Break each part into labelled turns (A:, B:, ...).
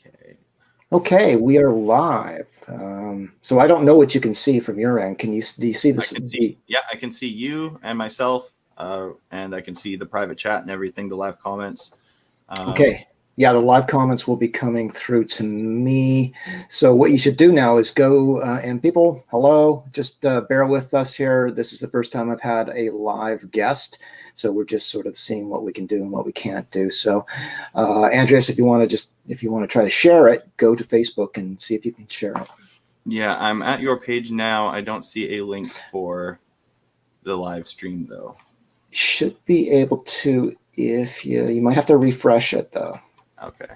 A: Okay.
B: Okay, we are live. So I don't know what you can see from your end. Do you see this?
A: I can see you and myself, and I can see the private chat and everything, the live comments.
B: Okay. Yeah, the live comments will be coming through to me. So what you should do now is go and people, hello, just bear with us here. This is the first time I've had a live guest. So we're just sort of seeing what we can do and what we can't do. So Andreas, if you want to try to share it, go to Facebook and see if you can share it.
A: Yeah, I'm at your page now. I don't see a link for the live stream though.
B: Should be able to, if you might have to refresh it though.
A: Okay.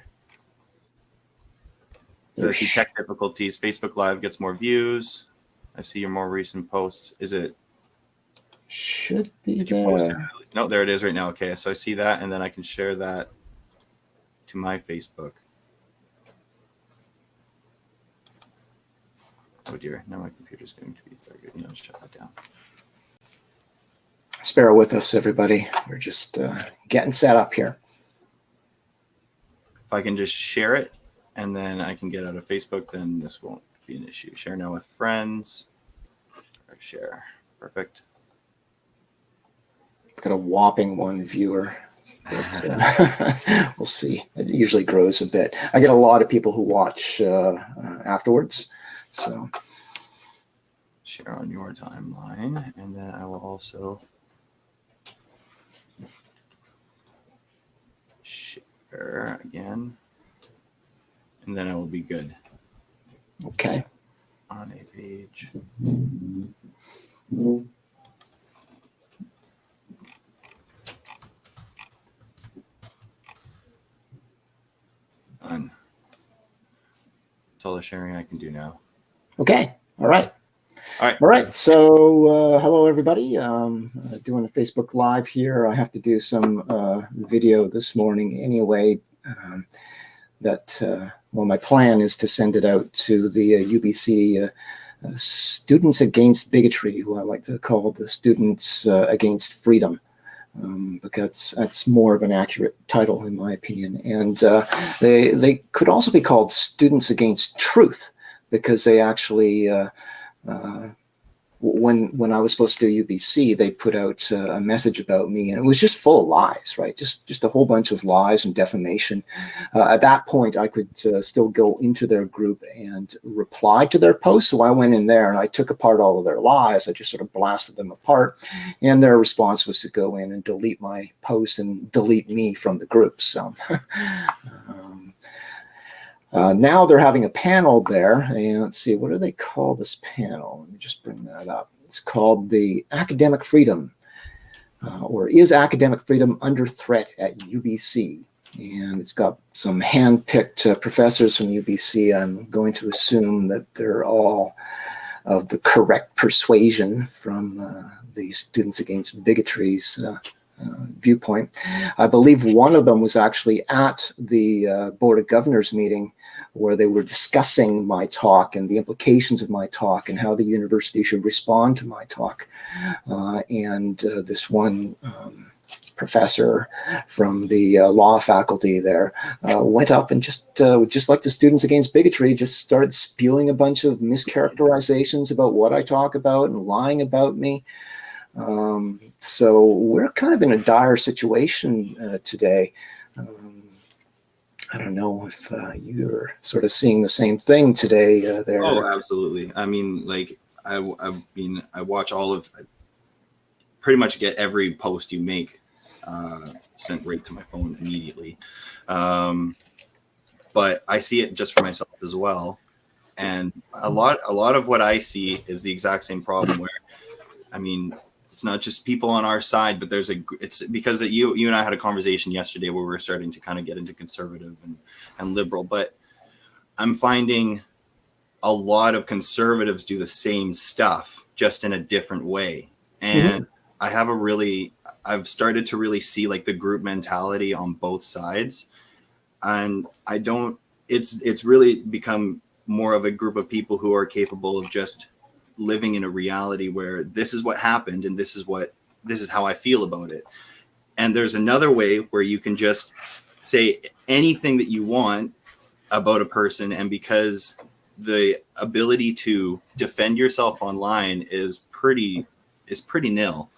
A: I see tech difficulties. Facebook Live gets more views. I see your more recent posts. Is it?
B: Should be there.
A: No, there it is right now. Okay, so I see that, and then I can share that to my Facebook. Oh dear, now my computer's going to be very good. Shut that down.
B: Bear with us, everybody. We're just getting set up here.
A: If I can just share it, and then I can get out of Facebook, then this won't be an issue. Share now with friends. Share. Perfect.
B: I've got a whopping 1 viewer. But, we'll see. It usually grows a bit. I get a lot of people who watch afterwards. So
A: share on your timeline, and then I will also share again, and then I will be good.
B: Okay.
A: On a page. Done. That's all the sharing I can do now.
B: Okay. All right.
A: All right.
B: All right. So hello, everybody. Doing a Facebook Live here. I have to do some video this morning anyway. My plan is to send it out to the UBC Students Against Bigotry, who I like to call the Students Against Freedom, because that's more of an accurate title in my opinion. And they could also be called Students Against Truth, because they actually when I was supposed to do UBC, they put out a message about me, and it was just full of lies, right? Just a whole bunch of lies and defamation. At that point, I could still go into their group and reply to their posts. So I went in there and I took apart all of their lies. I just sort of blasted them apart, and their response was to go in and delete my post and delete me from the group. So now they're having a panel there, and let's see, what do they call this panel? Let me just bring that up. It's called the Academic Freedom, or Is Academic Freedom Under Threat at UBC? And it's got some hand-picked professors from UBC. I'm going to assume that they're all of the correct persuasion from the Students Against Bigotry's viewpoint. I believe one of them was actually at the Board of Governors meeting, where they were discussing my talk and the implications of my talk and how the university should respond to my talk. And this one professor from the law faculty there went up and just like the Students Against Bigotry, just started spewing a bunch of mischaracterizations about what I talk about and lying about me. So we're kind of in a dire situation today. I don't know if you're sort of seeing the same thing today there.
A: Oh, absolutely. I mean, like, I watch I pretty much get every post you make sent right to my phone immediately. But I see it just for myself as well. And a lot of what I see is the exact same problem where, I mean, it's not just people on our side, but it's because you and I had a conversation yesterday where we were starting to kind of get into conservative and liberal, but I'm finding a lot of conservatives do the same stuff, just in a different way. And I've started to really see like the group mentality on both sides. And it's really become more of a group of people who are capable of just living in a reality where this is what happened and this is how I feel about it. And there's another way where you can just say anything that you want about a person, and because the ability to defend yourself online is pretty nil,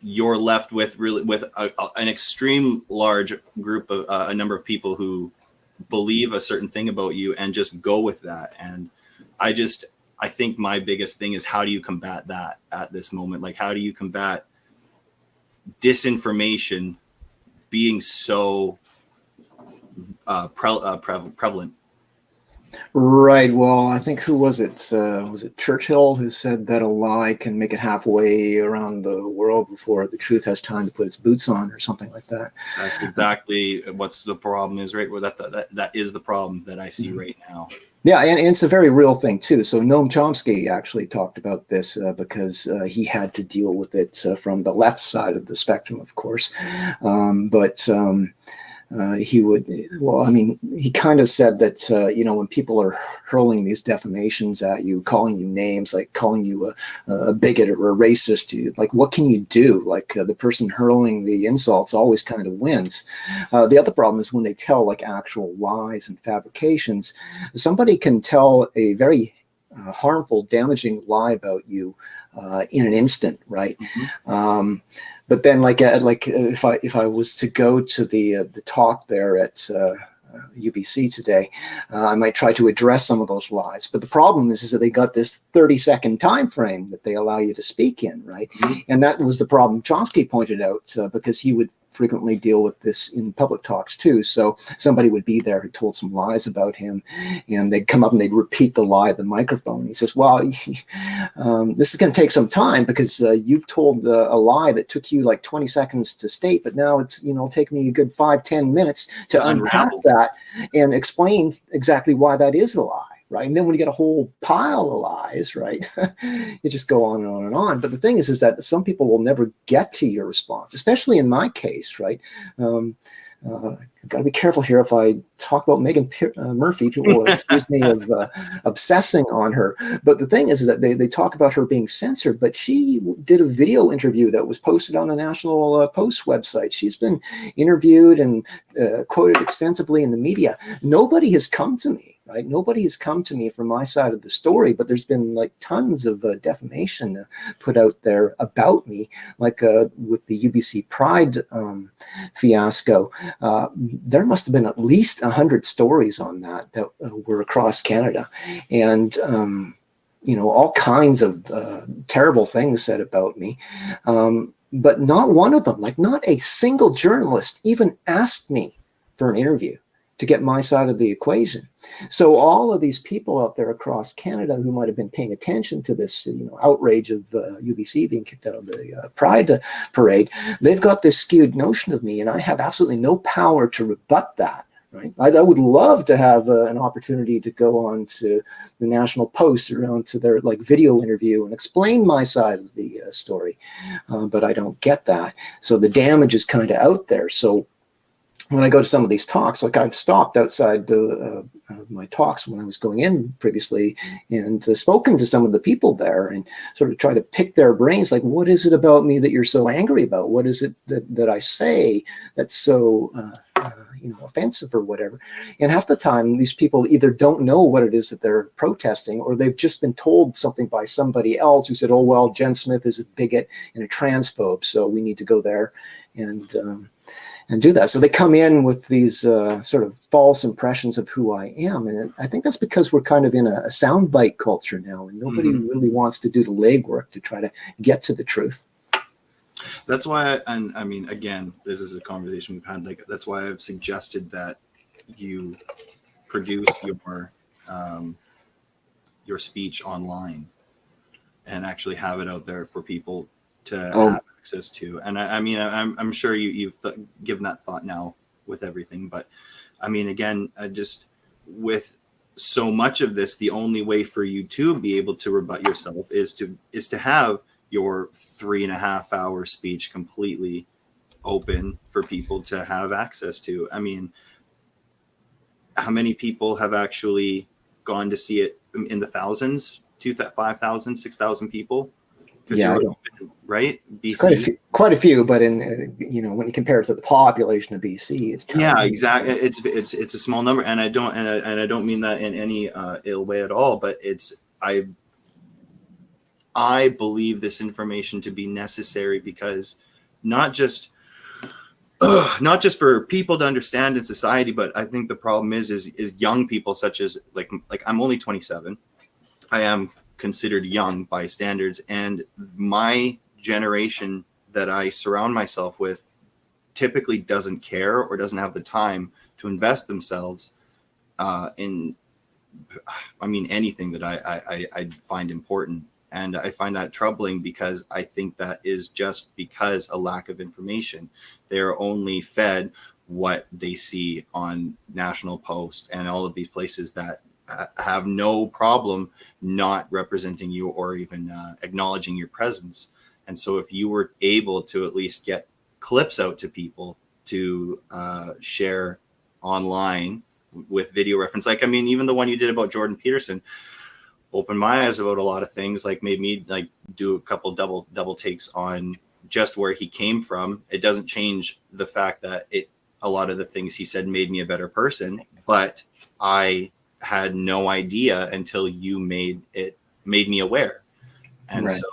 A: you're left with an extreme large group of a number of people who believe a certain thing about you and just go with that. And I think my biggest thing is, how do you combat that at this moment? Like, how do you combat disinformation being so prevalent?
B: Right. Well, I think, who was it? Was it Churchill who said that a lie can make it halfway around the world before the truth has time to put its boots on, or something like that?
A: That's exactly what's the problem is, right? Where that is the problem that I see right now.
B: Yeah, and it's a very real thing too. So Noam Chomsky actually talked about this because he had to deal with it from the left side of the spectrum, of course. He would, well, I mean, he kind of said that, when people are hurling these defamations at you, calling you names, like calling you a bigot or a racist, like, what can you do? Like, the person hurling the insults always kind of wins. The other problem is when they tell like actual lies and fabrications. Somebody can tell a very harmful, damaging lie about you in an instant, right? Mm-hmm. But then, if I was to go to the talk there at UBC today, I might try to address some of those lies. But the problem is that they got this 30-second time frame that they allow you to speak in, right? Mm-hmm. And that was the problem Chomsky pointed out, because he would frequently deal with this in public talks too. So somebody would be there who told some lies about him, and they'd come up and they'd repeat the lie at the microphone. He says, well, this is going to take some time because you've told a lie that took you like 20 seconds to state, but now it's, taking me a good 5-10 minutes to unpack that and explain exactly why that is a lie. Right. And then when you get a whole pile of lies, right, you just go on and on and on. But the thing is that some people will never get to your response, especially in my case. Right. I've got to be careful here. If I talk about Megan Murphy, people will accuse me of obsessing on her. But the thing is that they talk about her being censored, but she did a video interview that was posted on the National Post website. She's been interviewed and quoted extensively in the media. Nobody has come to me. Right? Nobody has come to me from my side of the story, but there's been like tons of defamation put out there about me, like with the UBC Pride fiasco. There must have been at least 100 stories on that were across Canada, and all kinds of terrible things said about me. But not one of them, like not a single journalist, even asked me for an interview to get my side of the equation. So all of these people out there across Canada who might have been paying attention to this, outrage of UBC being kicked out of the Pride parade, they've got this skewed notion of me, and I have absolutely no power to rebut that. Right? I would love to have an opportunity to go on to the National Post or onto their video interview and explain my side of the story, but I don't get that. So the damage is kind of out there. So when I go to some of these talks, like I've stopped outside my talks when I was going in previously and spoken to some of the people there and sort of try to pick their brains, like, what is it about me that you're so angry about? What is it that I say that's so offensive or whatever? And half the time, these people either don't know what it is that they're protesting, or they've just been told something by somebody else who said, oh, well, Jenn Smith is a bigot and a transphobe, so we need to go there and do that. So they come in with these sort of false impressions of who I am. And I think that's because we're kind of in a soundbite culture now, and nobody really wants to do the legwork to try to get to the truth.
A: That's why, and I mean, again, this is a conversation we've had. Like, that's why I've suggested that you produce your speech online and actually have it out there for people to have access to. And I mean, I'm sure you've given that thought now with everything, but I mean, again, just with so much of this, the only way for you to be able to rebut yourself is to have your 3.5 hour speech completely open for people to have access to. I mean, how many people have actually gone to see it in the thousands, 5,000, 6,000 people? Because
B: Yeah,
A: right,
B: it's
A: BC.
B: quite a few, but in when you compare it to the population of BC, it's tiny.
A: Yeah, exactly. It's a small number, and I don't mean that in any ill way at all. But I believe this information to be necessary because not just not just for people to understand in society, but I think the problem is young people such as like I'm only 27. I am considered young by standards, and my generation that I surround myself with typically doesn't care or doesn't have the time to invest themselves in anything that I find important. And I find that troubling because I think that is just because a lack of information. They're only fed what they see on National Post and all of these places that have no problem not representing you or even acknowledging your presence. And so if you were able to at least get clips out to people to share online with video reference, like, even the one you did about Jordan Peterson opened my eyes about a lot of things, like made me like do a couple double takes on just where he came from. It doesn't change the fact that a lot of the things he said made me a better person, but I had no idea until you made me aware. And
B: Right.
A: so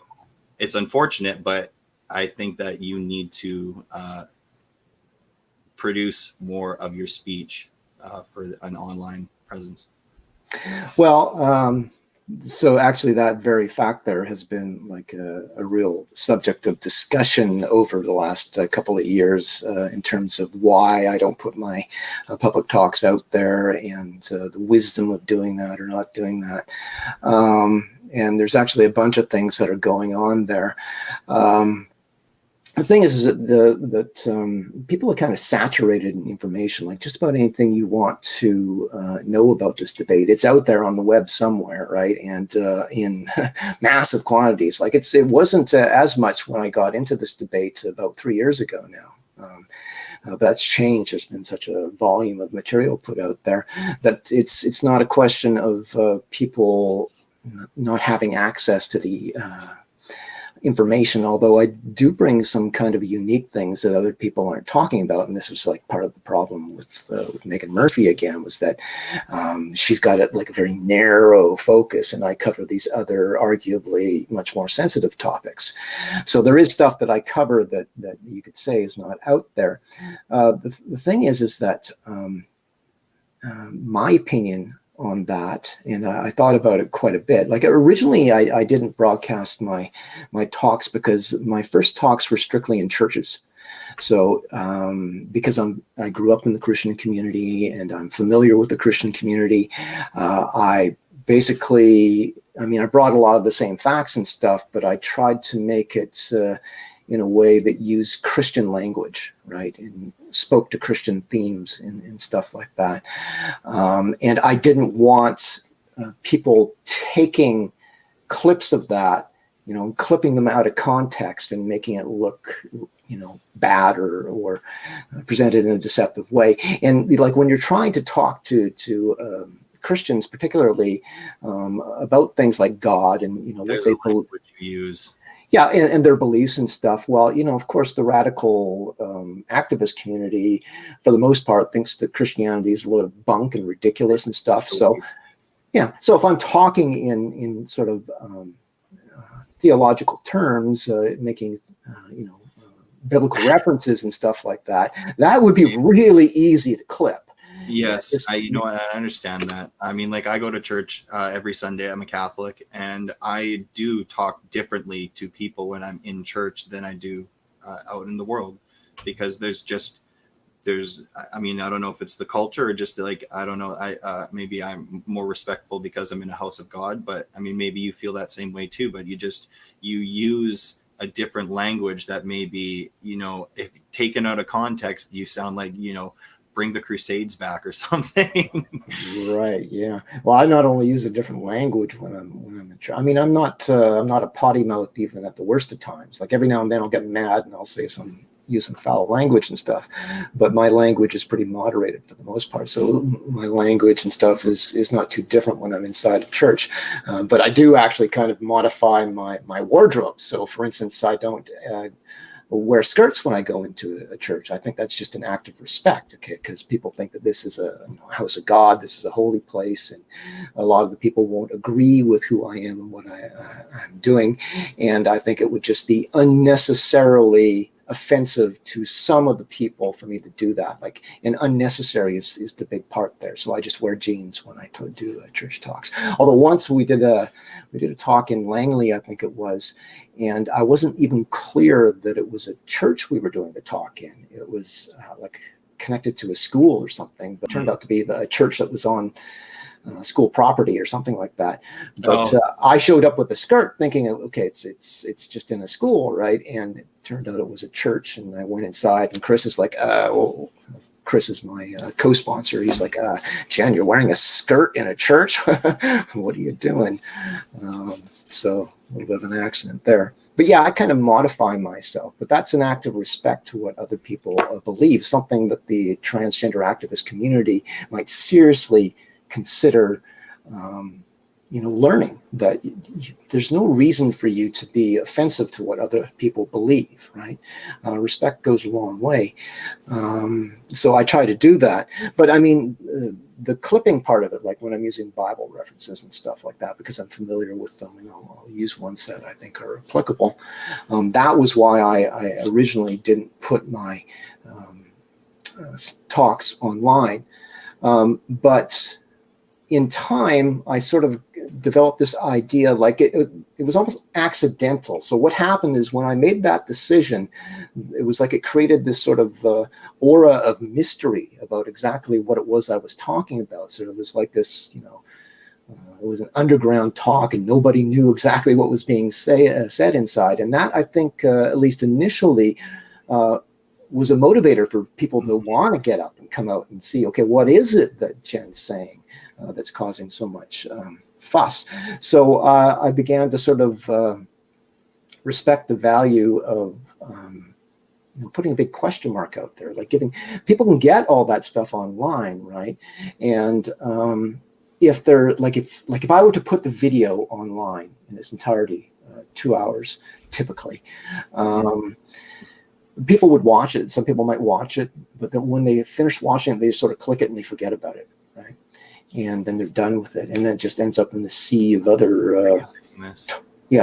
A: it's unfortunate, but I think that you need to produce more of your speech for an online presence.
B: Well, so actually that very fact there has been like a real subject of discussion over the last couple of years in terms of why I don't put my public talks out there and the wisdom of doing that or not doing that. And there's actually a bunch of things that are going on there. The thing is that people are kind of saturated in information, like just about anything you want to know about this debate. It's out there on the web somewhere, right? And in massive quantities. Like it wasn't as much when I got into this debate about 3 years ago now. But that's changed. There's been such a volume of material put out there that it's not a question of people not having access to the information, although I do bring some kind of unique things that other people aren't talking about. And this was like part of the problem with Megan Murphy again, was that she's got like a very narrow focus, and I cover these other arguably much more sensitive topics. So there is stuff that I cover that you could say is not out there. The thing is that my opinion on that, and I thought about it quite a bit. Like originally I didn't broadcast my talks because my first talks were strictly in churches. So because I grew up in the Christian community and I'm familiar with the Christian community, I basically, I brought a lot of the same facts and stuff, but I tried to make it in a way that used Christian language, right? And spoke to Christian themes and stuff like that. And I didn't want people taking clips of that, clipping them out of context and making it look, bad or presented in a deceptive way. And like when you're trying to talk to Christians, particularly about things like God and, what they
A: use.
B: Yeah, and their beliefs and stuff. Well, of course, the radical activist community, for the most part, thinks that Christianity is a load of bunk and ridiculous and stuff. So, yeah. So if I'm talking in sort of theological terms, making biblical references and stuff like that, that would be really easy to clip.
A: Yes, I understand that. I go to church every Sunday. I'm a Catholic, and I do talk differently to people when I'm in church than I do out in the world, because I don't know if it's the culture or just like, I don't know. Maybe I'm more respectful because I'm in a house of God, but maybe you feel that same way too, but you use a different language that maybe, if taken out of context, you sound like, bring the Crusades back or something.
B: Right. Yeah. Well, I not only use a different language when I'm in church. I'm not a potty mouth even at the worst of times. Like every now and then I'll get mad and I'll say some using foul language and stuff, but my language is pretty moderated for the most part. So my language and stuff is not too different when I'm inside a church. But I do actually kind of modify my wardrobe. So for instance, I don't wear skirts when I go into a church. I think that's just an act of respect, okay? Because people think that this is a house of God, this is a holy place, and a lot of the people won't agree with who I am and what I'm doing. And I think it would just be unnecessarily offensive to some of the people for me to do that. Like, and unnecessary is the big part there. So I just wear jeans when I do church talks. Although once we did a talk in Langley, I think it was, and I wasn't even clear that it was a church we were doing the talk in. It was like connected to a school or something, but it turned out to be the church that was on school property or something like that. But I showed up with a skirt thinking, okay, it's just in a school, right? And it turned out it was a church. And I went inside, and Chris is like, well, Chris is my co-sponsor. He's like, Jen, you're wearing a skirt in a church? What are you doing? So a little bit of an accident there. But yeah, I kind of modify myself. But that's an act of respect to what other people believe, something that the transgender activist community might seriously consider learning, that there's no reason for you to be offensive to what other people believe, right? Respect goes a long way. So I try to do that. But I mean, the clipping part of it, like when I'm using Bible references and stuff like that, because I'm familiar with them, and I'll use ones that I think are applicable. That was why I originally didn't put my talks online. But in time, I sort of developed this idea, like it was almost accidental. So what happened is when I made that decision, it was like it created this sort of aura of mystery about exactly what it was I was talking about. So it was like this, it was an underground talk, and nobody knew exactly what was being said inside. And that, I think, at least initially, was a motivator for people to want to get up and come out and see, okay, what is it that Jen's saying that's causing so much fuss? So I began to sort of respect the value of putting a big question mark out there, like giving people can get all that stuff online, right? And if they're like, if I were to put the video online in its entirety, 2 hours typically, people would watch it. Some people might watch it, but then when they finish watching it, they sort of click it and they forget about it, right? And then they're done with it, and then it just ends up in the sea of other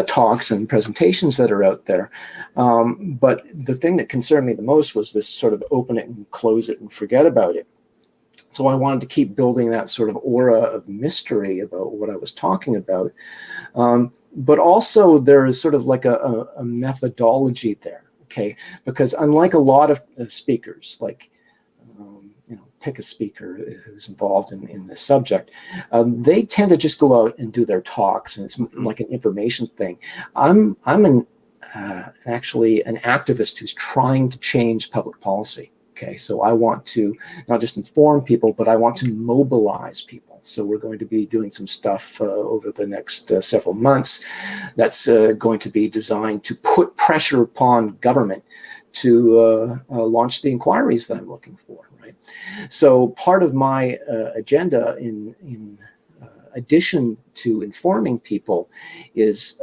B: talks and presentations that are out there. But the thing that concerned me the most was this sort of open it and close it and forget about it. So I wanted to keep building that sort of aura of mystery about what I was talking about. But also there is sort of like a methodology there. Okay, because unlike a lot of speakers, like, pick a speaker who's involved in this subject, they tend to just go out and do their talks, and it's like an information thing. I'm actually an activist who's trying to change public policy. Okay, so I want to not just inform people, but I want to mobilize people. So we're going to be doing some stuff over the next several months that's going to be designed to put pressure upon government to launch the inquiries that I'm looking for, right? So part of my agenda in addition to informing people is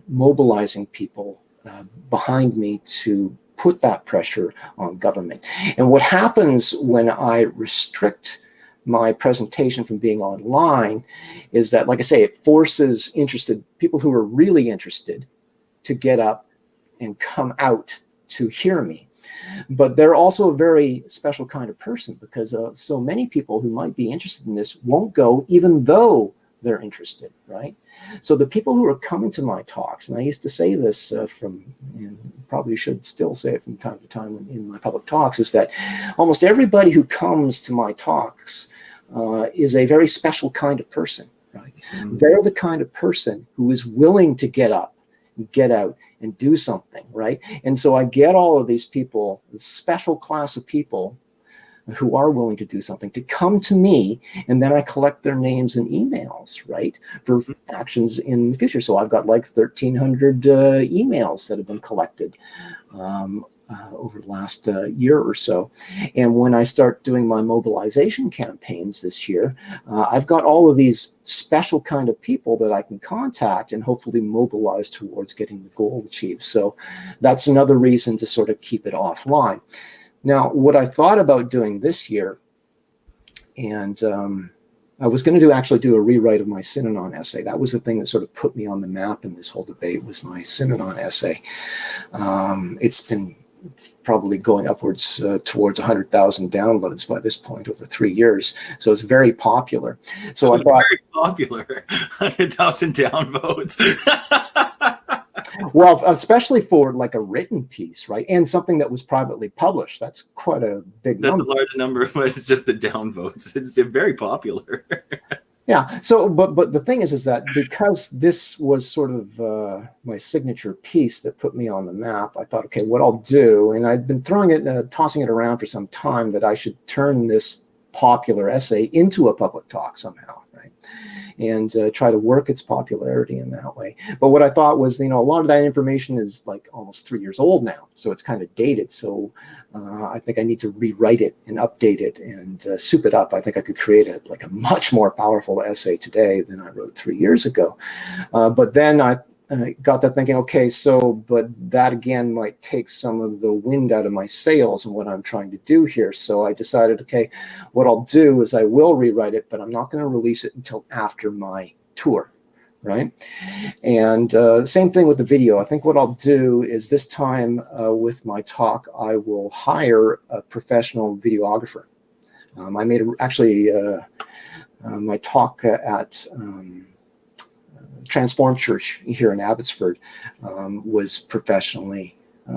B: mobilizing people behind me to put that pressure on government. And what happens when I restrict my presentation from being online is that, like I say, it forces people who are really interested to get up and come out to hear me. But they're also a very special kind of person, because so many people who might be interested in this won't go even though they're interested, right? So the people who are coming to my talks, and I used to say this probably should still say it from time to time in my public talks, is that almost everybody who comes to my talks is a very special kind of person, right? Mm-hmm. They're the kind of person who is willing to get up, get out, and do something, right? And so I get all of these people, this special class of people who are willing to do something, to come to me, and then I collect their names and emails, right, for actions in the future. So I've got like 1,300 emails that have been collected over the last year or so. And when I start doing my mobilization campaigns this year, I've got all of these special kind of people that I can contact and hopefully mobilize towards getting the goal achieved. So that's another reason to sort of keep it offline. Now, what I thought about doing this year, and I was going to actually do a rewrite of my Synanon essay. That was the thing that sort of put me on the map in this whole debate, was my Synanon essay. It's probably going upwards towards 100,000 downloads by this point over 3 years. So it's very popular. So I thought,
A: very popular, 100,000 downvotes.
B: well, especially for like a written piece, right? And something that was privately published. That's quite a big number.
A: That's a large number, but it's just the downvotes. It's very popular.
B: Yeah. So, but the thing is that because this was sort of my signature piece that put me on the map, I thought, okay, what I'll do, and I'd been tossing it around for some time, that I should turn this popular essay into a public talk somehow, right? And try to work its popularity in that way. But what I thought was, a lot of that information is like almost 3 years old now, so it's kind of dated. So I think I need to rewrite it and update it and soup it up. I think I could create a much more powerful essay today than I wrote 3 years ago. But then I got to thinking, okay, but that again might take some of the wind out of my sails and what I'm trying to do here. So I decided, okay, what I'll do is I will rewrite it, but I'm not going to release it until after my tour, right? And same thing with the video. I think what I'll do is this time with my talk, I will hire a professional videographer. I made my talk at Transformed Church here in Abbotsford was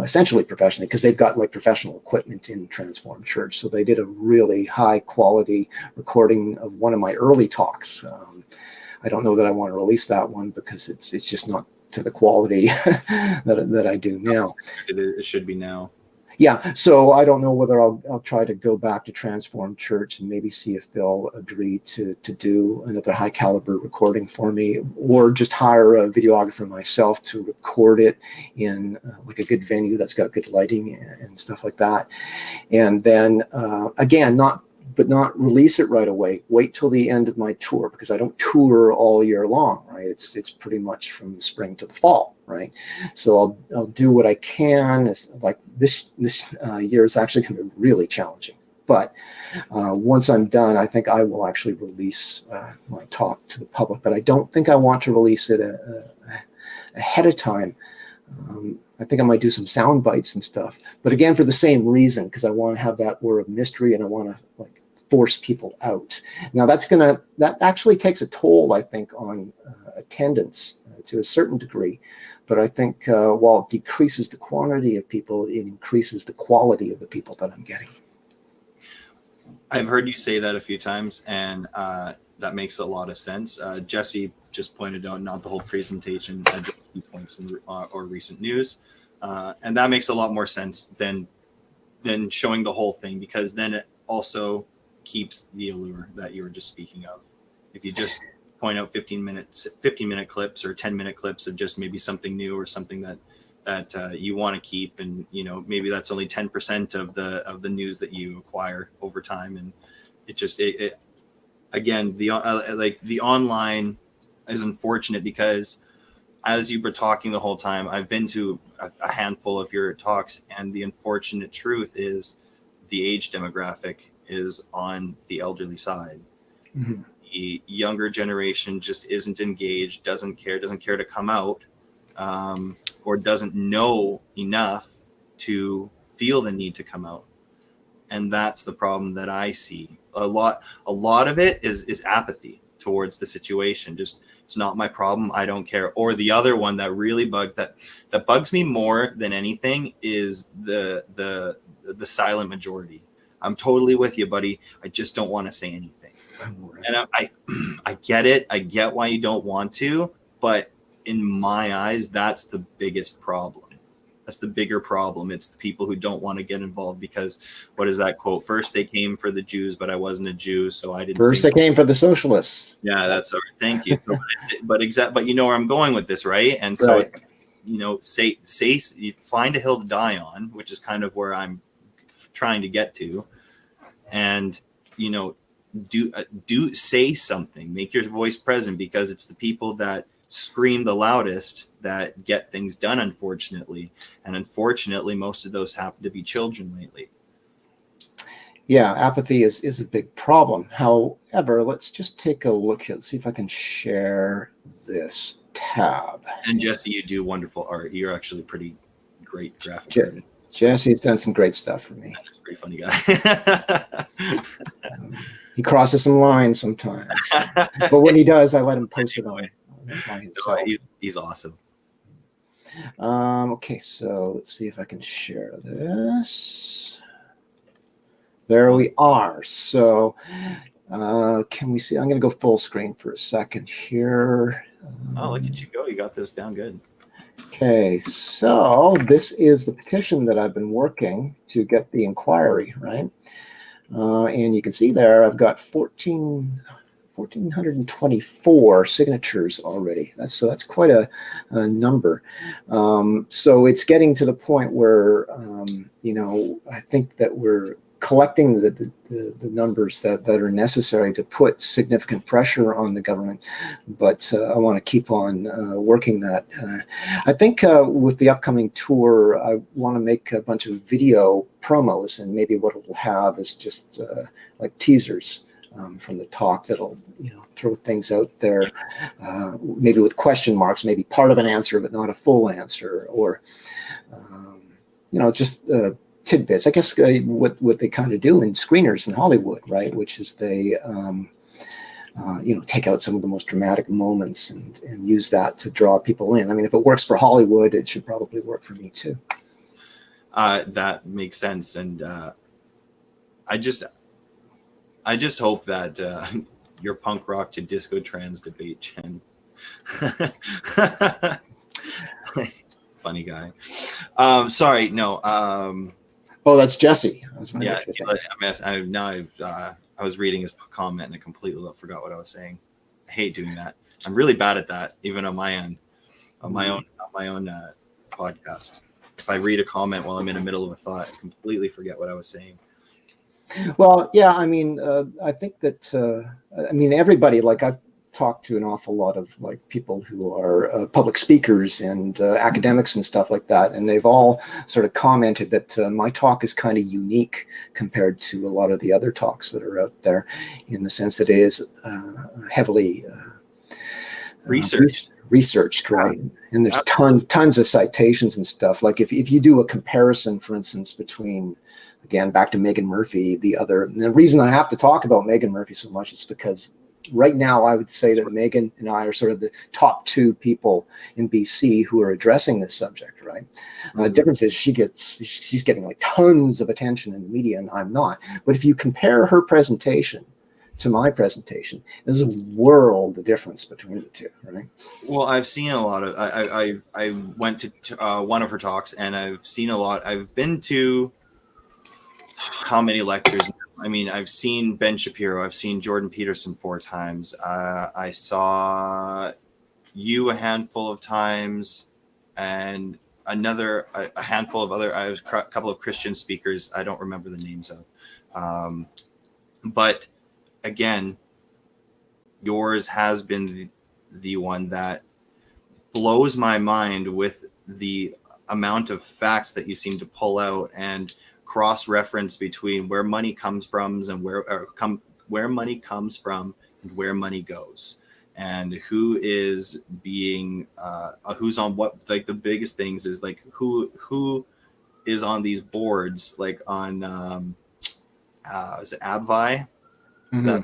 B: essentially professionally, because they've got like professional equipment in Transformed Church. So they did a really high quality recording of one of my early talks. I don't know that I want to release that one because it's just not to the quality that I do now.
A: It should be now.
B: Yeah, so I don't know whether I'll try to go back to Transformed Church and maybe see if they'll agree to do another high caliber recording for me, or just hire a videographer myself to record it in like a good venue that's got good lighting and stuff like that. And then again, not release it right away. Wait till the end of my tour, because I don't tour all year long, right? It's pretty much from the spring to the fall, right? So I'll do what I can. It's like this year is actually going to be really challenging. But once I'm done, I think I will actually release my talk to the public. But I don't think I want to release it ahead of time. I think I might do some sound bites and stuff. But again, for the same reason, because I want to have that aura of mystery and I want to force people out. Now that actually takes a toll, I think, on attendance to a certain degree. But I think while it decreases the quantity of people, it increases the quality of the people that I'm getting.
A: I've heard you say that a few times, and that makes a lot of sense. Jesse just pointed out not the whole presentation, just key points or recent news. And that makes a lot more sense than showing the whole thing, because then it also keeps the allure that you were just speaking of. If you just point out 15-minute clips or 10-minute clips of just maybe something new or something that you want to keep, and maybe that's only 10% of the news that you acquire over time, and it again, the online is unfortunate, because as you were talking the whole time, I've been to a handful of your talks, and the unfortunate truth is the age demographic is on the elderly side. Mm-hmm. The younger generation just isn't engaged, doesn't care to come out, or doesn't know enough to feel the need to come out. And that's the problem that I see. A lot of it is apathy towards the situation. Just, it's not my problem, I don't care. Or the other one that really that bugs me more than anything is the silent majority. I'm totally with you, buddy. I just don't want to say anything. And I get it. I get why you don't want to, but in my eyes, that's the biggest problem. That's the bigger problem. It's the people who don't want to get involved, because what is that quote? First they came for the Jews, but I wasn't a Jew, so I didn't.
B: First they came for the socialists.
A: Yeah, that's all right. Thank you. So, but you know where I'm going with this, right? And so, right. you find a hill to die on, which is kind of where I'm trying to get to, and do say something, make your voice present, because it's the people that scream the loudest that get things done, unfortunately. And unfortunately, most of those happen to be children lately.
B: Yeah, apathy is a big problem. However, let's just take a look here. Let's see if I can share this tab.
A: And Jesse, you do wonderful art. You're actually pretty great graphic artist.
B: Jesse's done some great stuff for me.
A: He's a pretty funny guy.
B: He crosses some lines sometimes, but when he does, I let him post it on himself.
A: He's awesome.
B: Okay, so let's see if I can share this. There we are. So can we see? I'm going to go full screen for a second here.
A: Oh, look at you go. You got this down good.
B: Okay, so this is the petition that I've been working to get the inquiry, right? And you can see there I've got 1,424 signatures already. That's quite a number. So it's getting to the point where, I think that we're collecting the numbers that are necessary to put significant pressure on the government, but I want to keep on working that. I think with the upcoming tour, I want to make a bunch of video promos, and maybe what it'll have is just like teasers from the talk that'll throw things out there, maybe with question marks, maybe part of an answer but not a full answer, or just tidbits. I guess what they kind of do in screeners in Hollywood, right? Which is they, take out some of the most dramatic moments and use that to draw people in. I mean, if it works for Hollywood, it should probably work for me too.
A: That makes sense, and I just hope that your punk rock to disco trans debate, Jen. Funny guy. Sorry, no.
B: Oh, that's Jesse.
A: Yeah, I was reading his comment and I completely forgot what I was saying. I hate doing that. I'm really bad at that, even on my end, on my own podcast. If I read a comment while I'm in the middle of a thought, I completely forget what I was saying.
B: Well, yeah, I mean, I think that everybody, like I've talked to an awful lot of like people who are public speakers and academics and stuff like that, and they've all sort of commented that my talk is kind of unique compared to a lot of the other talks that are out there, in the sense that it is heavily researched, right? And there's tons of citations and stuff. Like if you do a comparison, for instance, between, again, back to Megan Murphy, and the reason I have to talk about Megan Murphy so much is because right now, I would say that Megan and I are sort of the top two people in BC who are addressing this subject, right? The difference is she's getting like tons of attention in the media, and I'm not. But if you compare her presentation to my presentation, there's a world of difference between the two, right?
A: Well, I've seen a lot of. I went to one of her talks, and I've seen a lot. I've been to how many lectures? I mean, I've seen Ben Shapiro. I've seen Jordan Peterson 4 times. I saw you a handful of times, and a handful of other. I was a couple of Christian speakers. I don't remember the names of, but again, yours has been the one that blows my mind with the amount of facts that you seem to pull out and cross-reference between where money comes from and where money comes from and where money goes, and who is being who's on what. Like the biggest things is like who is on these boards, like on is it Abvi?
B: Mm-hmm.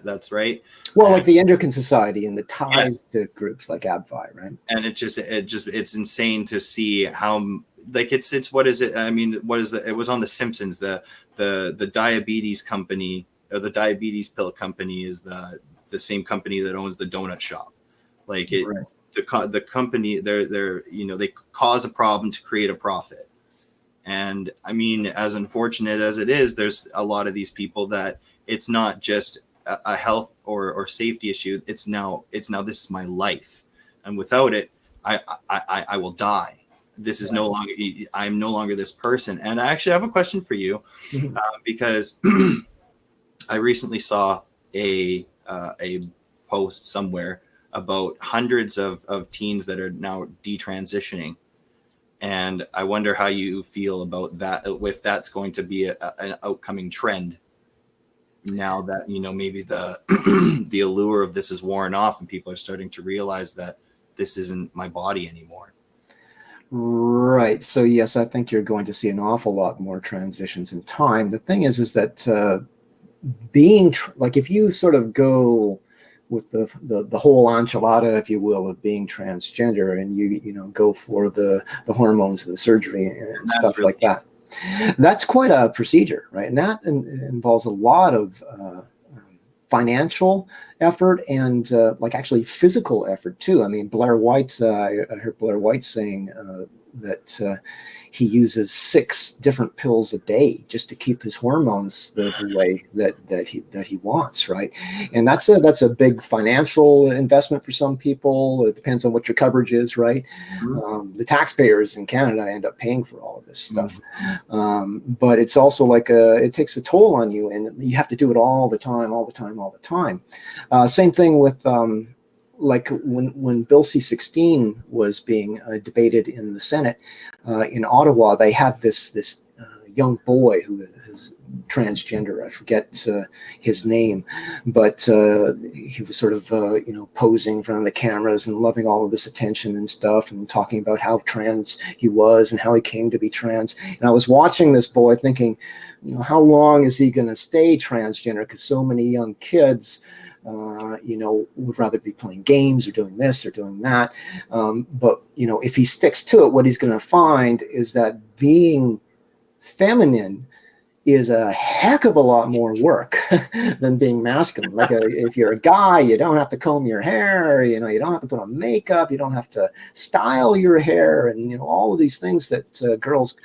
A: That's right.
B: Well, like the Endocrine Society and the ties to groups like Abvi, right? And
A: it's insane to see how. Like it's what is it? I mean, what is it was on The Simpsons. The diabetes company, or the diabetes pill company, is the same company that owns the donut shop. Like it, right. The company, they're they cause a problem to create a profit. And I mean, as unfortunate as it is, there's a lot of these people that it's not just a health or safety issue. It's now this is my life, and without it, I will die. This is no longer, I'm no longer this person. And I actually have a question for you, because I recently saw a post somewhere about hundreds of teens that are now detransitioning. And I wonder how you feel about that, if that's going to be an outcoming trend now that, maybe the the allure of this is worn off and people are starting to realize that this isn't my body anymore.
B: Right. So yes, I think you're going to see an awful lot more transitions in time. The thing is that being like, if you sort of go with the whole enchilada, if you will, of being transgender, and you go for the hormones and the surgery and stuff like that, that's quite a procedure, right? And that involves a lot of financial effort and like actually physical effort too. I mean, Blair White, I heard Blair White saying that he uses 6 different pills a day just to keep his hormones the way that he wants, right? And that's a big financial investment for some people. It depends on what your coverage is, right? The taxpayers in Canada end up paying for all of this stuff, but it's also like it takes a toll on you, and you have to do it all the time. Same thing with like when Bill C-16 was being debated in the Senate in Ottawa, they had this young boy who is transgender. I forget his name, but he was sort of posing in front of the cameras and loving all of this attention and stuff, and talking about how trans he was and how he came to be trans. And I was watching this boy thinking, how long is he going to stay transgender? Because so many young kids would rather be playing games or doing this or doing that. But if he sticks to it, what he's going to find is that being feminine is a heck of a lot more work than being masculine. Like if you're a guy, you don't have to comb your hair, you don't have to put on makeup, you don't have to style your hair, and all of these things that girls,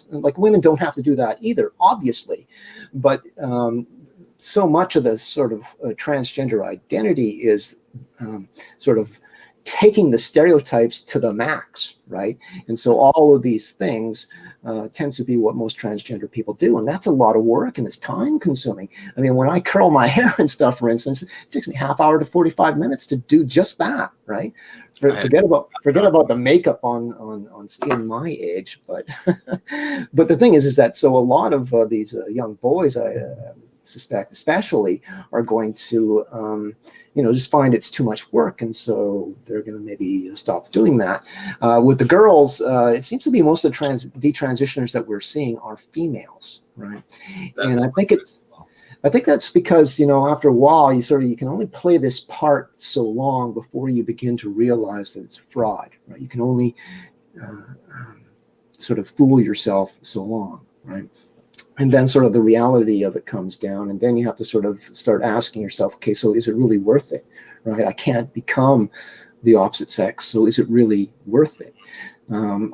B: like women don't have to do that either, obviously. But so much of the sort of transgender identity is sort of taking the stereotypes to the max, right? And so all of these things tends to be what most transgender people do, and that's a lot of work, and it's time consuming. I mean, when I curl my hair and stuff, for instance, it takes me half hour to 45 minutes to do just that, right? Forget about the makeup on skin my age, but but the thing is that so a lot of these young boys, I suspect especially, are going to just find it's too much work, and so they're going to maybe stop doing that. With the girls, it seems to be most of the detransitioners that we're seeing are females, right? And I think that's because after a while you can only play this part so long before you begin to realize that it's a fraud, right? You can only sort of fool yourself so long, right? And then sort of the reality of it comes down, and then you have to sort of start asking yourself, okay, so is it really worth it, right? I can't become the opposite sex, so is it really worth it?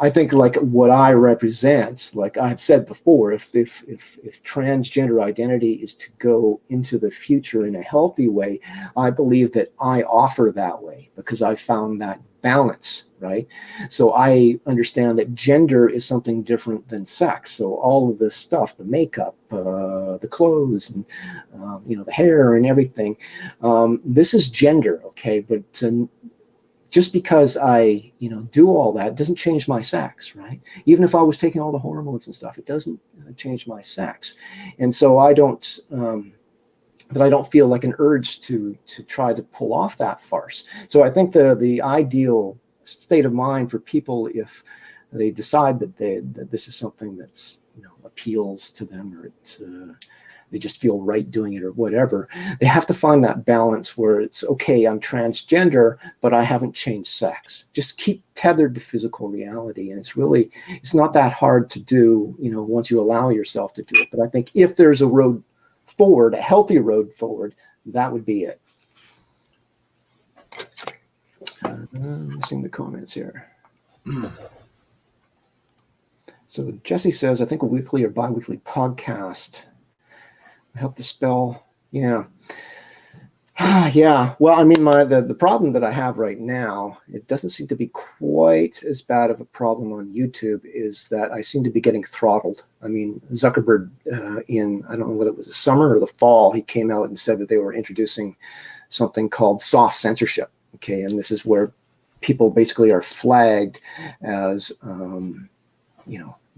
B: I think like what I represent, like I've said before, if transgender identity is to go into the future in a healthy way, I believe that I offer that way because I found that balance, right? So I understand that gender is something different than sex. So all of this stuff, the makeup, the clothes, and the hair and everything, this is gender, okay? But just because I, do all that doesn't change my sex, right? Even if I was taking all the hormones and stuff, it doesn't change my sex. And so I don't feel like an urge to try to pull off that farce. So I think the ideal state of mind for people, if they decide that this is something that's appeals to them, or they just feel right doing it or whatever, they have to find that balance where it's okay, I'm transgender, but I haven't changed sex. Just keep tethered to physical reality. And it's not that hard to do, once you allow yourself to do it. But I think if there's a road forward, a healthy road forward, that would be it. Seeing the comments here. So Jesse says, I think a weekly or bi-weekly podcast help to spell. Yeah. Yeah, well, I mean, the problem that I have right now, it doesn't seem to be quite as bad of a problem on YouTube, is that I seem to be getting throttled. I mean, Zuckerberg, I don't know whether it was the summer or the fall, he came out and said that they were introducing something called soft censorship. Okay, and this is where people basically are flagged as,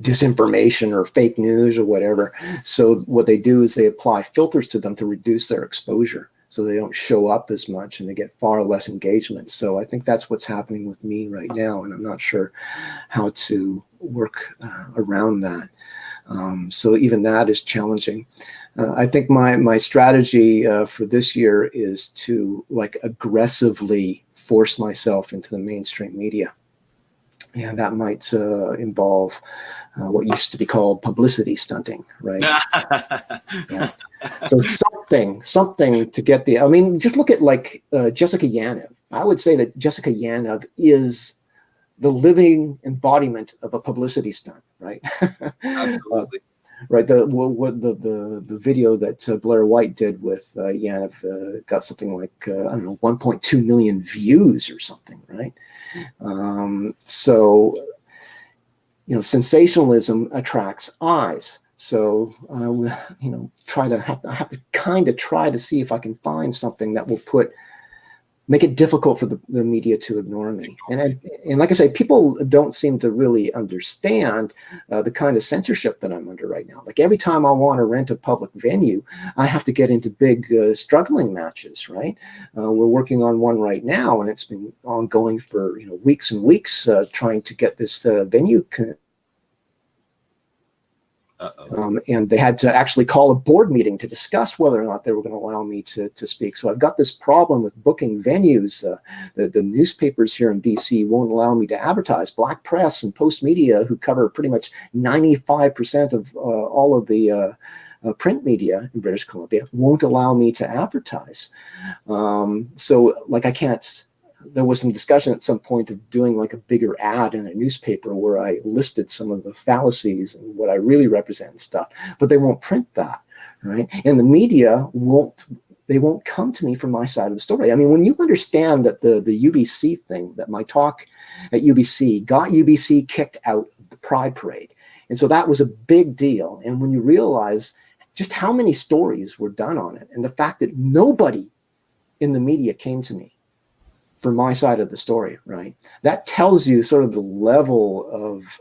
B: disinformation or fake news or whatever. So what they do is they apply filters to them to reduce their exposure, so they don't show up as much and they get far less engagement. So I think that's what's happening with me right now, and I'm not sure how to work around that. So even that is challenging. I think my strategy for this year is to aggressively force myself into the mainstream media. And that might involve what used to be called publicity stunting, right? Yeah. So something to get I mean, just look at Jessica Yaniv. I would say that Jessica Yaniv is the living embodiment of a publicity stunt, right?
A: Absolutely.
B: Right. The video that Blair White did with Yaniv got something like, I don't know, 1.2 million views or something, right? So, sensationalism attracts eyes. So, I have to kind of try to see if I can find something that will make it difficult for the media to ignore me. And like I say, people don't seem to really understand the kind of censorship that I'm under right now. Like every time I want to rent a public venue, I have to get into big struggling matches, right? We're working on one right now, and it's been ongoing for weeks and weeks, trying to get this venue and they had to actually call a board meeting to discuss whether or not they were going to allow me to speak. So I've got this problem with booking venues. The newspapers here in BC won't allow me to advertise. Black Press and Post Media, who cover pretty much 95% of all of the print media in British Columbia, won't allow me to advertise. So I can't. There was some discussion at some point of doing a bigger ad in a newspaper where I listed some of the fallacies and what I really represent and stuff, but they won't print that, right? And the media won't come to me from my side of the story. I mean, when you understand that the UBC thing, that my talk at UBC got UBC kicked out of the Pride Parade, and so that was a big deal. And when you realize just how many stories were done on it, and the fact that nobody in the media came to me for my side of the story, right? That tells you sort of the level of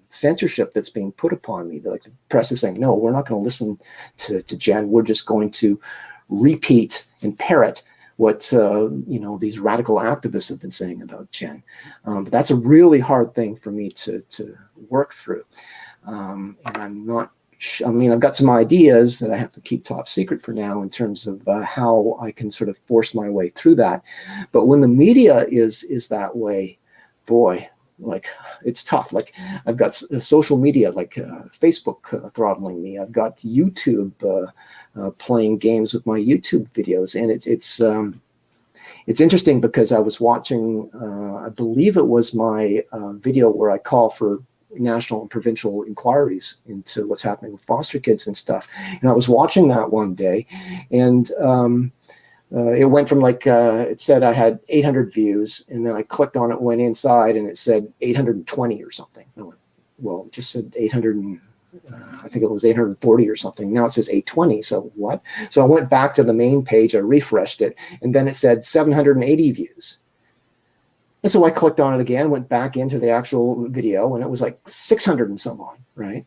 B: censorship that's being put upon me. The press is saying, no, we're not going to listen to Jenn. We're just going to repeat and parrot what these radical activists have been saying about Jenn. But that's a really hard thing for me to work through. And I've got some ideas that I have to keep top secret for now in terms of how I can sort of force my way through that. But when the media is that way, boy, it's tough. I've got social media, Facebook throttling me. I've got YouTube playing games with my YouTube videos, and it's interesting because I was watching, I believe it was my video where I call for national and provincial inquiries into what's happening with foster kids and stuff. And I was watching that one day, and it went from it said I had 800 views, and then I clicked on it, went inside, and it said 820 or something. I went, well, it just said 800 and I think it was 840 or something. Now it says 820. So what? So I went back to the main page, I refreshed it, and then it said 780 views. And so I clicked on it again, went back into the actual video, and it was 600 and some on, right?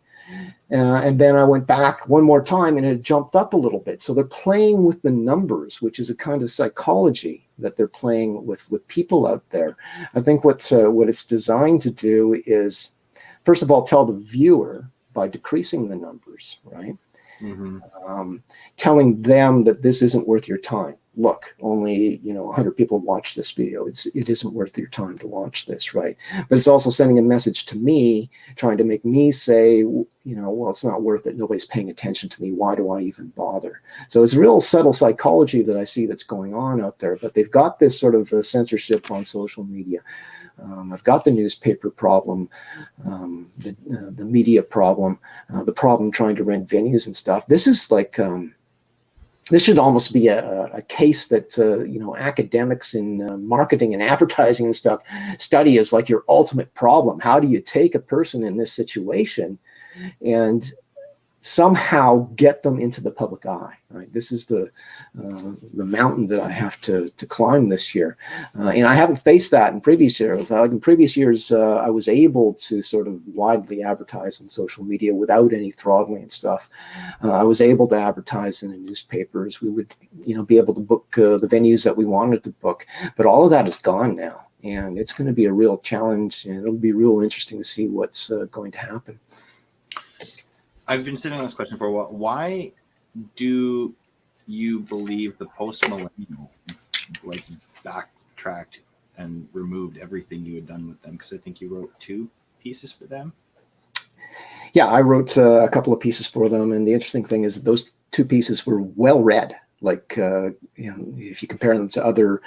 B: And then I went back one more time, and it jumped up a little bit. So they're playing with the numbers, which is a kind of psychology that they're playing with people out there. I think what it's designed to do is, first of all, tell the viewer by decreasing the numbers, right? Mm-hmm. Telling them that this isn't worth your time. Look, only 100 people watch this video. It isn't worth your time to watch this, right? But it's also sending a message to me, trying to make me say, well, it's not worth it. Nobody's paying attention to me. Why do I even bother? So it's real subtle psychology that I see that's going on out there. But they've got this sort of censorship on social media. I've got the newspaper problem, the media problem, the problem trying to rent venues and stuff. This is this should almost be a case that you know, academics in marketing and advertising and stuff study as like your ultimate problem. How do you take a person in this situation and somehow get them into the public eye, right? This is the mountain that I have to climb this year, and I haven't faced that in previous years. Like in previous years, I was able to sort of widely advertise on social media without any throttling and stuff. I was able to advertise in the newspapers. We would, you know, be able to book the venues that we wanted to book, but all of that is gone now, and it's going to be a real challenge, and it'll be real interesting to see what's going to happen.
A: I've been sitting on this question for a while. Why do you believe the post-millennial like backtracked and removed everything you had done with them? Because I think you wrote 2 pieces for them.
B: Yeah, I wrote a couple of pieces for them, and the interesting thing is that those 2 pieces were well read. Like, you know, if you compare them to other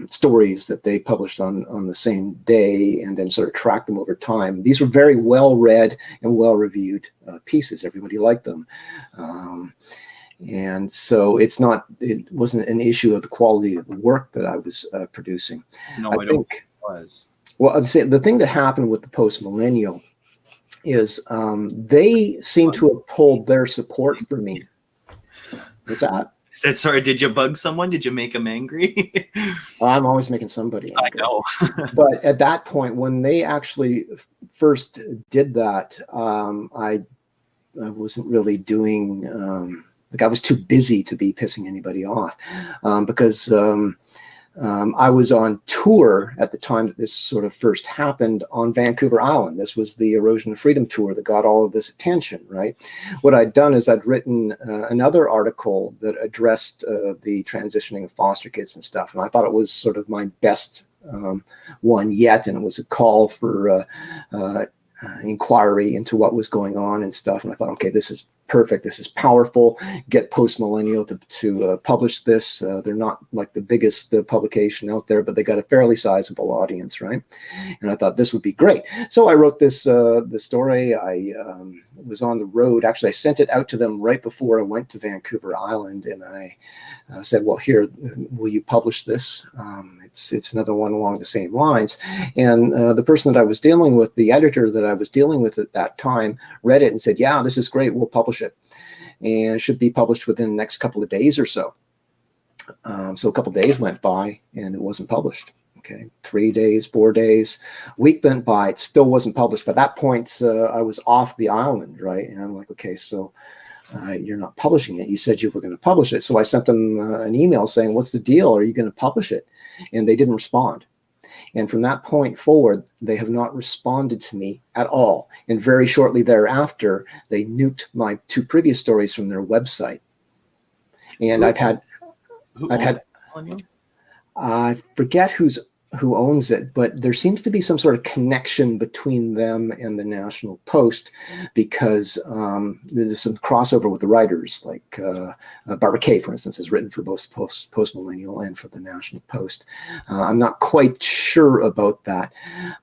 B: stories that they published on the same day and then sort of track them over time, these were very well read and well reviewed pieces. Everybody liked them. And so it wasn't an issue of the quality of the work that I was producing.
A: No, I don't think it was.
B: Well, I'd say the thing that happened with the post-millennial is they seem to have pulled their support for me. What's that?
A: Said, sorry, did you bug someone? Did you make them angry?
B: I'm always making somebody angry.
A: I know.
B: But at that point, when they actually first did that, I wasn't really doing, like I was too busy to be pissing anybody off because I was on tour at the time that this sort of first happened on Vancouver Island. This was the Erosion of Freedom tour that got all of this attention, right? What I'd done is I'd written another article that addressed the transitioning of foster kids and stuff. And I thought it was sort of my best one yet. And it was a call for inquiry into what was going on and stuff. And I thought, okay, this is perfect. This is powerful. Get Post-Millennial to publish this. They're not like the biggest publication out there, but they got a fairly sizable audience, right? And I thought this would be great. So I wrote this the story. I was on the road. Actually, I sent it out to them right before I went to Vancouver Island, and I said, well, here, will you publish this? It's another one along the same lines. And the person that I was dealing with, the editor that I was dealing with at that time, read it and said, yeah, this is great. We'll publish it. And it should be published within the next couple of days or so. So a couple of days went by and it wasn't published. Okay, 3 days, 4 days, a week went by. It still wasn't published. By that point, I was off the island, right? And I'm like, okay, so you're not publishing it. You said you were going to publish it. So I sent them an email saying, what's the deal? Are you going to publish it? And they didn't respond. And from that point forward, they have not responded to me at all. And very shortly thereafter, they nuked my 2 previous stories from their website. And I forget who owns it, but there seems to be some sort of connection between them and the National Post because there's some crossover with the writers. Like Barbara Kay, for instance, has written for both Post-Millennial and for the National Post. I'm not quite sure about that.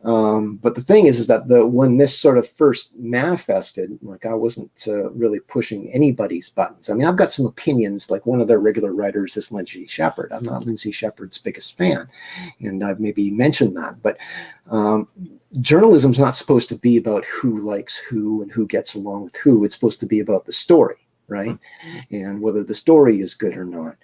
B: But the thing is that when this sort of first manifested, like I wasn't really pushing anybody's buttons. I mean, I've got some opinions, like one of their regular writers is Lindsay Shepherd. I'm not Lindsay Shepherd's biggest fan, and I've maybe mentioned that, but journalism is not supposed to be about who likes who and who gets along with who. It's supposed to be about the story, right? And whether the story is good or not.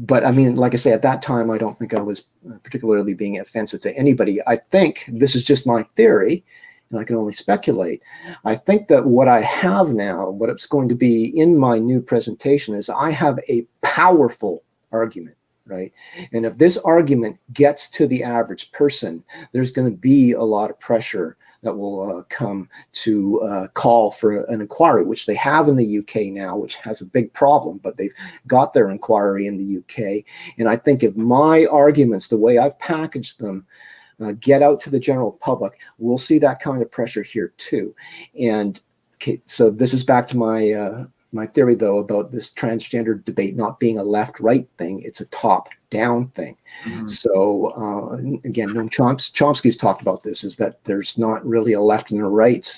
B: But I mean, like I say, at that time, I don't think I was particularly being offensive to anybody. I think this is just my theory, and I can only speculate. I think that what I have now, what it's going to be in my new presentation, is I have a powerful argument. Right. And if this argument gets to the average person, there's going to be a lot of pressure that will come to call for an inquiry, which they have in the UK now, which has a big problem, but they've got their inquiry in the UK. And I think if my arguments, the way I've packaged them, get out to the general public, we'll see that kind of pressure here too. And okay, so this is back to my theory, though, about this transgender debate not being a left-right thing. It's a top-down thing. Mm-hmm. So, again, Noam Chomsky's talked about this, is that there's not really a left and a right.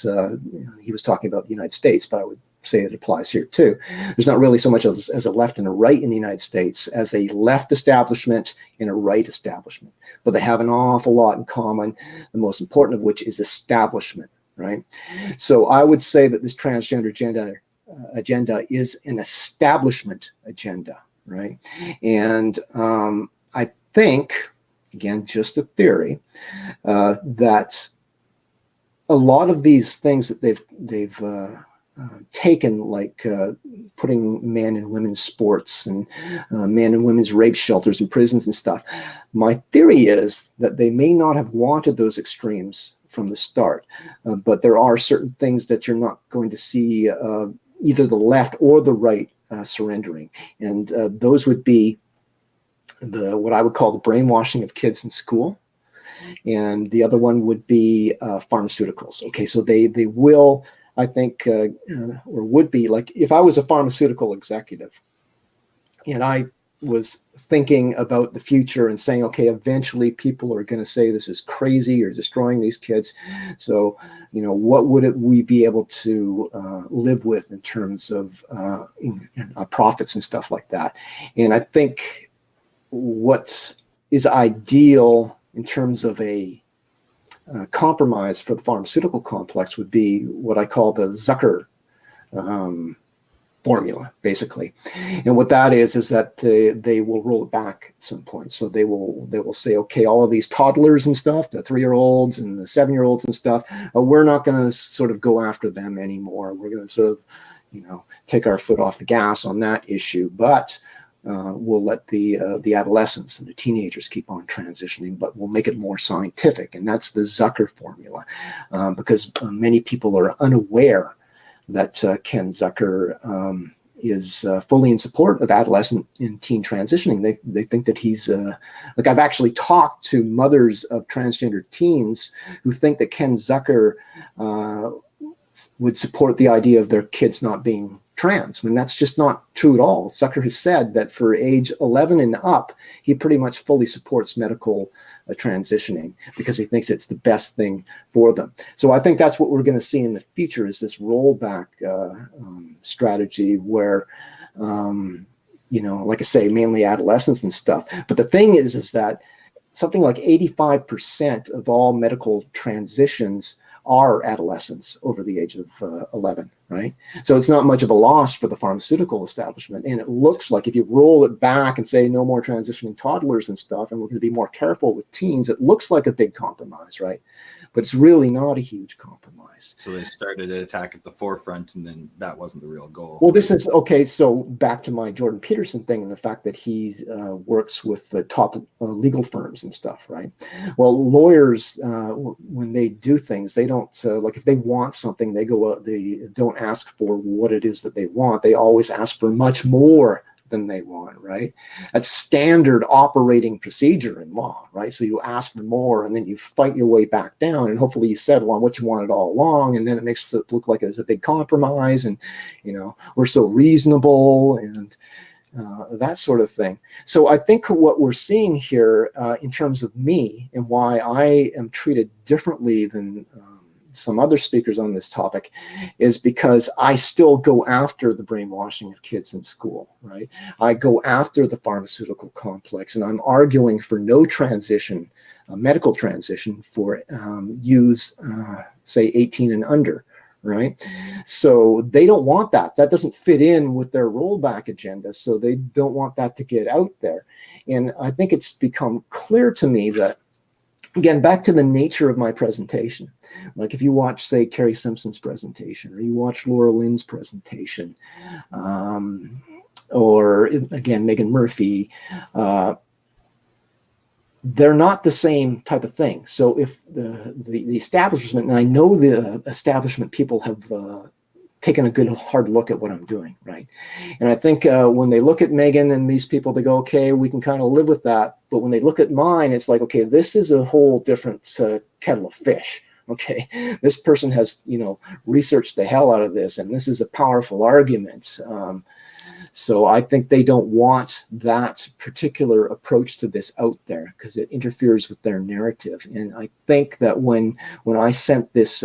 B: He was talking about the United States, but I would say it applies here too. There's not really so much as a left and a right in the United States as a left establishment and a right establishment, but they have an awful lot in common, the most important of which is establishment, right? So I would say that this transgender agenda is an establishment agenda, right? And I think, again, just a theory, that a lot of these things that they've taken, like putting men in women's sports and men and women's rape shelters and prisons and stuff, my theory is that they may not have wanted those extremes from the start, but there are certain things that you're not going to see either the left or the right surrendering, and those would be what I would call the brainwashing of kids in school, and the other one would be pharmaceuticals. Okay, so they will, I think, or would be, like if I was a pharmaceutical executive and I was thinking about the future and saying, okay, eventually people are going to say this is crazy, you're destroying these kids. So, what would we be able to live with in terms of profits and stuff like that? And I think what is ideal in terms of a compromise for the pharmaceutical complex would be what I call the Zucker formula, basically. And what that is that they will roll it back at some point. So they will say, okay, all of these toddlers and stuff, the 3-year-olds and the 7-year-olds and stuff, we're not going to sort of go after them anymore. We're going to sort of, take our foot off the gas on that issue. But we'll let the adolescents and the teenagers keep on transitioning, but we'll make it more scientific. And that's the Zucker formula, because many people are unaware that Ken Zucker is fully in support of adolescent and teen transitioning. They think that he's, like I've actually talked to mothers of transgender teens who think that Ken Zucker would support the idea of their kids not being trans, when that's just not true at all. Zucker has said that for age 11 and up, he pretty much fully supports medical transitioning because he thinks it's the best thing for them. So I think that's what we're going to see in the future, is this rollback strategy where, like I say, mainly adolescents and stuff. But the thing is that something like 85% of all medical transitions are adolescents over the age of 11, right? So it's not much of a loss for the pharmaceutical establishment. And it looks like if you roll it back and say no more transitioning toddlers and stuff, and we're going to be more careful with teens, it looks like a big compromise, right? But it's really not a huge compromise.
A: So they started an attack at the forefront, and then that wasn't the real goal.
B: Well, this is, okay, so back to my Jordan Peterson thing and the fact that he works with the top legal firms and stuff, right? Well, lawyers, when they do things, they don't, like if they want something, they don't ask for what it is that they want. They always ask for much more than they want, right? That's standard operating procedure in law, right? So you ask for more and then you fight your way back down, and hopefully you settle on what you wanted all along, and then it makes it look like it was a big compromise, and we're so reasonable and that sort of thing. So I think what we're seeing here in terms of me and why I am treated differently than some other speakers on this topic is because I still go after the brainwashing of kids in school, right? I go after the pharmaceutical complex, and I'm arguing for no transition, medical transition for use, say 18 and under, right? So they don't want that. That doesn't fit in with their rollback agenda. So they don't want that to get out there. And I think it's become clear to me that, again, back to the nature of my presentation. Like if you watch, say, Carrie Simpson's presentation, or you watch Laura Lynn's presentation, or again, Megan Murphy, they're not the same type of thing. So if the establishment, and I know the establishment people have taken a good hard look at what I'm doing, right? And I think when they look at Megan and these people, they go, okay, we can kind of live with that. But when they look at mine, it's like, okay, this is a whole different kettle of fish. Okay, this person has, researched the hell out of this, and this is a powerful argument. So I think they don't want that particular approach to this out there because it interferes with their narrative. And I think that when I sent this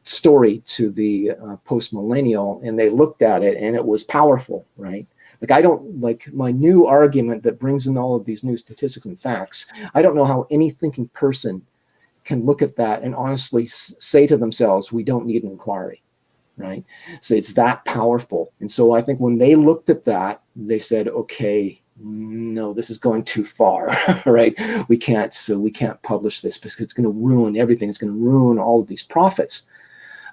B: story to the post-millennial and they looked at it and it was powerful, right? Like, I don't like my new argument that brings in all of these new statistics and facts. I don't know how any thinking person can look at that and honestly say to themselves, we don't need an inquiry, right? So it's that powerful. And so I think when they looked at that, they said, okay, no, this is going too far, right? We can't publish this because it's going to ruin everything. It's going to ruin all of these profits.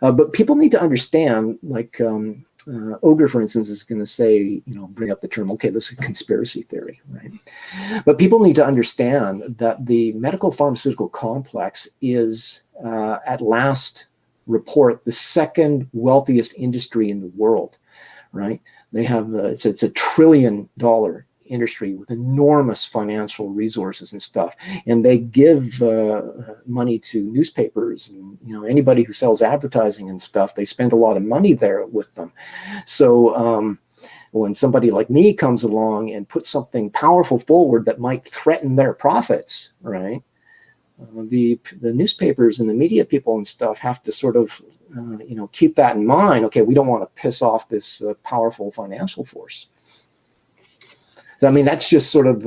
B: But people need to understand, like, Ogre, for instance, is going to say, bring up the term, okay, this is a conspiracy theory, right? But people need to understand that the medical pharmaceutical complex is, at last report, the second wealthiest industry in the world, right? They have, it's a $1 trillion industry with enormous financial resources and stuff, and they give money to newspapers and anybody who sells advertising and stuff. They spend a lot of money there with them. So when somebody like me comes along and puts something powerful forward that might threaten their profits, right, the newspapers and the media people and stuff have to sort of keep that in mind. Okay, we don't want to piss off this powerful financial force. So, I mean, that's just sort of,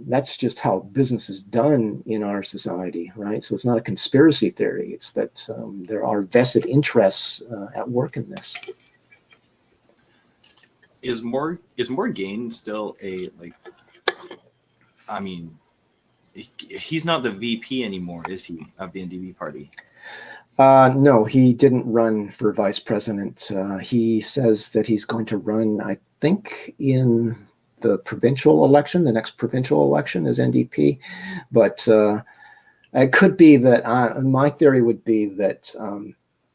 B: that's just how business is done in our society, right? So it's not a conspiracy theory. It's that there are vested interests at work in this.
A: Is Morgaine still I mean, he's not the VP anymore, is he, of the NDP party?
B: No, he didn't run for vice president. He says that he's going to run, I think, in the provincial election. The next provincial election is NDP, but it could be that my theory would be that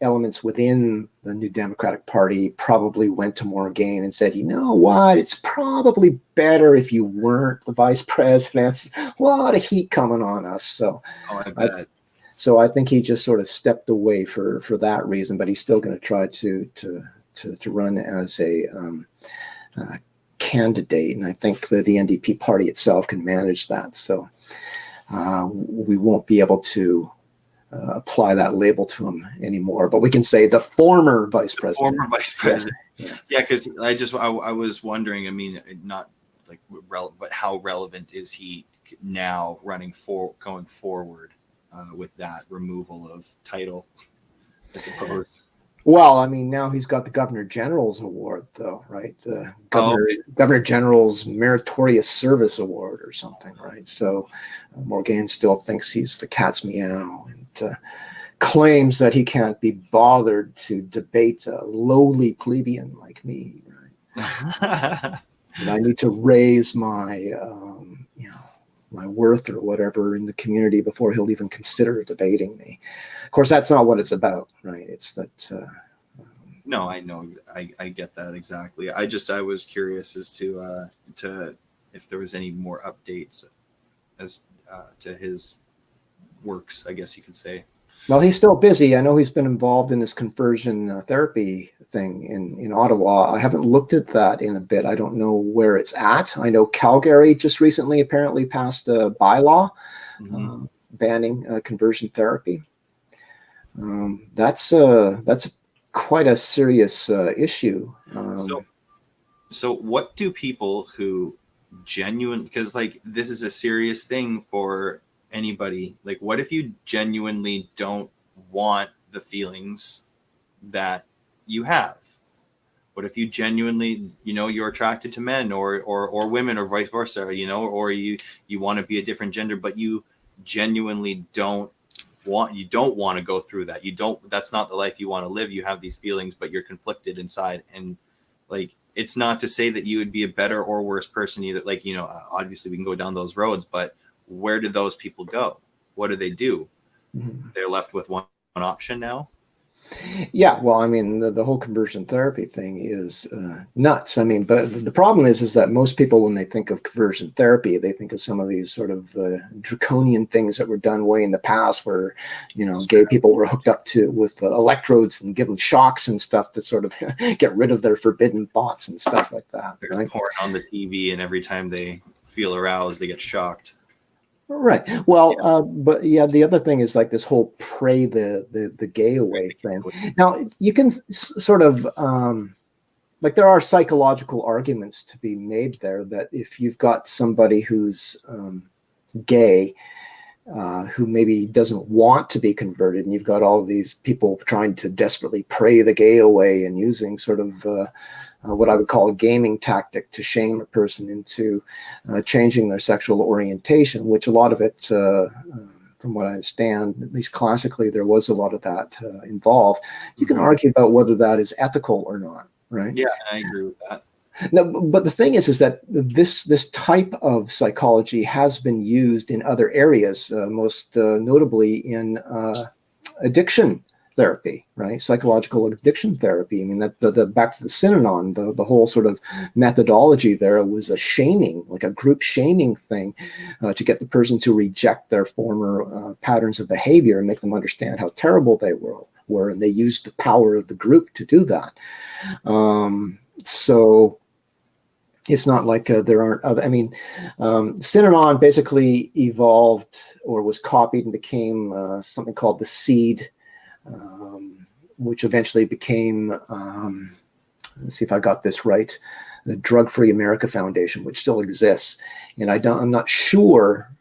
B: elements within the New Democratic Party probably went to Morgaine and said, you know what, it's probably better if you weren't the vice president. A lot of heat coming on us. So
A: I bet.
B: So I think he just sort of stepped away for that reason, but he's still going to try to run as a candidate, and I think that the NDP party itself can manage that. So we won't be able to apply that label to him anymore, but we can say the former vice president.
A: Former vice president. Yeah, because I was wondering. I mean, not like relevant, but how relevant is he now going forward with that removal of title, I suppose.
B: Well, I mean, now he's got the Governor General's Award, though, right? The Governor General's Meritorious Service Award or something, right? So Morgaine still thinks he's the cat's meow and claims that he can't be bothered to debate a lowly plebeian like me, right? And I need to raise my, my worth or whatever in the community before he'll even consider debating me. Of course, that's not what it's about, right? It's that.
A: No, I know. I get that exactly. I was curious as to if there was any more updates as to his works, I guess you could say.
B: Well, he's still busy. I know he's been involved in this conversion therapy thing in Ottawa. I haven't looked at that in a bit. I don't know where it's at. I know Calgary just recently apparently passed a bylaw banning conversion therapy. That's quite a serious issue.
A: So what do people who because like this is a serious thing for anybody, like what if you genuinely don't want the feelings that you have? What if you genuinely, you're attracted to men or women or vice versa, or you want to be a different gender, but you genuinely don't want to go through that. That's not the life you want to live. You have these feelings, but you're conflicted inside. And like, it's not to say that you would be a better or worse person either. Like, obviously we can go down those roads, but where do those people go? What do they do? Mm-hmm. They're left with one option now.
B: Yeah, well, I mean, the whole conversion therapy thing is nuts. I mean, but the problem is that most people, when they think of conversion therapy, they think of some of these sort of draconian things that were done way in the past, where, you know, gay people were hooked up to with electrodes and given shocks and stuff to sort of get rid of their forbidden thoughts and stuff like that.
A: There's
B: Right?
A: porn on the TV, and every time they feel aroused, they get shocked.
B: Right. Well, but yeah, the other thing is like this whole pray the gay away thing. Now, you can sort of like there are psychological arguments to be made there that if you've got somebody who's gay, who maybe doesn't want to be converted, and you've got all of these people trying to desperately pray the gay away and using sort of what I would call a gaming tactic to shame a person into changing their sexual orientation, which a lot of it, from what I understand, at least classically, there was a lot of that involved. You can argue about whether that is ethical or not, right?
A: Yeah, I agree with that.
B: No, but the thing is that this type of psychology has been used in other areas, most notably in addiction therapy, right? Psychological addiction therapy. I mean, that the back to the Synanon, the whole sort of methodology there was a shaming, like a group shaming thing, to get the person to reject their former patterns of behavior and make them understand how terrible they were, and they used the power of the group to do that. So it's not like there aren't other. I mean, Synanon basically evolved or was copied and became something called the Seed, which eventually became, let's see if I got this right, the Drug Free America Foundation, which still exists. And I'm not sure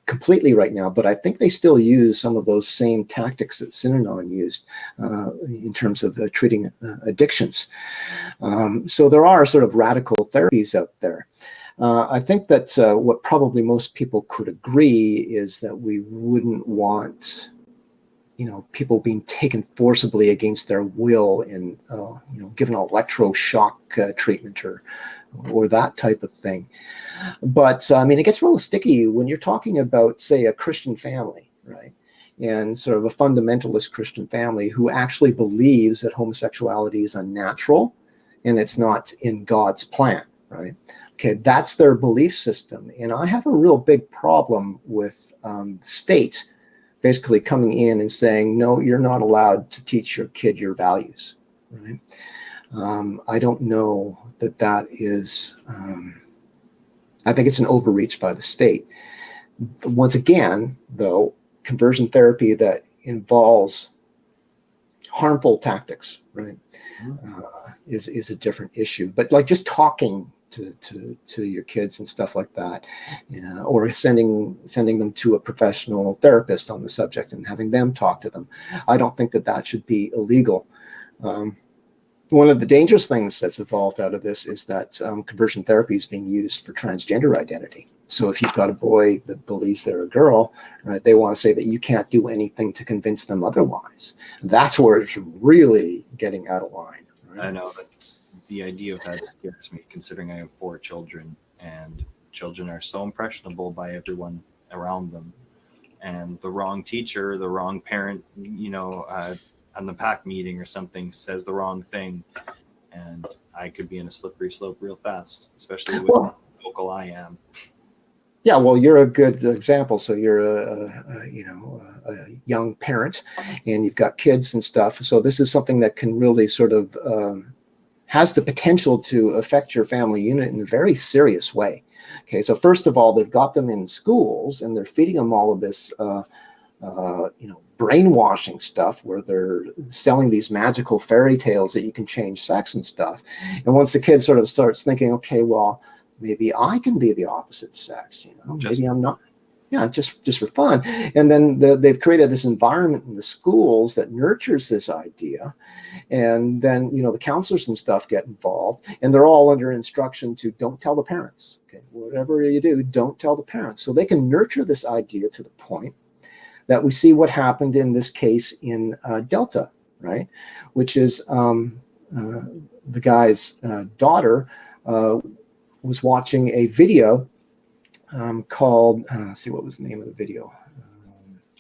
B: completely right now, but I think they still use some of those same tactics that Synanon used in terms of treating addictions. So there are sort of radical therapies out there. I think that what probably most people could agree is that we wouldn't want, you know, people being taken forcibly against their will and, you know, given electroshock treatment or that type of thing. But I mean, it gets real sticky when you're talking about, say, a Christian family, right? And sort of a fundamentalist Christian family who actually believes that homosexuality is unnatural and it's not in God's plan, right? Okay, that's their belief system. And I have a real big problem with the state basically coming in and saying, no, you're not allowed to teach your kid your values, right? I don't know that is, I think it's an overreach by the state. But once again, though, conversion therapy that involves harmful tactics, right, is a different issue. But like just talking to your kids and stuff like that, or sending them to a professional therapist on the subject and having them talk to them, I don't think that should be illegal. One of the dangerous things that's evolved out of this is that conversion therapy is being used for transgender identity. So if you've got a boy that believes they're a girl, right, they want to say that you can't do anything to convince them otherwise. That's where it's really getting out of line. Right?
A: I know that the idea of that scares me, considering I have 4 children, and children are so impressionable by everyone around them. And the wrong teacher, the wrong parent, on the PAC meeting or something says the wrong thing, and I could be in a slippery slope real fast, especially with how vocal I am.
B: Yeah, well, you're a good example. So you're a young parent, and you've got kids and stuff. So this is something that can really sort of has the potential to affect your family unit in a very serious way. Okay, so first of all, they've got them in schools, and they're feeding them all of this, brainwashing stuff where they're selling these magical fairy tales that you can change sex and stuff. And once the kid sort of starts thinking, okay, well, maybe I can be the opposite sex, maybe I'm not. Yeah, just for fun. And then they've created this environment in the schools that nurtures this idea. And then, the counselors and stuff get involved, and they're all under instruction to don't tell the parents. Okay, whatever you do, don't tell the parents. So they can nurture this idea to the point that we see what happened in this case in Delta, right? Which is the guy's daughter was watching a video called, let's see, what was the name of the video?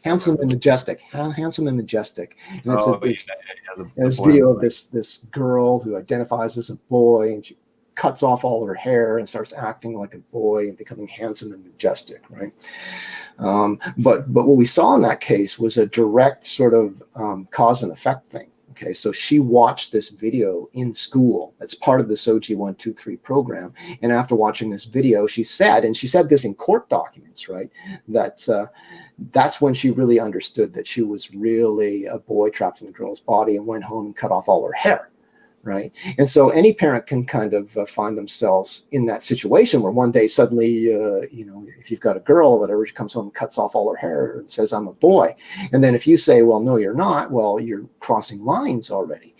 B: Handsome and Majestic. Handsome and Majestic. And it's
A: Oh,
B: this video of this girl who identifies as a boy, and she cuts off all her hair and starts acting like a boy and becoming handsome and majestic, right? But what we saw in that case was a direct sort of cause and effect thing. Okay, so she watched this video in school. That's part of this OG 123 program. And after watching this video, she said this in court documents, right, that that's when she really understood that she was really a boy trapped in a girl's body, and went home and cut off all her hair. Right. And so any parent can kind of find themselves in that situation where one day suddenly, if you've got a girl or whatever, she comes home and cuts off all her hair and says, I'm a boy. And then if you say, well, no, you're not, well, you're crossing lines already.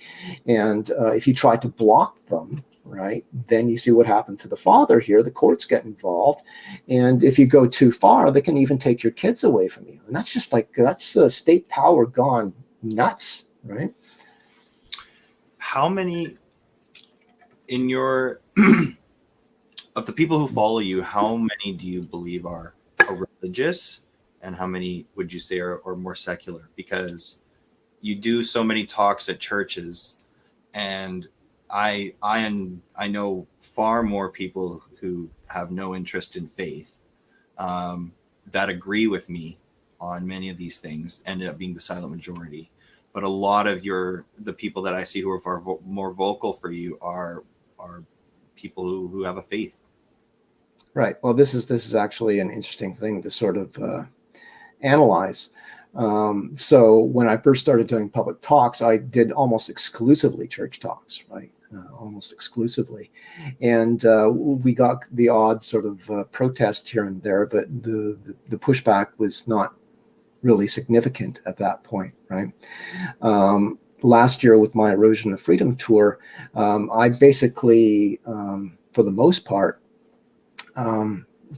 B: And if you try to block them, right, then you see what happened to the father here. The courts get involved. And if you go too far, they can even take your kids away from you. And that's just that's state power gone nuts, right?
A: How many in your of the people who follow you, how many do you believe are religious, and how many would you say are more secular? Because you do so many talks at churches, and I know far more people who have no interest in faith that agree with me on many of these things, ended up being the silent majority. But a lot of the people that I see who are far more vocal for you are people who have a faith.
B: Right. Well, this is actually an interesting thing to sort of analyze. So when I first started doing public talks, I did almost exclusively church talks, right? Almost exclusively. And we got the odd sort of protest here and there, but the pushback was not really significant at that point, right? Last year with my Erosion of Freedom tour, I basically, for the most part,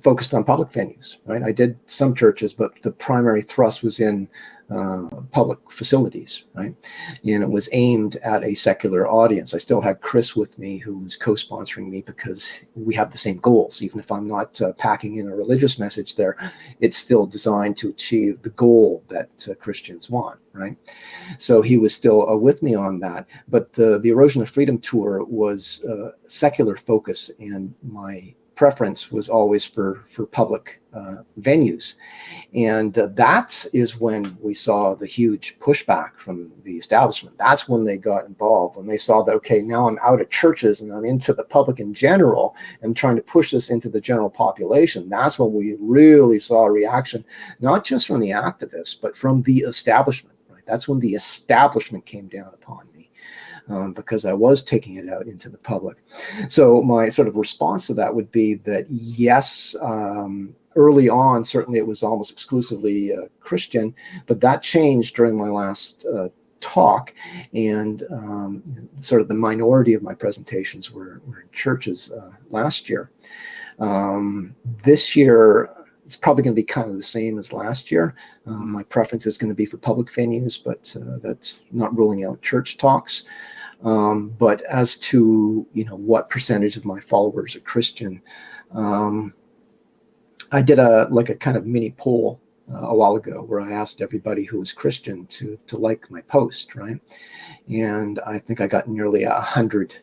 B: focused on public venues, right? I did some churches, but the primary thrust was in public facilities, right? And it was aimed at a secular audience. I still had Chris with me, who was co-sponsoring me, because we have the same goals. Even if I'm not packing in a religious message there, it's still designed to achieve the goal that Christians want, right? So he was still with me on that. But the Erosion of Freedom tour was secular focus, and my preference was always for public venues. And that is when we saw the huge pushback from the establishment. That's when they got involved, when they saw that, okay, now I'm out of churches and I'm into the public in general and trying to push this into the general population. That's when we really saw a reaction, not just from the activists, but from the establishment, right? That's when the establishment came down upon me. Because I was taking it out into the public. So my sort of response to that would be that, yes, early on, certainly it was almost exclusively Christian, but that changed during my last talk, and sort of the minority of my presentations were in churches last year. This year, it's probably going to be kind of the same as last year. My preference is going to be for public venues, but that's not ruling out church talks. But as to, what percentage of my followers are Christian, I did a kind of mini poll a while ago where I asked everybody who was Christian to like my post, right? And I think I got nearly 100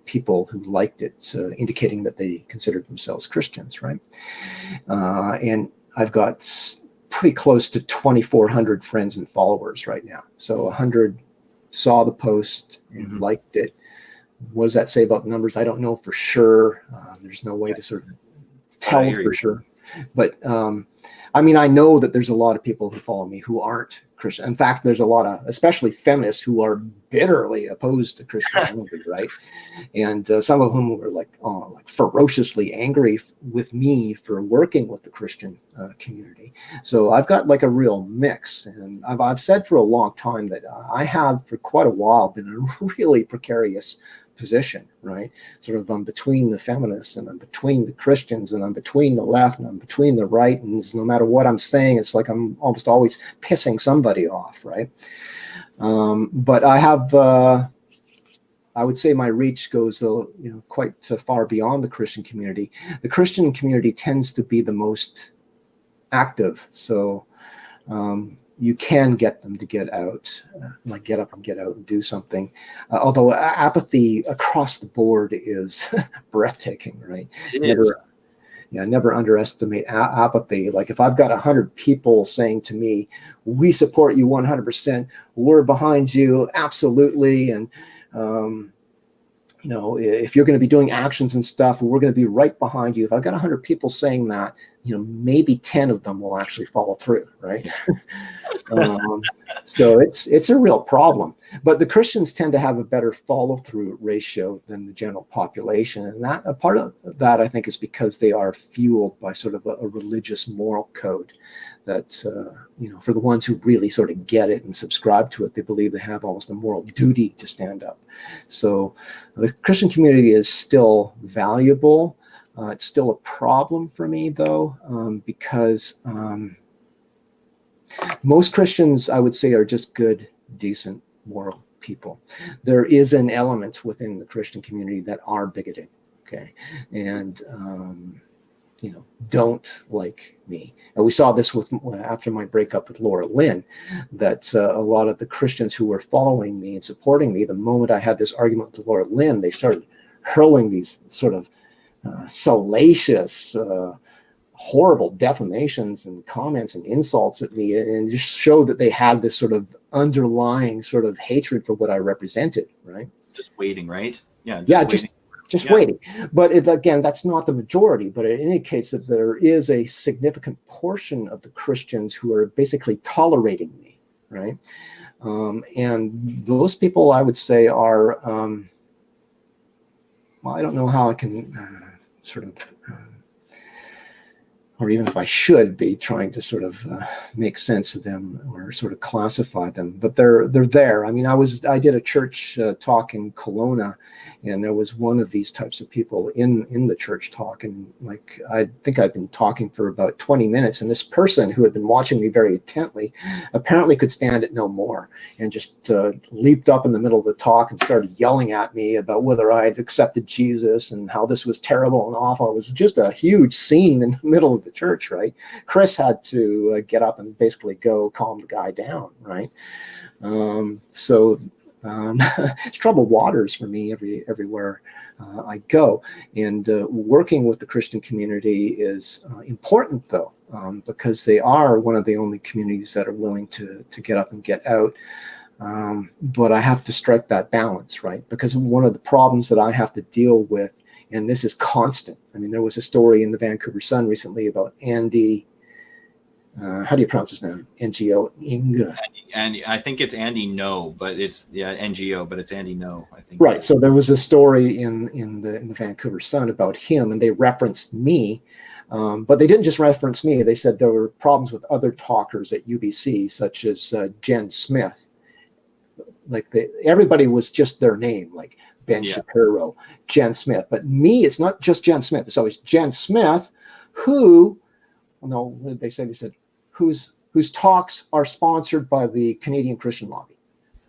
B: people who liked it, indicating that they considered themselves Christians, right? And I've got pretty close to 2,400 friends and followers right now. So 100 saw the post and liked it. What does that say about the numbers? I don't know for sure. There's no way to sort of tell for sure. But I know that there's a lot of people who follow me who aren't Christian. In fact, there's a lot of, especially feminists, who are bitterly opposed to Christianity, right? And some of whom were like ferociously angry with me for working with the Christian community. So I've got like a real mix. And I've said for a long time that I have for quite a while been in a really precarious position, right? Sort of I'm between the feminists, and I'm between the Christians, and I'm between the left, and I'm between the right, and no matter what I'm saying, it's like I'm almost always pissing somebody off, right? But I have, I would say my reach goes, quite far beyond the Christian community. The Christian community tends to be the most active. So you can get them to get out, like get up and get out and do something. Although apathy across the board is breathtaking, right?
A: It is.
B: Never underestimate apathy. Like if I've got 100 people saying to me, "We support you 100%, we're behind you, absolutely," and if you're going to be doing actions and stuff, we're going to be right behind you. If I've got 100 people saying that, maybe 10 of them will actually follow through, right? So it's a real problem. But the Christians tend to have a better follow-through ratio than the general population, and that a part of that, I think, is because they are fueled by sort of a religious moral code that for the ones who really sort of get it and subscribe to it, they believe they have almost a moral duty to stand up. So the Christian community is still valuable. It's still a problem for me, though, because most Christians, I would say, are just good, decent, moral people. There is an element within the Christian community that are bigoted, okay, and don't like me. And we saw this after my breakup with Laura Lynn, that a lot of the Christians who were following me and supporting me, the moment I had this argument with Laura Lynn, they started hurling these sort of salacious, horrible defamations and comments and insults at me, and just showed that they had this sort of underlying sort of hatred for what I represented, right?
A: Just waiting, right?
B: Just waiting. But again, that's not the majority, but it indicates that there is a significant portion of the Christians who are basically tolerating me, right? And those people, I would say, are, I don't know how I can sort of, or even if I should be trying to sort of make sense of them or sort of classify them, but they're there. I mean, I did a church talk in Kelowna, and there was one of these types of people in the church talk, and like I think I'd been talking for about 20 minutes, and this person who had been watching me very intently apparently could stand it no more, and just leaped up in the middle of the talk and started yelling at me about whether I had accepted Jesus and how this was terrible and awful. It was just a huge scene in the middle of the church, right? Chris had to get up and basically go calm the guy down, right? It's troubled waters for me everywhere I go. And working with the Christian community is important, though, because they are one of the only communities that are willing to get up and get out. But I have to strike that balance, right? Because one of the problems that I have to deal with, and this is constant. I mean, there was a story in the Vancouver Sun recently about Andy. How do you pronounce his name? NGO Inga.
A: And I think it's Andy No, but it's NGO, but it's Andy No, I think.
B: Right. So there was a story in the Vancouver Sun about him, and they referenced me, but they didn't just reference me. They said there were problems with other talkers at UBC, such as Jenn Smith. Like everybody was just their name, like Ben Shapiro, Jenn Smith. But me, it's not just Jenn Smith. It's always Jenn Smith, whose talks are sponsored by the Canadian Christian Lobby,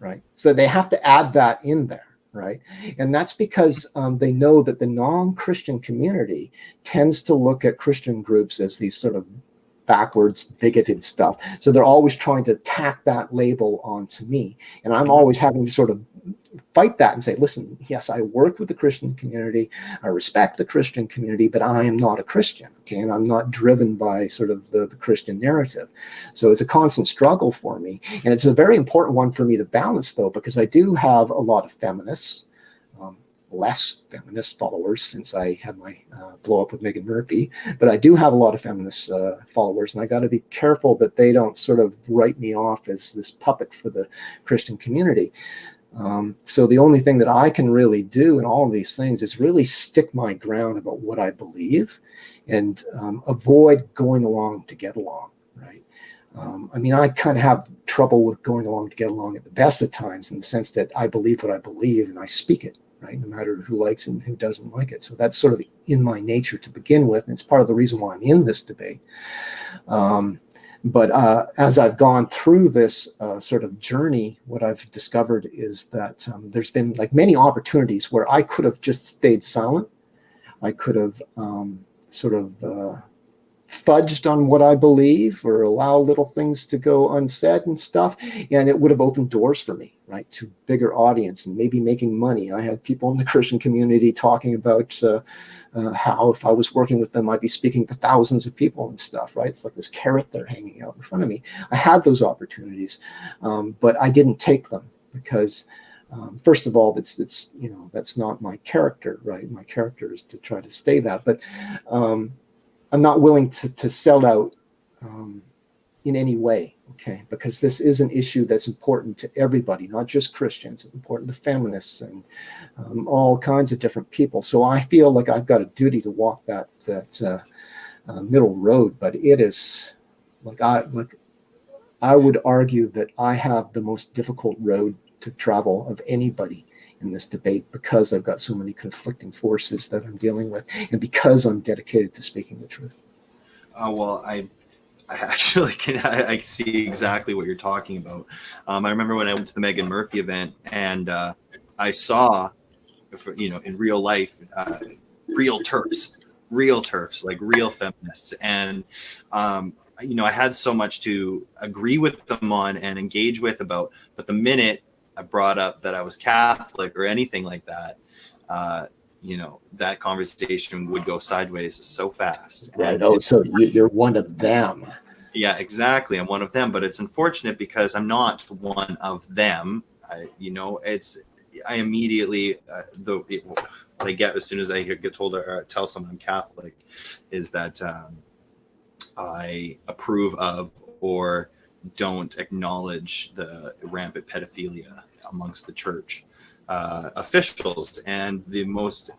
B: right? So they have to add that in there, right? And that's because they know that the non-Christian community tends to look at Christian groups as these sort of backwards, bigoted stuff. So they're always trying to tack that label onto me. And I'm always having to sort of fight that and say, listen, yes, I work with the Christian community. I respect the Christian community, but I am not a Christian, okay? And I'm not driven by sort of the Christian narrative. So it's a constant struggle for me. And it's a very important one for me to balance, though, because I do have a lot of feminists, less feminist followers since I had my blow up with Megan Murphy, but I do have a lot of feminist followers, and I got to be careful that they don't sort of write me off as this puppet for the Christian community. So the only thing that I can really do in all of these things is really stick my ground about what I believe and avoid going along to get along, right? I mean, I kind of have trouble with going along to get along at the best of times, in the sense that I believe what I believe and I speak it, right? No matter who likes and who doesn't like it. So that's sort of in my nature to begin with. And it's part of the reason why I'm in this debate. But as I've gone through this sort of journey, what I've discovered is that there's been like many opportunities where I could have just stayed silent. I could have fudged on what I believe or allow little things to go unsaid and stuff. And it would have opened doors for me, right, to bigger audience and maybe making money. I had people in the Christian community talking about how if I was working with them, I'd be speaking to thousands of people and stuff, right? It's like this carrot there hanging out in front of me. I had those opportunities, but I didn't take them because first of all, that's you know, that's not my character, right? My character is to try to stay that, but I'm not willing to sell out in any way, okay? Because this is an issue that's important to everybody, not just Christians. It's important to feminists and all kinds of different people. So I feel like I've got a duty to walk that middle road. But it is like I would argue that I have the most difficult road to travel of anybody in this debate because I've got so many conflicting forces that I'm dealing with, and because I'm dedicated to speaking the truth.
A: Well, I actually I see exactly what you're talking about. I remember when I went to the Megan Murphy event, and I saw, you know, in real life, real TERFs, like real feminists, and you know, I had so much to agree with them on and engage with about, but the minute I brought up that I was Catholic or anything like that, you know, that conversation would go sideways so fast.
B: Right. Oh, so you're one of them.
A: Yeah, exactly. I'm one of them, but it's unfortunate because I'm not one of them. You know, I immediately, what I get as soon as I get told or tell someone I'm Catholic is that I approve of or don't acknowledge the rampant pedophilia amongst the church officials. And the most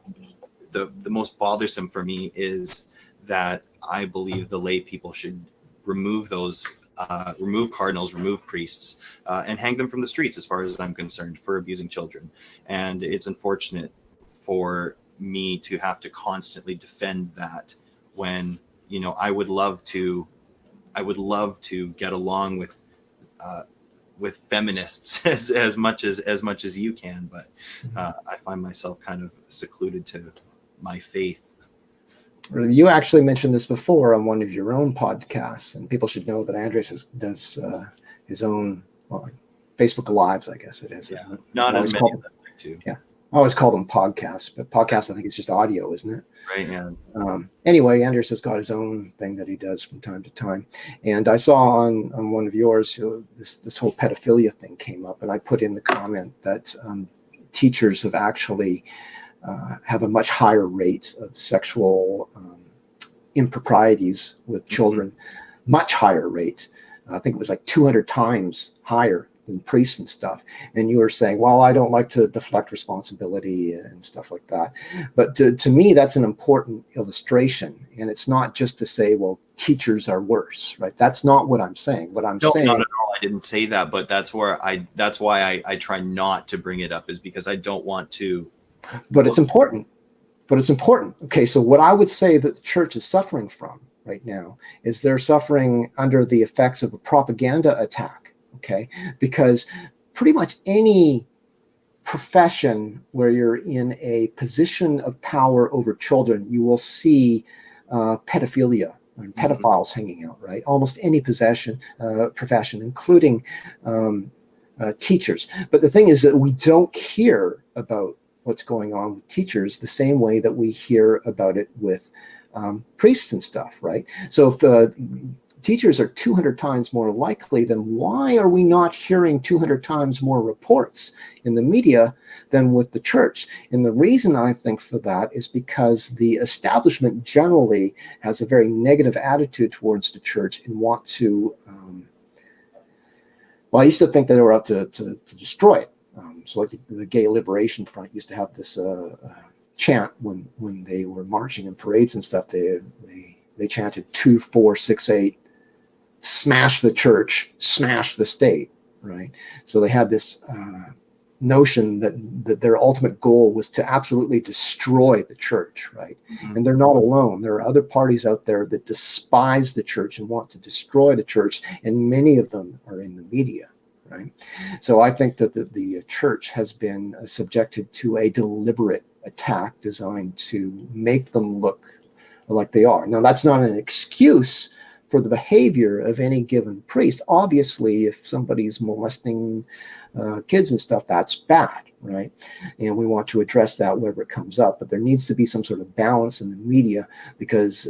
A: bothersome for me is that I believe the lay people should remove those, remove cardinals, remove priests, and hang them from the streets, as far as I'm concerned, for abusing children. And it's unfortunate for me to have to constantly defend that when, you know, I would love to get along with feminists as much as you can, but I find myself kind of secluded to my faith.
B: You actually mentioned this before on one of your own podcasts, and people should know that Andreas does his own Facebook Lives, I guess it is.
A: Yeah, not as many as I'd like to.
B: Yeah, I always call them podcasts, but podcast, I think it's just audio, isn't it?
A: Right, yeah.
B: Anyway, Andreas has got his own thing that he does from time to time. And I saw on one of yours, this whole pedophilia thing came up, and I put in the comment that teachers have actually have a much higher rate of sexual improprieties with children, much higher rate. I think it was like 200 times higher than priests and stuff. And you were saying, well, I don't like to deflect responsibility and stuff like that. But to me, that's an important illustration. And it's not just to say, well, teachers are worse, right? That's not what I'm saying. What I'm saying,
A: not at all. I didn't say that, but that's why I try not to bring it up, is because I don't want to.
B: But it's important. Okay, so what I would say that the church is suffering from right now is they're suffering under the effects of a propaganda attack. Okay, because pretty much any profession where you're in a position of power over children, you will see pedophilia and pedophiles hanging out, right? Almost any profession, including teachers. But the thing is that we don't hear about what's going on with teachers the same way that we hear about it with priests and stuff, right? So if teachers are 200 times more likely, then why are we not hearing 200 times more reports in the media than with the church? And the reason I think for that is because the establishment generally has a very negative attitude towards the church and want to, well, I used to think that they were out to destroy it. So like the Gay Liberation Front used to have this chant when they were marching in parades and stuff. They chanted 2, 4, 6, 8, smash the church, smash the state, right? So they had this notion that their ultimate goal was to absolutely destroy the church, right? And they're not alone. There are other parties out there that despise the church and want to destroy the church, and many of them are in the media. Right. So I think that the church has been subjected to a deliberate attack designed to make them look like they are. Now, that's not an excuse for the behavior of any given priest. Obviously, if somebody's molesting kids and stuff, that's bad, right? And we want to address that wherever it comes up. But there needs to be some sort of balance in the media, because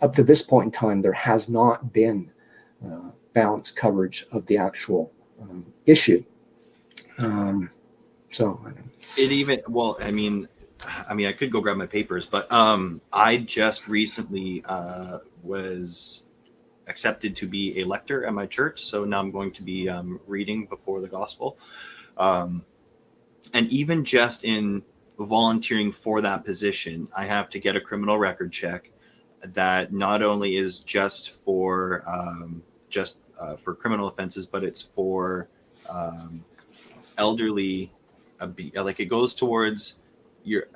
B: up to this point in time, there has not been balanced coverage of the actual issue. So
A: it even, well, I mean, I could go grab my papers, but I just recently was accepted to be a lector at my church. So now I'm going to be reading before the gospel. And even just in volunteering for that position, I have to get a criminal record check that not only is just for criminal offenses, but it's for elderly, like it goes towards your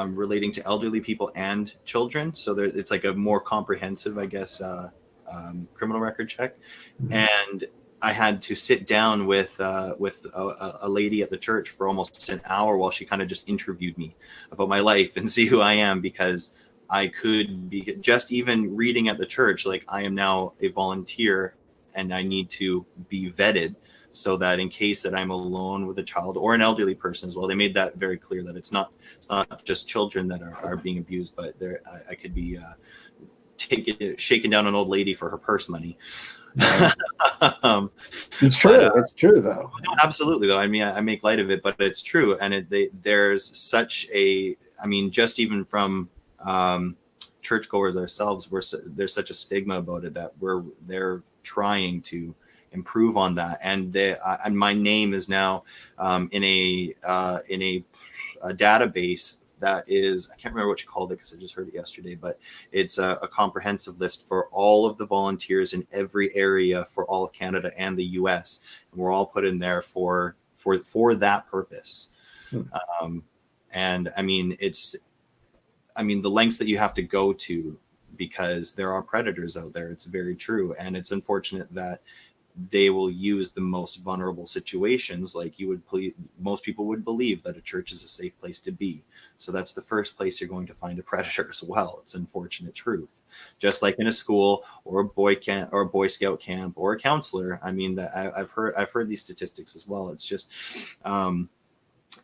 A: relating to elderly people and children. So there, it's like a more comprehensive, I guess, criminal record check. Mm-hmm. And I had to sit down with a lady at the church for almost an hour while she kind of just interviewed me about my life and see who I am, because I could be just even reading at the church, like I am now a volunteer and I need to be vetted, so that in case that I'm alone with a child or an elderly person as well. They made that very clear, that it's not just children that are being abused, but I could be shaking down an old lady for her purse money.
B: It's true. It's true, though.
A: Absolutely, though. I mean, I make light of it, but it's true. And there's such a, I mean, just even from churchgoers ourselves, there's such a stigma about it that they're trying to improve on that. And my name is now in a database that is, I can't remember what you called it because I just heard it yesterday, but it's a comprehensive list for all of the volunteers in every area for all of Canada and the US. And we're all put in there for that purpose. And I mean, the lengths that you have to go to, because there are predators out there. It's very true. And it's unfortunate that they will use the most vulnerable situations. Like most people would believe that a church is a safe place to be. So that's the first place you're going to find a predator as well. It's unfortunate truth. Just like in a school or a boy camp or a Boy Scout camp or a counselor. I mean, that I've heard these statistics as well. It's just,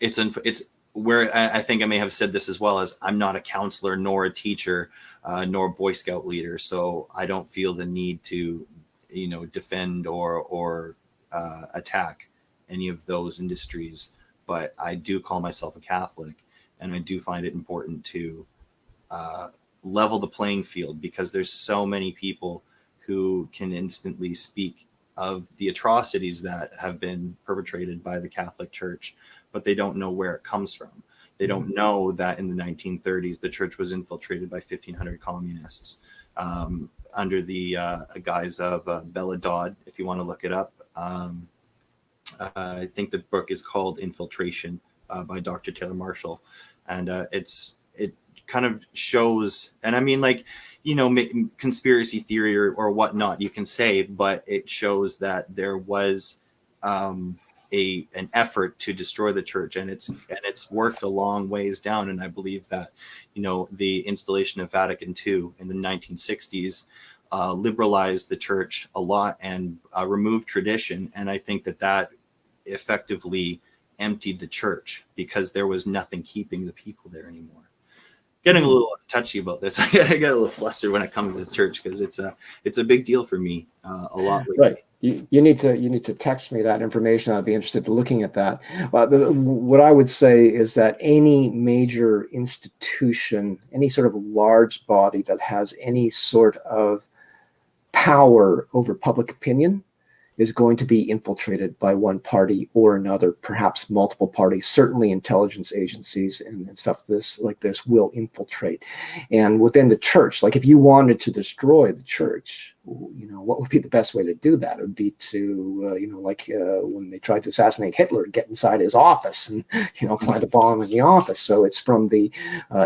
A: it's where I think I may have said this as well, as I'm not a counselor nor a teacher nor a Boy Scout leader. So I don't feel the need to, defend or attack any of those industries. But I do call myself a Catholic, and I do find it important to level the playing field, because there's so many people who can instantly speak of the atrocities that have been perpetrated by the Catholic Church, but they don't know where it comes from. They don't know that in the 1930s, the church was infiltrated by 1,500 communists under the guise of Bella Dodd, if you want to look it up. I think the book is called Infiltration by Dr. Taylor Marshall. And it kind of shows, and I mean, like, conspiracy theory or whatnot, you can say, but it shows that there was an effort to destroy the church, and it's worked a long ways down. And I believe that, the installation of Vatican II in the 1960s liberalized the church a lot and removed tradition. And I think that effectively emptied the church, because there was nothing keeping the people there anymore. Getting a little touchy about this. I get a little flustered when I come to the church, because it's a big deal for me a lot lately.
B: Right. You need to text me that information. I'd be interested in looking at that. What I would say is that any major institution, any sort of large body that has any sort of power over public opinion, is going to be infiltrated by one party or another, perhaps multiple parties. Certainly intelligence agencies and stuff like this will infiltrate. And within the church, like if you wanted to destroy the church, what would be the best way to do that? It would be to, when they tried to assassinate Hitler, get inside his office and, find a bomb in the office. So it's from the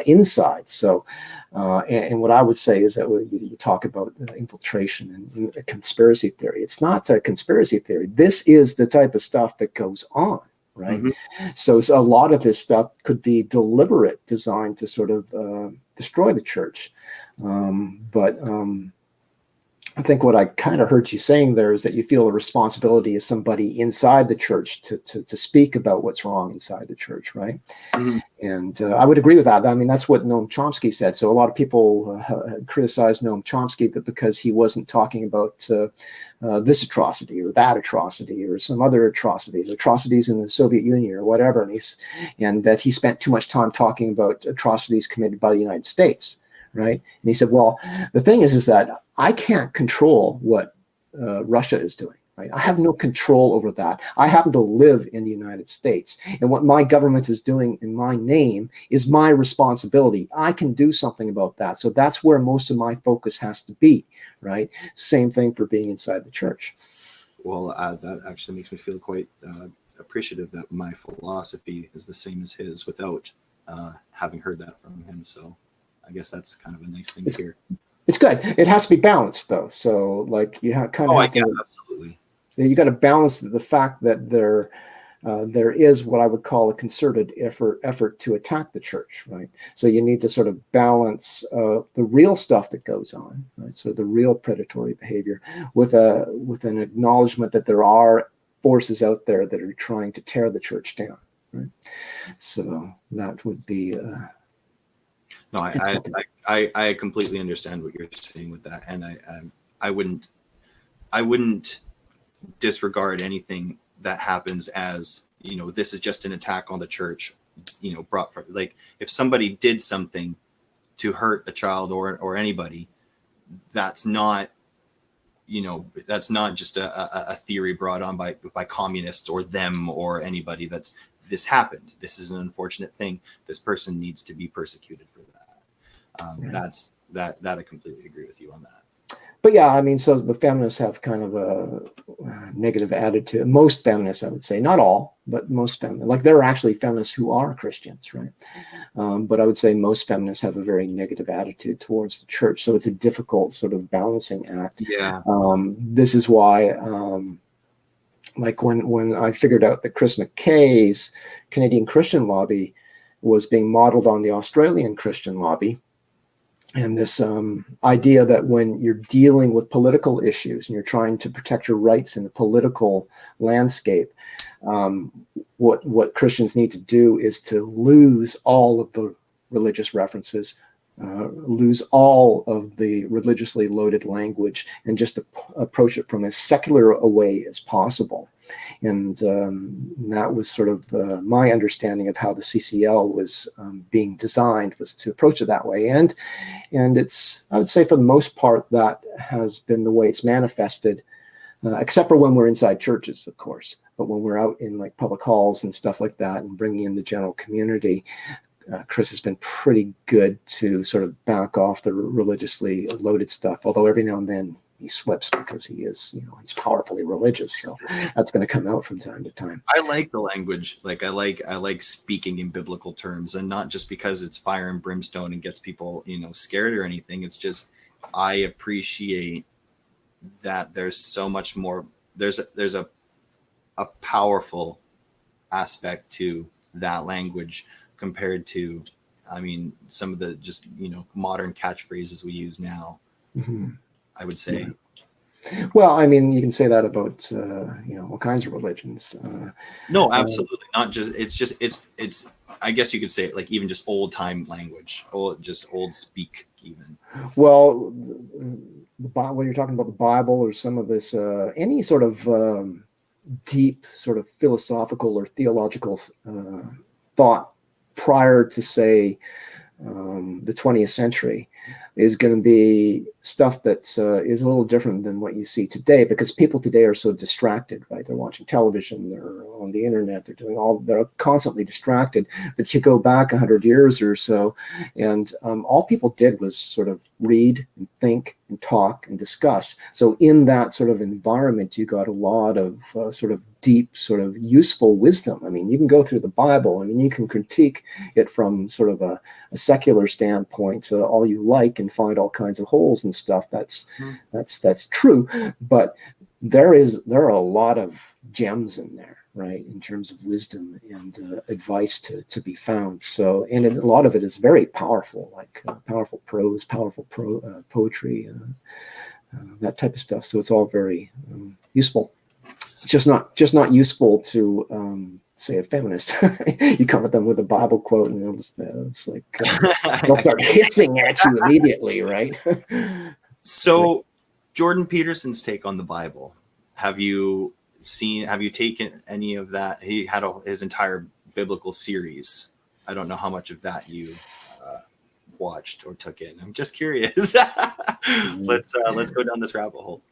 B: inside. So, and what I would say is that you talk about infiltration and a conspiracy theory. It's not a conspiracy theory. This is the type of stuff that goes on, right? Mm-hmm. So a lot of this stuff could be deliberate, designed to sort of destroy the church. But I think what I kind of heard you saying there is that you feel a responsibility as somebody inside the church to speak about what's wrong inside the church, right?
A: Mhm.
B: And I would agree with that. I mean, that's what Noam Chomsky said. So a lot of people criticized Noam Chomsky that because he wasn't talking about this atrocity or that atrocity or some other atrocities in the Soviet Union or whatever, and that he spent too much time talking about atrocities committed by the United States. Right. And he said, well, the thing is that I can't control what Russia is doing. Right. I have no control over that. I happen to live in the United States. And what my government is doing in my name is my responsibility. I can do something about that. So that's where most of my focus has to be. Right. Same thing for being inside the church.
A: Well, that actually makes me feel quite appreciative that my philosophy is the same as his without having heard that from him. So I guess that's kind of a nice thing to hear.
B: It's good. It has to be balanced, though. So, like, you have kind of have to.
A: Absolutely.
B: You got to balance the fact that there is what I would call a concerted effort to attack the church, right? So you need to sort of balance the real stuff that goes on, right? So the real predatory behavior with an acknowledgement that there are forces out there that are trying to tear the church down, right? So that would be.
A: No, I completely understand what you're saying with that, and I wouldn't disregard anything that happens as, you know, this is just an attack on the church, you know, brought from, like, if somebody did something to hurt a child or anybody, that's not, you know, that's not just a theory brought on by communists or them or anybody. That's, this happened. This is an unfortunate thing. This person needs to be persecuted for that. Right. That I completely agree with you on that.
B: But yeah, I mean, so the feminists have kind of a negative attitude. Most feminists, I would say, not all, but most feminists. Like, there are actually feminists who are Christians, right? But I would say most feminists have a very negative attitude towards the church. So it's a difficult sort of balancing act.
A: Yeah.
B: This is why, like when I figured out that Chris McKay's Canadian Christian lobby was being modeled on the Australian Christian lobby, and this idea that when you're dealing with political issues and you're trying to protect your rights in the political landscape, what Christians need to do is to lose all of the religious references, lose all of the religiously loaded language, and just approach it from as secular a way as possible. And that was sort of my understanding of how the CCL was being designed, was to approach it that way. And it's, I would say, for the most part, that has been the way it's manifested, except for when we're inside churches, of course. But when we're out in like public halls and stuff like that and bringing in the general community, Chris has been pretty good to sort of back off the religiously loaded stuff, although every now and then he slips because he is, you know, he's powerfully religious. So that's going to come out from time to time.
A: I like the language. Like, I like speaking in biblical terms, and not just because it's fire and brimstone and gets people, you know, scared or anything. It's just, I appreciate that there's so much more. There's a powerful aspect to that language compared to, I mean, some of the just, you know, modern catchphrases we use now. Mm-hmm. I would say.
B: Yeah. Well, I mean, you can say that about you know, all kinds of religions.
A: No, absolutely not. Just it's. I guess you could say it like even just old time language, old speak even.
B: Well, when you're talking about the Bible or some of this, any sort of deep sort of philosophical or theological thought prior to, say, the 20th century is going to be stuff that is a little different than what you see today, because people today are so distracted, right? They're watching television, they're on the internet, they're constantly distracted. But you go back 100 years or so, and all people did was sort of read and think and talk and discuss. So in that sort of environment, you got a lot of sort of deep, sort of useful wisdom. I mean, you can go through the Bible. I mean, you can critique it from sort of a secular standpoint all you like, and find all kinds of holes and stuff. That's true. But there are a lot of gems in there, right, in terms of wisdom and advice to be found. So, and a lot of it is very powerful, like powerful prose, powerful poetry, that type of stuff. So it's all very useful. It's just not useful to say a feminist. You come at them with a Bible quote, and it's like they'll start hissing at you immediately, right?
A: So, Jordan Peterson's take on the Bible. Have you taken any of that? He had his entire biblical series. I don't know how much of that you watched or took in. I'm just curious. Let's go down this rabbit hole.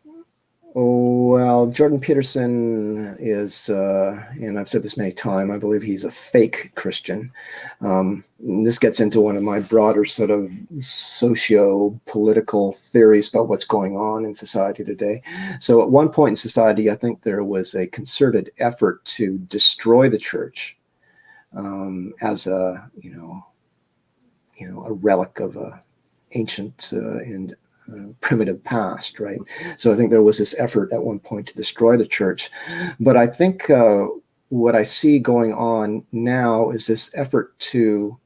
B: Oh, well, Jordan Peterson is, and I've said this many times, I believe he's a fake Christian. This gets into one of my broader sort of socio-political theories about what's going on in society today. So at one point in society, I think there was a concerted effort to destroy the church as a, a relic of a ancient and primitive past, right? So I think there was this effort at one point to destroy the church. But I think what I see going on now is this effort to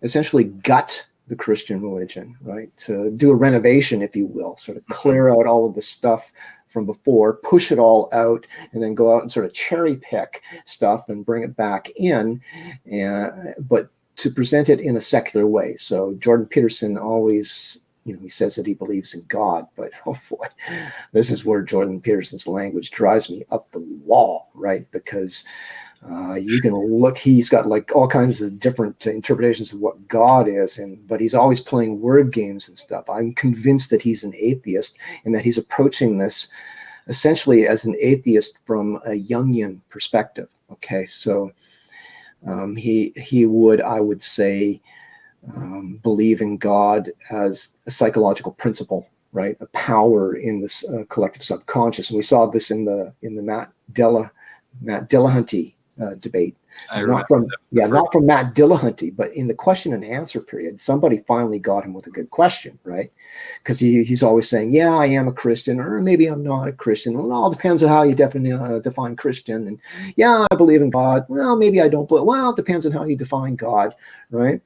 B: essentially gut the Christian religion, right? To do a renovation, if you will, sort of clear out all of the stuff from before, push it all out, and then go out and sort of cherry pick stuff and bring it back in, but to present it in a secular way. So Jordan Peterson always, he says that he believes in God, but oh boy, this is where Jordan Peterson's language drives me up the wall, right? Because you can look, he's got like all kinds of different interpretations of what God is, but he's always playing word games and stuff. I'm convinced that he's an atheist and that he's approaching this essentially as an atheist from a Jungian perspective. Okay, so he would, I would say, believe in God as a psychological principle, right? A power in this collective subconscious, and we saw this in the Matt Dillahunty debate. Not from Matt Dillahunty, but in the question and answer period, somebody finally got him with a good question, right? Because he's always saying, "Yeah, I am a Christian," or maybe I'm not a Christian. Well, it all depends on how you define Christian. And yeah, I believe in God. Well, maybe I don't. But well, it depends on how you define God, right?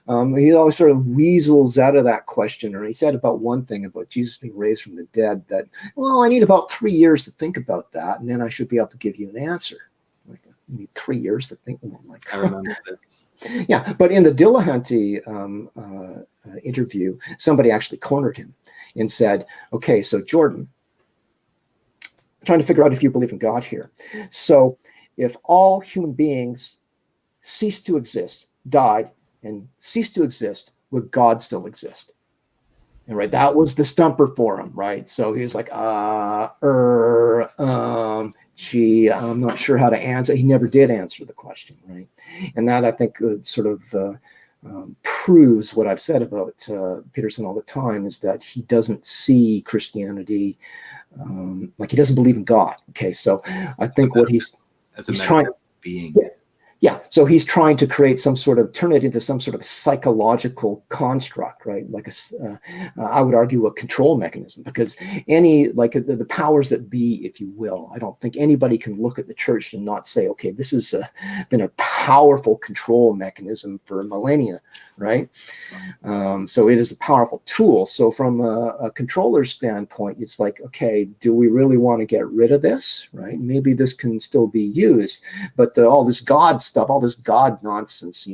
B: He always sort of weasels out of that question. Or he said about one thing about Jesus being raised from the dead that, well, I need about 3 years to think about that, and then I should be able to give you an answer. You need 3 years to think.
A: I remember this.
B: Yeah, but in the Dillahunty interview, somebody actually cornered him and said, "Okay, so Jordan, I'm trying to figure out if you believe in God here. So if all human beings ceased to exist, died, and ceased to exist, would God still exist?" And right, that was the stumper for him, right? So he's like, gee, I'm not sure how to answer. He never did answer the question, right? And that, I think, sort of proves what I've said about Peterson all the time, is that he doesn't see Christianity, like he doesn't believe in God. Okay, so I think what he's trying
A: being.
B: Yeah, so he's trying to create turn it into some sort of psychological construct, right? Like I would argue a control mechanism, because the powers that be, if you will, I don't think anybody can look at the church and not say, okay, this has been a powerful control mechanism for millennia, right? So it is a powerful tool. So from a controller's standpoint, it's like, okay, do we really want to get rid of this, right? Maybe this can still be used, but all this God stuff, all this God nonsense,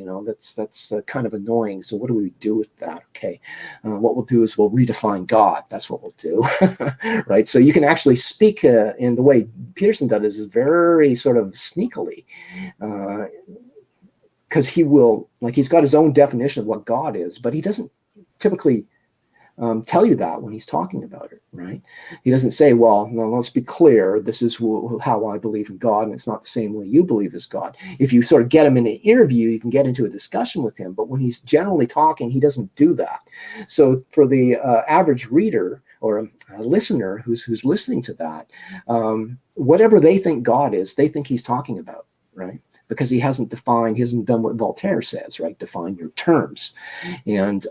B: that's kind of annoying. So what do we do with that? Okay, what we'll do is we'll redefine God. That's what we'll do, right? So you can actually speak in the way Peterson does, is very sort of sneakily, because he's got his own definition of what God is, but he doesn't typically tell you that when he's talking about it, right? He doesn't say, well, no, let's be clear, this is how I believe in God, and it's not the same way you believe as God. If you sort of get him in an interview, you can get into a discussion with him, but when he's generally talking, he doesn't do that. So for the average reader or a listener who's listening to that, whatever they think God is, they think he's talking about, right? Because he hasn't done what Voltaire says, right? Define your terms. And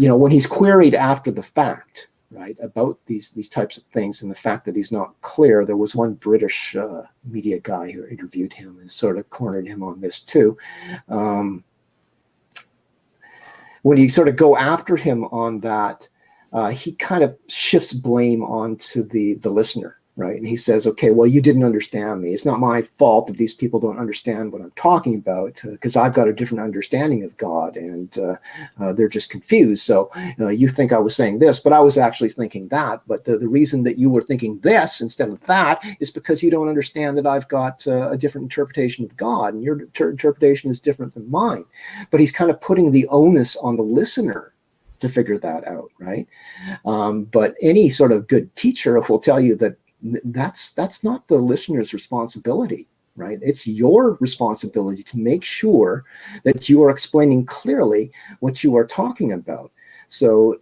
B: when he's queried after the fact, right, about these types of things, and the fact that he's not clear. There was one British media guy who interviewed him and sort of cornered him on this too. When you sort of go after him on that, he kind of shifts blame onto the listener, right? And he says, okay, well, you didn't understand me. It's not my fault that these people don't understand what I'm talking about, because I've got a different understanding of God, and they're just confused. So you think I was saying this, but I was actually thinking that. But the reason that you were thinking this instead of that is because you don't understand that I've got a different interpretation of God, and your interpretation is different than mine. But he's kind of putting the onus on the listener to figure that out, right? But any sort of good teacher will tell you that that's not the listener's responsibility, right? It's your responsibility to make sure that you are explaining clearly what you are talking about. So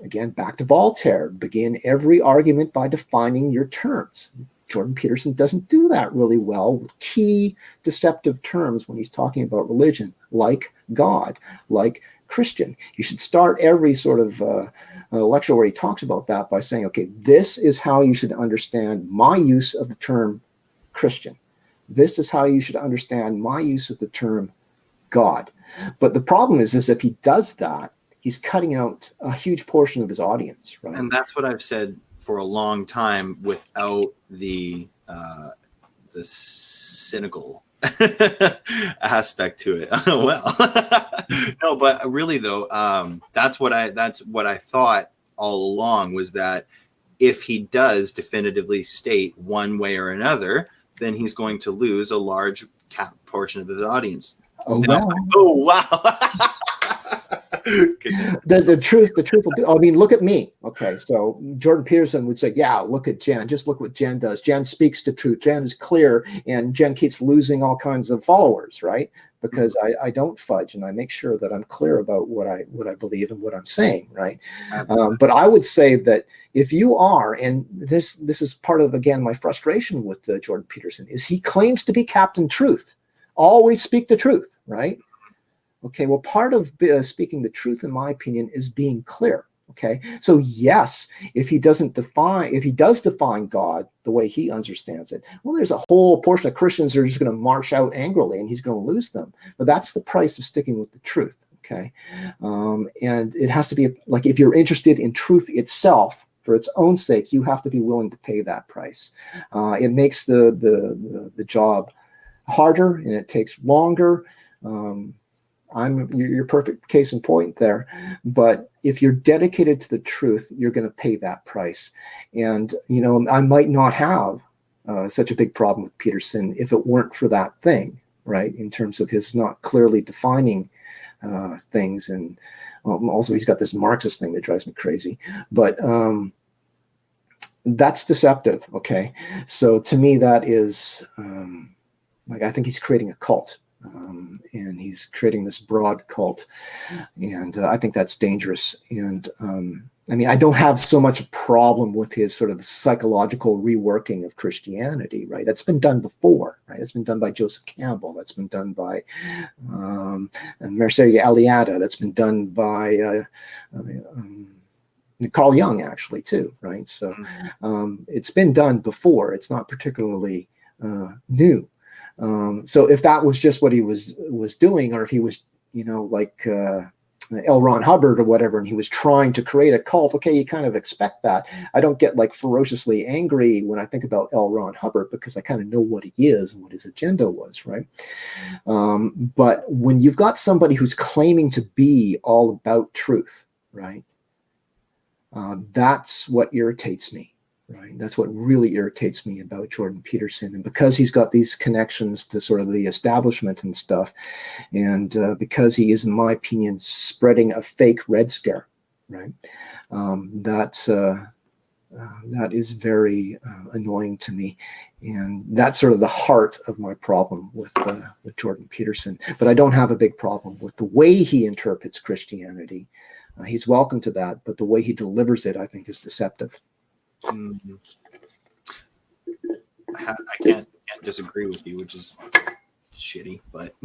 B: again, back to Voltaire, begin every argument by defining your terms. Jordan Peterson doesn't do that really well with key deceptive terms when he's talking about religion, like God, like Christian. You should start every sort of lecture where he talks about that by saying, okay, this is how you should understand my use of the term Christian. This is how you should understand my use of the term God. But the problem is if he does that, he's cutting out a huge portion of his audience, right?
A: And that's what I've said for a long time, without the cynical aspect to it. Well, no, but really though, that's what I thought all along, was that if he does definitively state one way or another, then he's going to lose a large portion of his audience.
B: Oh,
A: now,
B: wow.
A: Oh, wow.
B: The truth will be, I mean, look at me. Okay, so Jordan Peterson would say, yeah, look at Jenn. Just look what Jenn does. Jenn speaks the truth. Jenn is clear, and Jenn keeps losing all kinds of followers, right? Because I don't fudge, and I make sure that I'm clear about what I believe and what I'm saying, right? But I would say that if you are, and this is part of, again, my frustration with Jordan Peterson, is he claims to be Captain Truth. Always speak the truth, right? Okay, well, part of speaking the truth, in my opinion, is being clear. Okay, so yes, if he does define God the way he understands it, well, there's a whole portion of Christians that are just going to march out angrily, and he's going to lose them. But that's the price of sticking with the truth. Okay, and it has to be like, if you're interested in truth itself for its own sake, you have to be willing to pay that price. It makes the job harder, and it takes longer. I'm your perfect case in point there. But if you're dedicated to the truth, you're going to pay that price. And, I might not have such a big problem with Peterson if it weren't for that thing, right? In terms of his not clearly defining things. And also he's got this Marxist thing that drives me crazy. But that's deceptive, okay? So to me, that is, I think he's creating a cult. And he's creating this broad cult, and I think that's dangerous. And I don't have so much problem with his sort of psychological reworking of Christianity, right? That's been done before, right? That's been done by Joseph Campbell. That's been done by Mircea Eliade. That's been done by Carl Jung, actually, too, right? So it's been done before. It's not particularly new. So if that was just what he was doing, or if he was, like L. Ron Hubbard or whatever, and he was trying to create a cult, okay, you kind of expect that. I don't get like ferociously angry when I think about L. Ron Hubbard, because I kind of know what he is and what his agenda was, right? But when you've got somebody who's claiming to be all about truth, right? That's what irritates me. Right. That's what really irritates me about Jordan Peterson. And because he's got these connections to sort of the establishment and stuff, and because he is, in my opinion, spreading a fake Red Scare, right? That is very annoying to me. And that's sort of the heart of my problem with Jordan Peterson. But I don't have a big problem with the way he interprets Christianity. He's welcome to that, but the way he delivers it, I think, is deceptive.
A: Mm-hmm. I can't disagree with you, which is shitty, but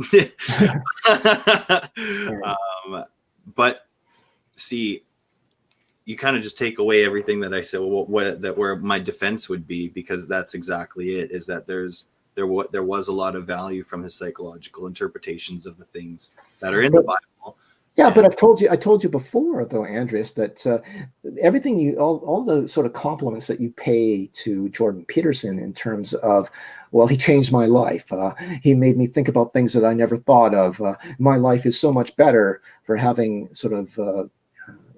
A: but see, you kind of just take away everything that I said, where my defense would be, because that's exactly it, is that there was a lot of value from his psychological interpretations of the things that are in the Bible.
B: Yeah, but I told you before, though, Andreas, that everything all the sort of compliments that you pay to Jordan Peterson in terms of, well, he changed my life. He made me think about things that I never thought of. My life is so much better for having sort of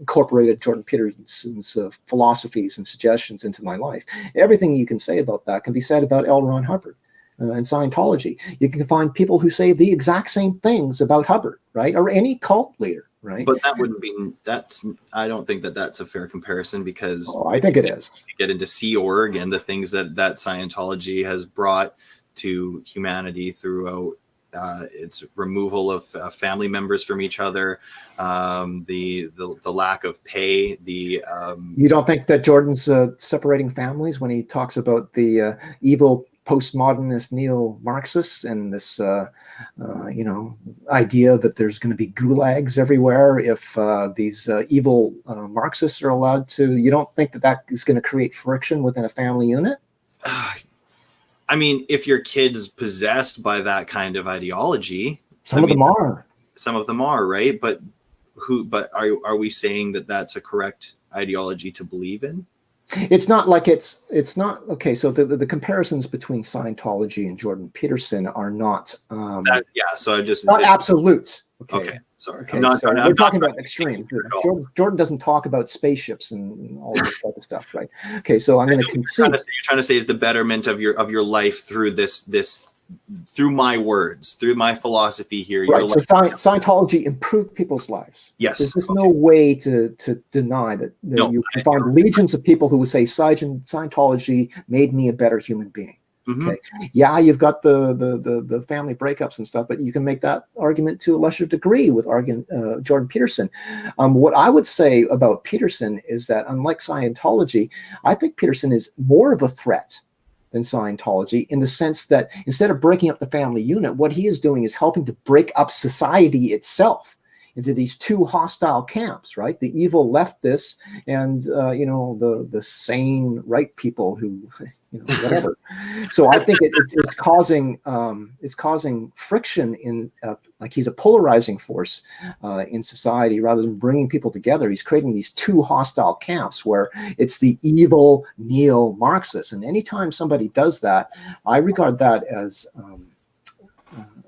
B: incorporated Jordan Peterson's philosophies and suggestions into my life. Everything you can say about that can be said about L. Ron Hubbard. And Scientology. You can find people who say the exact same things about Hubbard, right? Or any cult leader, right?
A: But that wouldn't be, I don't think that that's a fair comparison, because
B: I think it is.
A: You get into Sea Org, the things that Scientology has brought to humanity throughout its removal of family members from each other, the lack of pay, you
B: don't think that Jordan's separating families when he talks about the evil postmodernist neo-Marxists and this, idea that there's going to be gulags everywhere if these evil Marxists are allowed to? You don't think that is going to create friction within a family unit?
A: I mean, if your kid's possessed by that kind of ideology,
B: some of them are,
A: right? But are we saying that that's a correct ideology to believe in?
B: It's not like it's not okay. So the comparisons between Scientology and Jordan Peterson are not not absolute.
A: Okay, sorry.
B: Okay, we're talking about extremes. Jordan doesn't talk about spaceships and all this type of stuff, right? Okay, so I'm going to concede.
A: You're trying to say is the betterment of your life through through my words, through my philosophy here.
B: Right. So Scientology improved people's lives.
A: Yes.
B: There's just no way to deny that. You can find legions of people who would say Scientology made me a better human being.
A: Mm-hmm.
B: Okay. Yeah, you've got the family breakups and stuff, but you can make that argument to a lesser degree with Jordan Peterson. What I would say about Peterson is that, unlike Scientology, I think Peterson is more of a threat than Scientology, in the sense that instead of breaking up the family unit, what he is doing is helping to break up society itself into these two hostile camps, right? The evil leftists and the sane right people who whatever. So I think it's causing friction in like he's a polarizing force in society rather than bringing people together. He's creating these two hostile camps where it's the evil neo-Marxists, and anytime somebody does that, I regard that as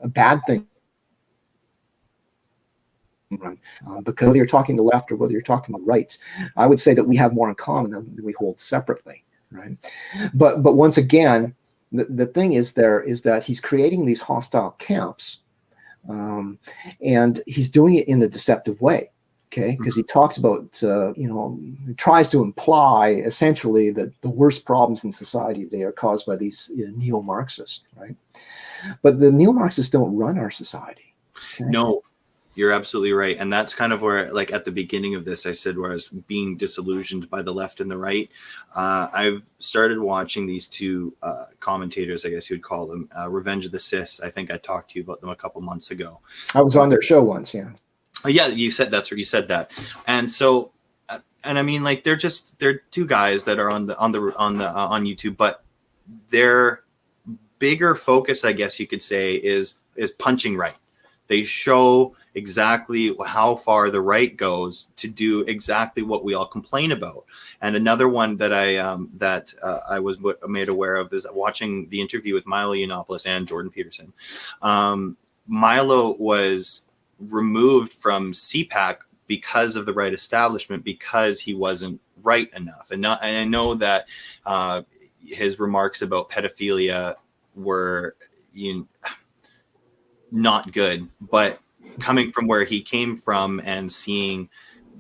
B: a bad thing. Because whether you're talking the left or whether you're talking the right, I would say that we have more in common than we hold separately. Right, but once again, the thing is that he's creating these hostile camps, and he's doing it in a deceptive way. Okay, because he talks about he tries to imply essentially that the worst problems in society today are caused by these neo-Marxists. Right, but the neo-Marxists don't run our society. Okay?
A: No. You're absolutely right. And that's kind of where, like at the beginning of this, I said where I was being disillusioned by the left and the right. I've started watching these two commentators, I guess you would call them, Revenge of the Cis. I think I talked to you about them a couple months ago.
B: I was on their show once, yeah.
A: Yeah, you said that's where you said that. And so, and I mean, like they're two guys that are on YouTube, but their bigger focus, I guess you could say, is punching right. They show exactly how far the right goes to do exactly what we all complain about. And another one that I was made aware of is watching the interview with Milo Yiannopoulos and Jordan Peterson. Milo was removed from CPAC because of the right establishment, because he wasn't right enough. And I know that his remarks about pedophilia were not good, but coming from where he came from and seeing,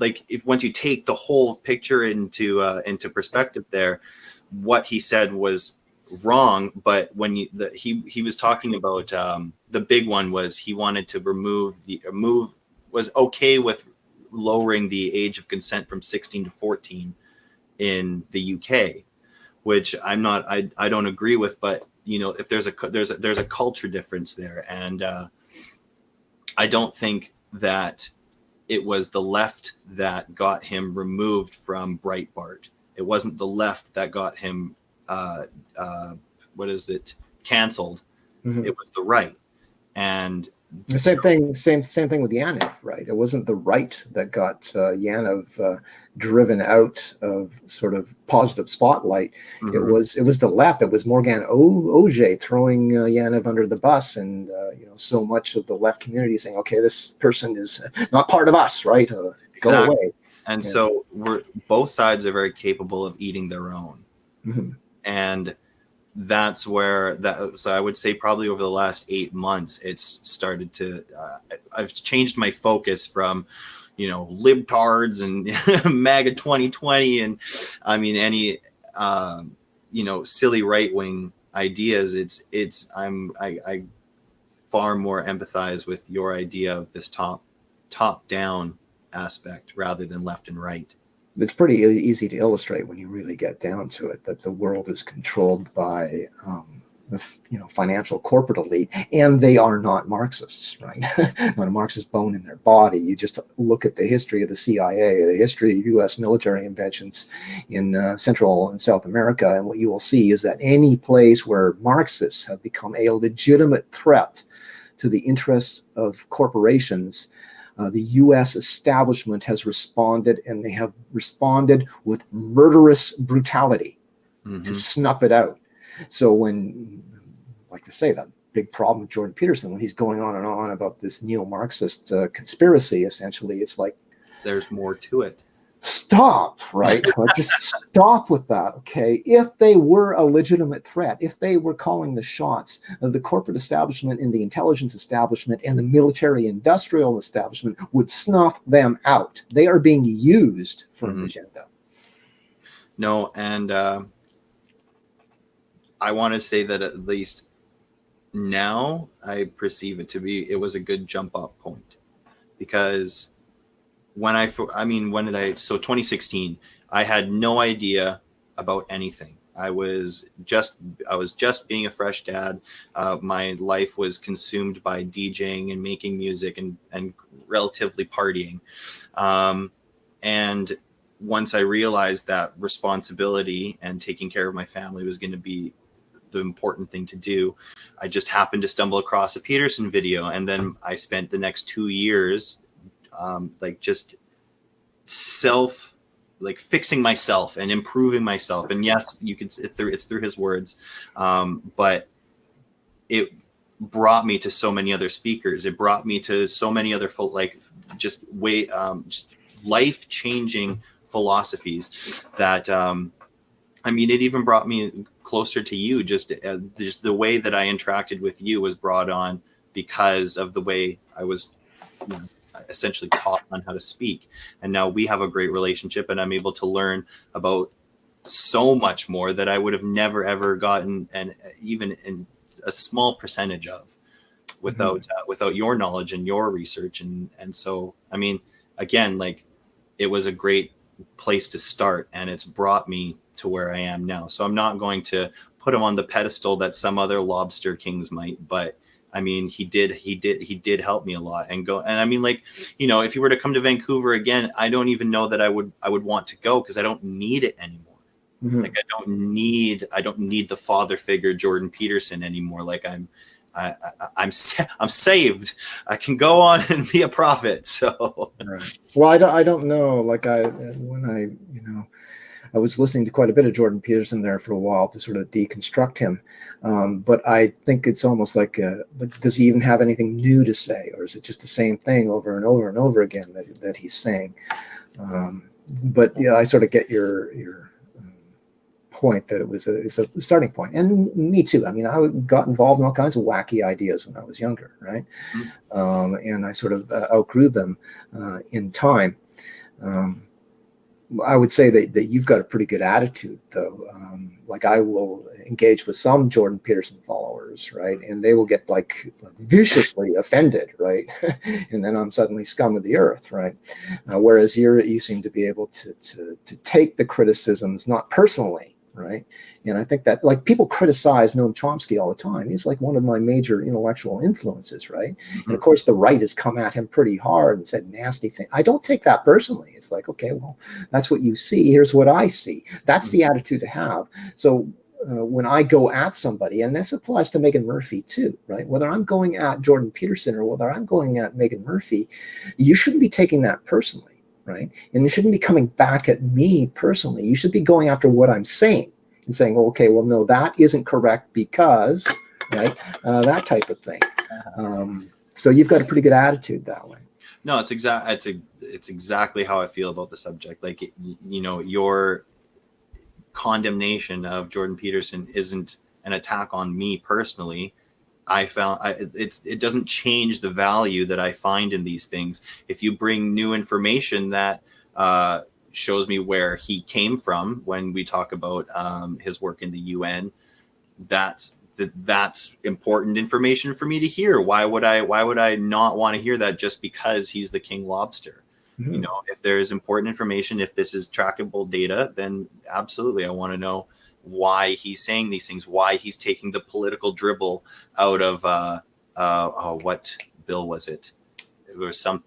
A: like, if once you take the whole picture into perspective, there, what he said was wrong. But when he was talking about the big one was he wanted to was okay with lowering the age of consent from 16 to 14 in the UK, which I don't agree with, but if there's a culture difference there, and I don't think that it was the left that got him removed from Breitbart. It wasn't the left that got him, canceled.
B: Mhm.
A: It was the right. And
B: The same thing, same thing with Yaniv, right? It wasn't the right that got Yaniv driven out of sort of positive spotlight.
A: Mhm.
B: It was the left. It was Morgan Oj throwing Yaniv under the bus, and so much of the left community saying, "Okay, this person is not part of us, right? Go away."
A: And so both sides are very capable of eating their own,
B: Mhm.
A: and that's where so I would say probably over the last 8 months, it's started to, I've changed my focus from, libtards and MAGA 2020. And I mean, any, silly right-wing ideas. I far more empathize with your idea of this top down aspect rather than left and right.
B: It's pretty easy to illustrate when you really get down to it, that the world is controlled by the financial corporate elite, and they are not Marxists, right? Not a Marxist bone in their body. You just look at the history of the CIA, the history of U.S. military inventions in Central and South America, and what you will see is that any place where Marxists have become a legitimate threat to the interests of corporations, the U.S. establishment has responded, and they have responded with murderous brutality to snuff it out. So when, like to say, that big problem with Jordan Peterson, when he's going on and on about this neo-Marxist conspiracy, essentially, it's like,
A: there's more to it.
B: Stop, right? Just stop with that, okay? If they were a legitimate threat, if they were calling the shots of the corporate establishment and the intelligence establishment and the military industrial establishment would snuff them out. They are being used for an agenda.
A: No, and I want to say that at least now I perceive it was a good jump off point, because so 2016, I had no idea about anything. I was just being a fresh dad. My life was consumed by DJing and making music and relatively partying. And once I realized that responsibility and taking care of my family was going to be the important thing to do, I just happened to stumble across a Peterson video. And then I spent the next 2 years just fixing myself and improving myself. And yes, it's through his words. But it brought me to so many other speakers. It brought me to so many other just life-changing philosophies that, it even brought me closer to you. Just the way that I interacted with you was brought on because of the way I was, essentially taught on how to speak. And now we have a great relationship, and I'm able to learn about so much more that I would have never ever gotten, and even in a small percentage of, without your knowledge and your research. And so, again, it was a great place to start, and it's brought me to where I am now. So I'm not going to put him on the pedestal that some other lobster kings might, but he did help me a lot. And if you were to come to Vancouver again, I don't even know that I would want to go, because I don't need it anymore. I don't need the father figure Jordan Peterson anymore. I'm saved. I can go on and be a prophet. So,
B: right. Well, I don't know. I was listening to quite a bit of Jordan Peterson there for a while to sort of deconstruct him. But I think it's almost like, does he even have anything new to say? Or is it just the same thing over and over and over again that he's saying? But I sort of get your point that it's a starting point. And me too. I got involved in all kinds of wacky ideas when I was younger, right? And I sort of outgrew them in time. I would say that you've got a pretty good attitude, though. I will engage with some Jordan Peterson followers, right? And they will get viciously offended, right? And then I'm suddenly scum of the earth, right? Whereas you seem to be able to take the criticisms, not personally, right? And I think that, like, people criticize Noam Chomsky all the time. He's like one of my major intellectual influences, right? And of course, the right has come at him pretty hard and said nasty things. I don't take that personally. It's like, okay, well, that's what you see. Here's what I see. That's the attitude to have. So when I go at somebody, and this applies to Megan Murphy too, right? Whether I'm going at Jordan Peterson or whether I'm going at Megan Murphy, you shouldn't be taking that personally, right? And you shouldn't be coming back at me personally. You should be going after what I'm saying and saying, oh, okay, well, no, that isn't correct because, right? That type of thing. So you've got a pretty good attitude that way.
A: No, it's exactly how I feel about the subject. Like, your condemnation of Jordan Peterson isn't an attack on me personally. It doesn't change the value that I find in these things. If you bring new information that shows me where he came from, when we talk about his work in the UN, that's important information for me to hear. Why would I not want to hear that just because he's the king lobster? Mm-hmm. If there's important information, if this is trackable data, then absolutely I want to know why he's saying these things, why he's taking the political dribble out of what bill was it? It was an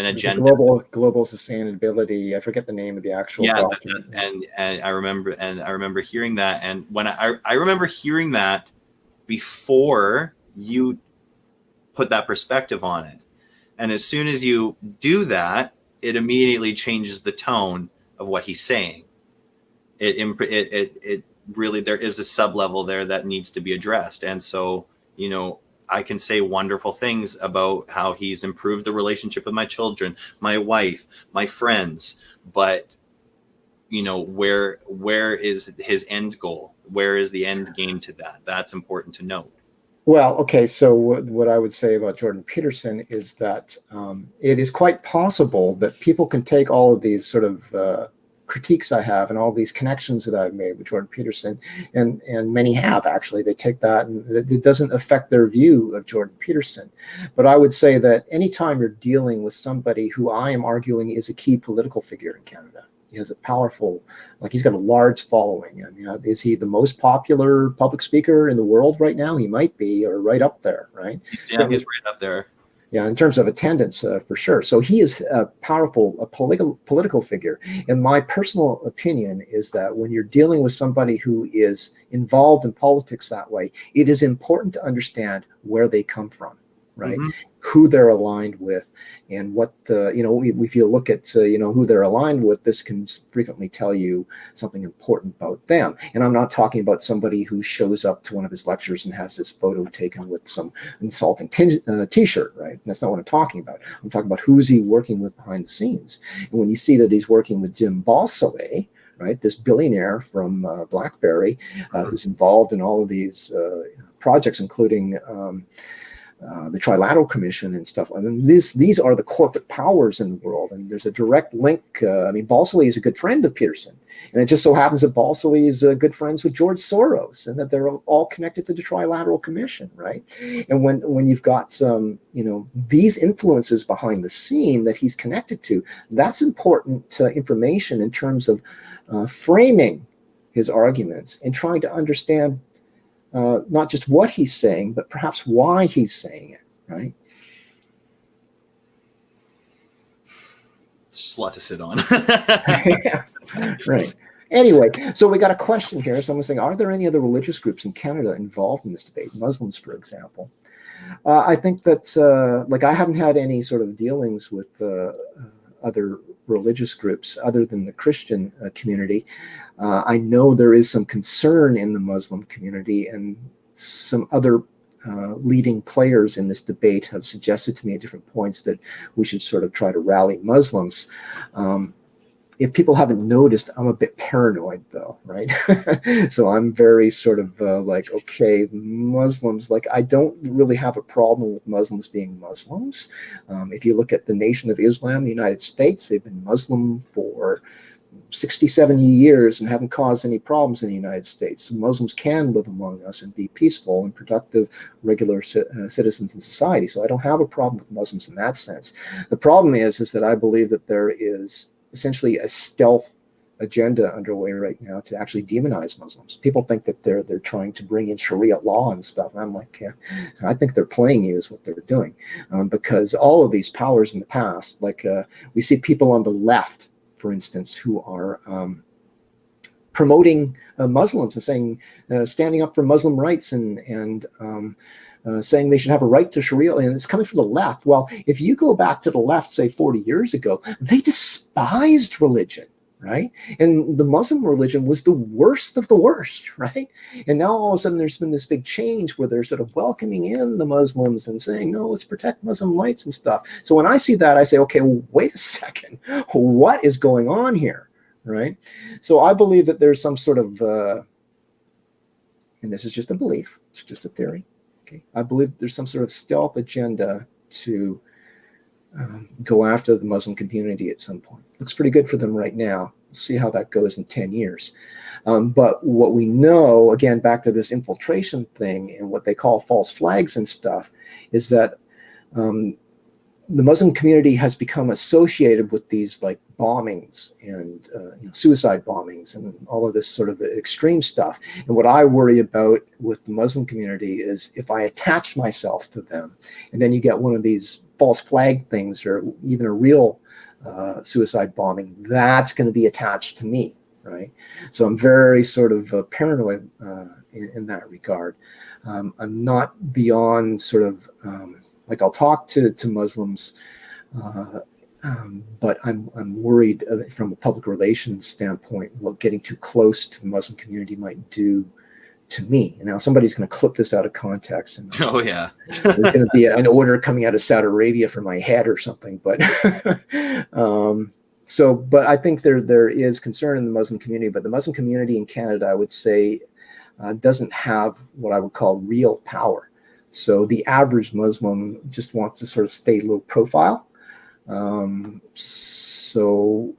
A: agenda.
B: Global sustainability. I forget the name of the actual document.
A: And I remember hearing that, and when I remember hearing that before you put that perspective on it, and as soon as you do that, it immediately changes the tone of what he's saying. It really, there is a sub level there that needs to be addressed. And so, I can say wonderful things about how he's improved the relationship with my children, my wife, my friends, but where is his end goal? Where is the end game to that? That's important to note.
B: Well, okay, so what I would say about Jordan Peterson is that it is quite possible that people can take all of these sort of critiques I have and all these connections that I've made with Jordan Peterson, and many have actually, they take that and it doesn't affect their view of Jordan Peterson. But I would say that anytime you're dealing with somebody who I am arguing is a key political figure in Canada, he has a powerful, he's got a large following. I mean, is he the most popular public speaker in the world right now? He might be, or right up there, right?
A: Yeah, he's right up there.
B: Yeah, in terms of attendance, for sure. So he is a political figure. And my personal opinion is that when you're dealing with somebody who is involved in politics that way, it is important to understand where they come from, right? Mm-hmm. Who they're aligned with, and what, if you look at, who they're aligned with, this can frequently tell you something important about them. And I'm not talking about somebody who shows up to one of his lectures and has his photo taken with some insulting t-shirt, right? That's not what I'm talking about. I'm talking about who's he working with behind the scenes. And when you see that he's working with Jim Balsillie, right, this billionaire from BlackBerry, who's involved in all of these projects, including the Trilateral Commission and stuff. I mean, these are the corporate powers in the world, and there's a direct link. Balsillie is a good friend of Peterson, and it just so happens that Balsillie is good friends with George Soros, and that they're all connected to the Trilateral Commission, right? And when you've got these influences behind the scene that he's connected to, that's important information in terms of framing his arguments and trying to understand not just what he's saying, but perhaps why he's saying it, right?
A: Just a lot to sit on.
B: Yeah, right. Anyway, so we got a question here. Someone's saying, are there any other religious groups in Canada involved in this debate? Muslims, for example. I think that, I haven't had any sort of dealings with other religious groups other than the Christian community. I know there is some concern in the Muslim community, and some other leading players in this debate have suggested to me at different points that we should sort of try to rally Muslims. If people haven't noticed, I'm a bit paranoid though, right? So I'm very sort of okay, Muslims, I don't really have a problem with Muslims being Muslims. If you look at the Nation of Islam, the United States, they've been Muslim for 60, 70 years and haven't caused any problems in the United States. So Muslims can live among us and be peaceful and productive, regular citizens in society. So I don't have a problem with Muslims in that sense. The problem is that I believe that there is essentially a stealth agenda underway right now to actually demonize Muslims. People think that they're trying to bring in Sharia law and stuff. And I'm like, yeah, I think they're playing you is what they're doing, because all of these powers in the past, like we see people on the left, for instance, who are promoting Muslims and saying, standing up for Muslim rights and saying they should have a right to Sharia, and it's coming from the left. Well, if you go back to the left, say 40 years ago, they despised religion, right? And the Muslim religion was the worst of the worst, right? And now all of a sudden there's been this big change where they're sort of welcoming in the Muslims and saying, no, let's protect Muslim rights and stuff. So when I see that, I say, okay, well, wait a second, what is going on here? Right. So I believe that there's some sort of, and this is just a belief, it's just a theory. Okay. I believe there's some sort of stealth agenda to go after the Muslim community at some point. Looks pretty good for them right now. We'll see how that goes in 10 years. But what we know, again, back to this infiltration thing and what they call false flags and stuff, is that the Muslim community has become associated with these like bombings and suicide bombings and all of this sort of extreme stuff. And what I worry about with the Muslim community is if I attach myself to them, and then you get one of these false flag things or even a real suicide bombing, that's going to be attached to me, right? So I'm very sort of paranoid in that regard. I'm not beyond sort of like I'll talk to Muslims, but I'm worried from a public relations standpoint what getting too close to the Muslim community might do to me. And now somebody's going to clip this out of context, and
A: Oh yeah,
B: there's going to be an order coming out of Saudi Arabia for my head or something. But but I think there is concern in the Muslim community. But the Muslim community in Canada, I would say, doesn't have what I would call real power. So the average Muslim just wants to sort of stay low profile. So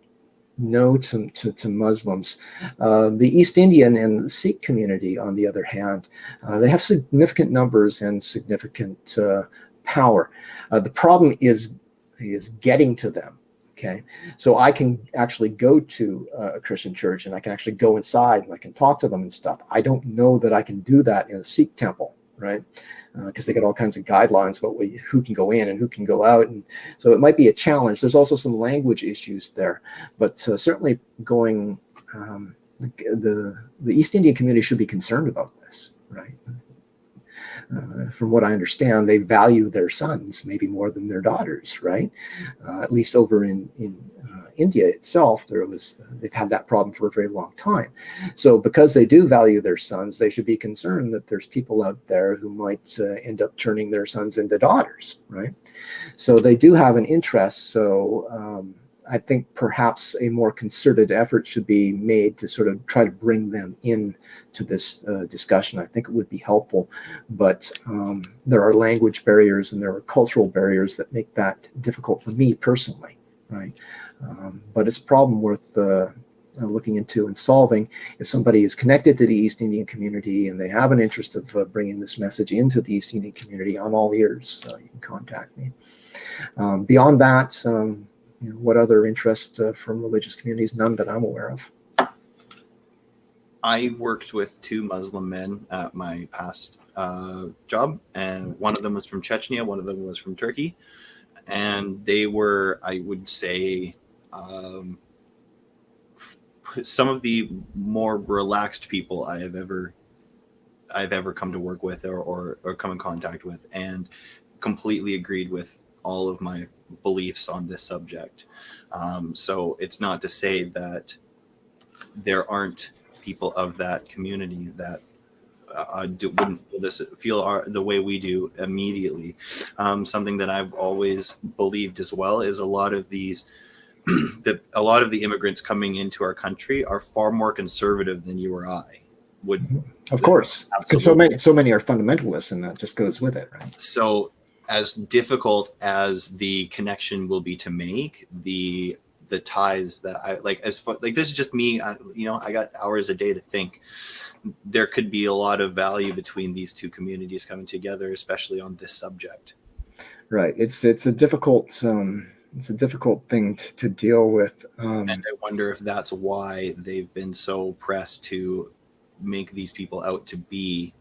B: no to Muslims. The East Indian and the Sikh community, on the other hand, they have significant numbers and significant power. The problem is getting to them. Okay, so I can actually go to a Christian church and I can actually go inside and I can talk to them and stuff. I don't know that I can do that in a Sikh temple, right? Because they got all kinds of guidelines about who can go in and who can go out. And so it might be a challenge. There's also some language issues there, but certainly going, the East Indian community should be concerned about this, right? From what I understand, they value their sons maybe more than their daughters, right? At least over in India itself, they've had that problem for a very long time. So because they do value their sons, they should be concerned that there's people out there who might end up turning their sons into daughters, right? So they do have an interest. So I think perhaps a more concerted effort should be made to sort of try to bring them in to this discussion. I think it would be helpful, but there are language barriers and there are cultural barriers that make that difficult for me personally, right? But it's a problem worth looking into and solving. If somebody is connected to the East Indian community and they have an interest of bringing this message into the East Indian community, I'm all ears. You can contact me. Beyond that, what other interests from religious communities? None that I'm aware of.
A: I worked with 2 Muslim men at my past job, and one of them was from Chechnya, one of them was from Turkey, and they were, I would say, some of the more relaxed people I've ever come to work with or come in contact with, and completely agreed with all of my beliefs on this subject. So it's not to say that there aren't people of that community that wouldn't feel the way we do immediately. Something that I've always believed as well is a lot of the immigrants coming into our country are far more conservative than you or I would.
B: Of course, because so many are fundamentalists, and that just goes with it, right?
A: So as difficult as the connection will be to make, the ties that I like, this is just me, I got hours a day to think. There could be a lot of value between these 2 communities coming together, especially on this subject.
B: Right. It's a difficult It's a difficult thing to deal with.
A: And I wonder if that's why they've been so pressed to make these people out to be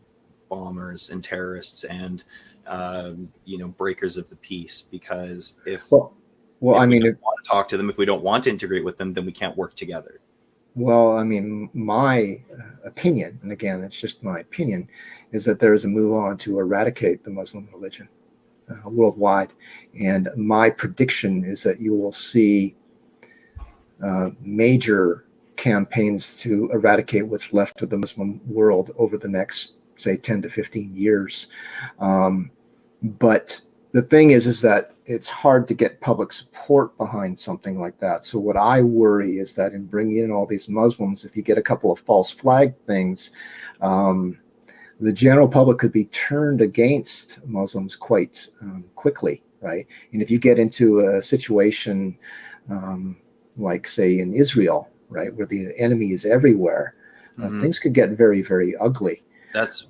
A: bombers and terrorists and breakers of the peace. Because if
B: I
A: we
B: mean,
A: don't want to talk to them, if we don't want to integrate with them, then we can't work together.
B: well, I mean, my opinion, and again, it's just my opinion, is that there is a move on to eradicate the Muslim religion worldwide. And my prediction is that you will see major campaigns to eradicate what's left of the Muslim world over the next, say, 10 to 15 years. But the thing is that it's hard to get public support behind something like that. So what I worry is that in bringing in all these Muslims, if you get a couple of false flag things, the general public could be turned against Muslims quite quickly, right? And if you get into a situation like, say, in Israel, right, where the enemy is everywhere, things could get very, very ugly.
A: That's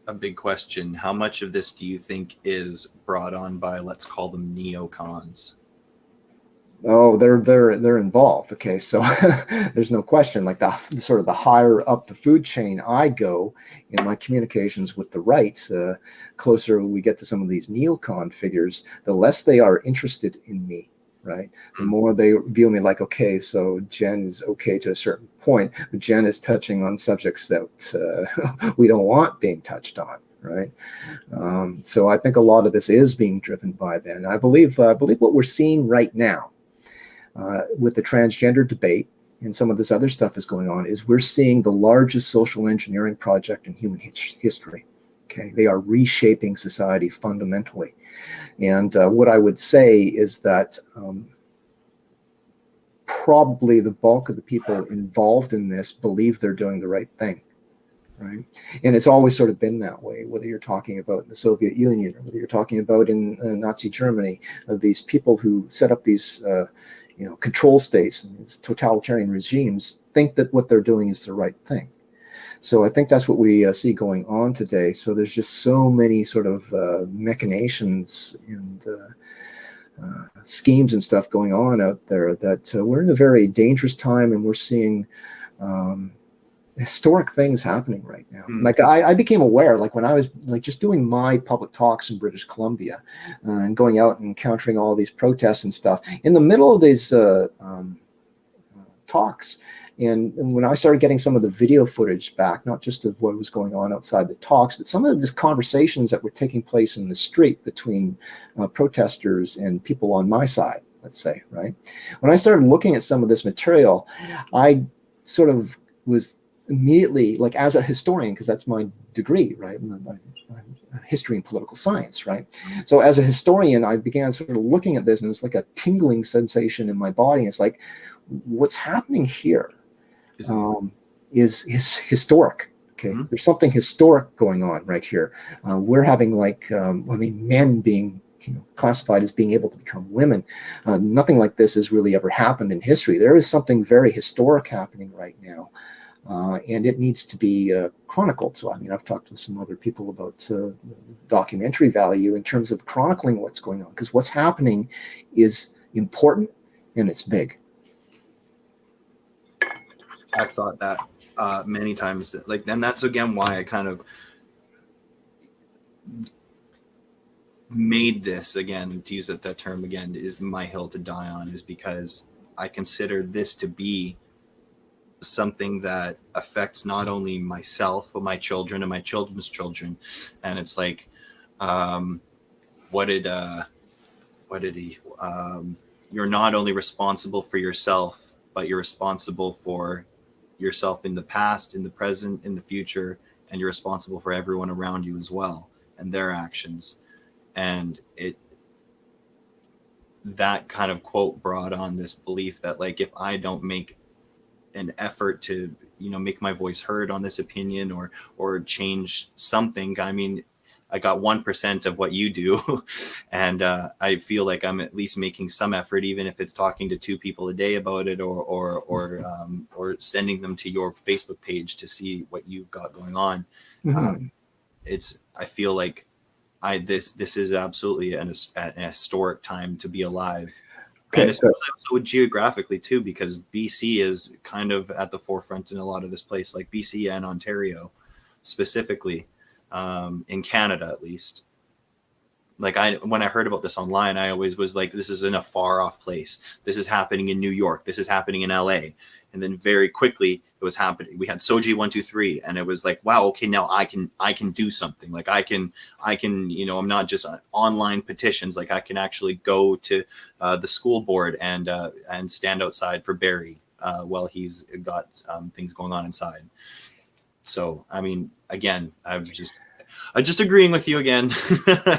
A: a big question. How much of this do you think is brought on by, let's call them neocons?
B: Oh, they're involved. Okay, so there's no question. Like the sort of the higher up the food chain I go in my communications with the right, closer we get to some of these neocon figures, the less they are interested in me. Right, the more they view me like, okay, so Jenn is okay to a certain point, but Jenn is touching on subjects that we don't want being touched on. Right, so I think a lot of this is being driven by then. I believe what we're seeing right now. With the transgender debate and some of this other stuff is going on, is we're seeing the largest social engineering project in human history. Okay, they are reshaping society fundamentally. And what I would say is that probably the bulk of the people involved in this believe they're doing the right thing. Right. And it's always sort of been that way, whether you're talking about the Soviet Union or whether you're talking about in Nazi Germany, these people who set up these control states and these totalitarian regimes think that what they're doing is the right thing. So I think that's what we see going on today. So there's just so many sort of machinations and schemes and stuff going on out there that we're in a very dangerous time, and we're seeing historic things happening right now. Like I became aware, like when I was like just doing my public talks in British Columbia and going out and encountering all these protests and stuff in the middle of these talks. And when I started getting some of the video footage back, not just of what was going on outside the talks, but some of the conversations that were taking place in the street between protesters and people on my side, let's say, right? When I started looking at some of this material, I sort of was immediately, like as a historian, because that's my degree, right? My history and political science, right? So as a historian, I began sort of looking at this, and it's like a tingling sensation in my body. It's like, what's happening here is historic. Okay, there's something historic going on right here. We're having men being classified as being able to become women. Nothing like this has really ever happened in history. There is something very historic happening right now. And it needs to be chronicled. So, I mean, I've talked to some other people about documentary value in terms of chronicling what's going on, because what's happening is important and it's big.
A: I've thought that many times. And that's again why I kind of made this, again, to use that term again, is my hill to die on, is because I consider this to be something that affects not only myself but my children and my children's children. And it's like, what did he you're not only responsible for yourself, but you're responsible for yourself in the past, in the present, in the future, and you're responsible for everyone around you as well and their actions. And that kind of quote brought on this belief that, like, if I don't make an effort to make my voice heard on this opinion or change something, I mean, I got 1% of what you do, and I feel like I'm at least making some effort, even if it's talking to 2 people a day about it, or sending them to your Facebook page to see what you've got going on. I feel like this is absolutely an historic time to be alive. And
B: Okay, so
A: especially also geographically too, because BC is kind of at the forefront in a lot of this place, like BC and Ontario specifically, in Canada at least. Like when I heard about this online, I always was like, this is in a far off place. This is happening in New York. This is happening in LA. And then very quickly it was happening. We had Soji 123, and it was like, wow, okay, now I can do something. Like I can, I'm not just online petitions. Like I can actually go to the school board and stand outside for Barry while he's got things going on inside. So, I mean, again, I'm just agreeing with you again.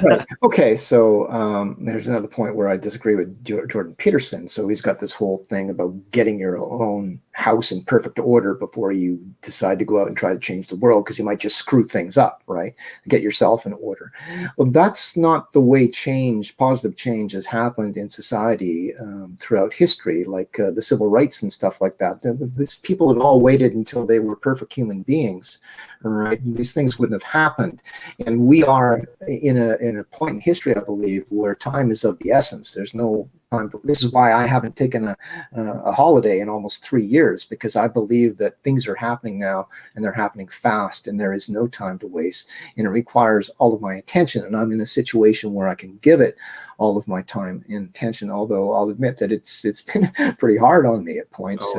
B: right. Okay, so there's another point where I disagree with Jordan Peterson. So he's got this whole thing about getting your own house in perfect order before you decide to go out and try to change the world, because you might just screw things up, right? Get yourself in order. Well, that's not the way positive change has happened in society throughout history, like the civil rights and stuff like that. These people have all waited until they were perfect human beings, right? These things wouldn't have happened. And we are in a point in history, I believe, where time is of the essence. There's no time. This is why I haven't taken a holiday in almost 3 years, because I believe that things are happening now, and they're happening fast, and there is no time to waste, and it requires all of my attention. And I'm in a situation where I can give it all of my time and attention, although I'll admit that it's been pretty hard on me at points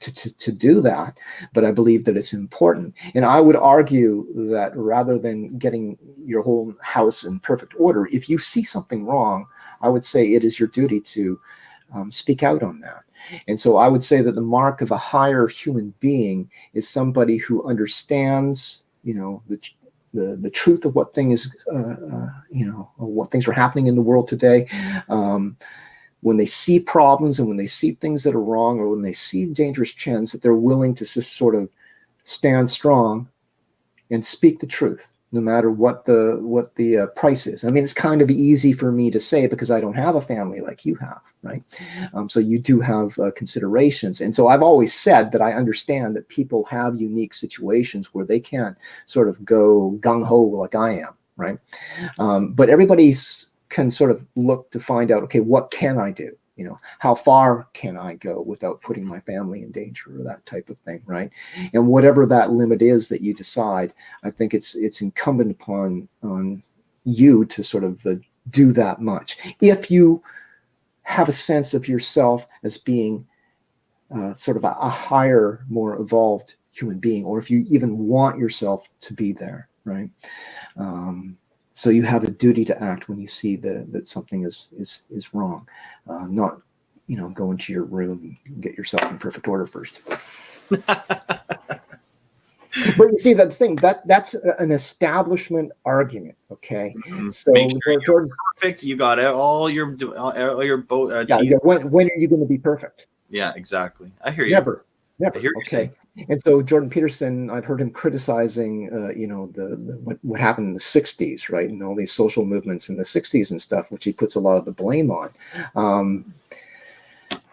B: to do that, but I believe that it's important. And I would argue that rather than getting your whole house in perfect order, if you see something wrong, I would say it is your duty to speak out on that. And so I would say that the mark of a higher human being is somebody who understands, the truth of what what things are happening in the world today. When they see problems, and when they see things that are wrong, or when they see dangerous trends, that they're willing to just sort of stand strong and speak the truth, no matter what the price is. I mean, it's kind of easy for me to say because I don't have a family like you have, right? So you do have considerations. And so I've always said that I understand that people have unique situations where they can't sort of go gung-ho like I am, right? But everybody's can sort of look to find out, okay, what can I do? How far can I go without putting my family in danger, or that type of thing, right? And whatever that limit is that you decide, I think it's incumbent upon you to sort of do that much. If you have a sense of yourself as being sort of a higher, more evolved human being, or if you even want yourself to be there, right? So you have a duty to act when you see that something is wrong, not go into your room and get yourself in perfect order first. But you see, that's the thing, that's an establishment argument, okay? So
A: sure Jordan, perfect. You got it. All your boat.
B: Yeah. When are you going to be perfect?
A: Yeah, exactly. I hear you.
B: Never.
A: I hear
B: okay. And so Jordan Peterson, I've heard him criticizing, what happened in the 60s, right? And all these social movements in the 60s and stuff, which he puts a lot of the blame on.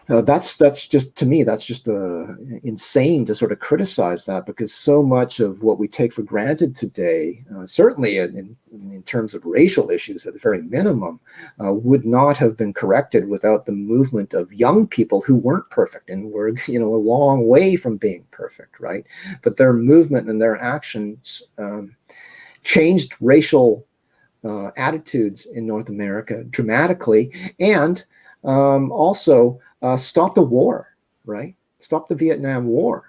B: That's just, to me, that's just insane to sort of criticize that, because so much of what we take for granted today, certainly in terms of racial issues at the very minimum, would not have been corrected without the movement of young people who weren't perfect and were, a long way from being perfect, right? But their movement and their actions changed racial attitudes in North America dramatically, and also stop the war, right? Stop the Vietnam War.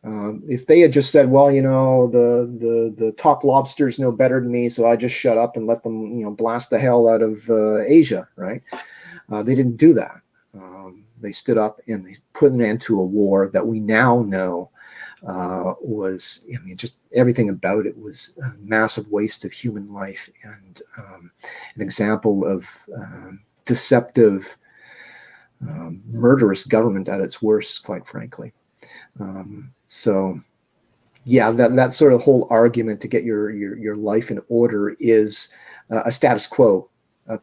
B: If they had just said, well, the top lobsters know better than me, so I just shut up and let them, blast the hell out of Asia, right? They didn't do that. They stood up and they put an end to a war that we now know was, just everything about it was a massive waste of human life, and an example of deceptive, murderous government at its worst, quite frankly. So yeah, that sort of whole argument to get your life in order is a status quo,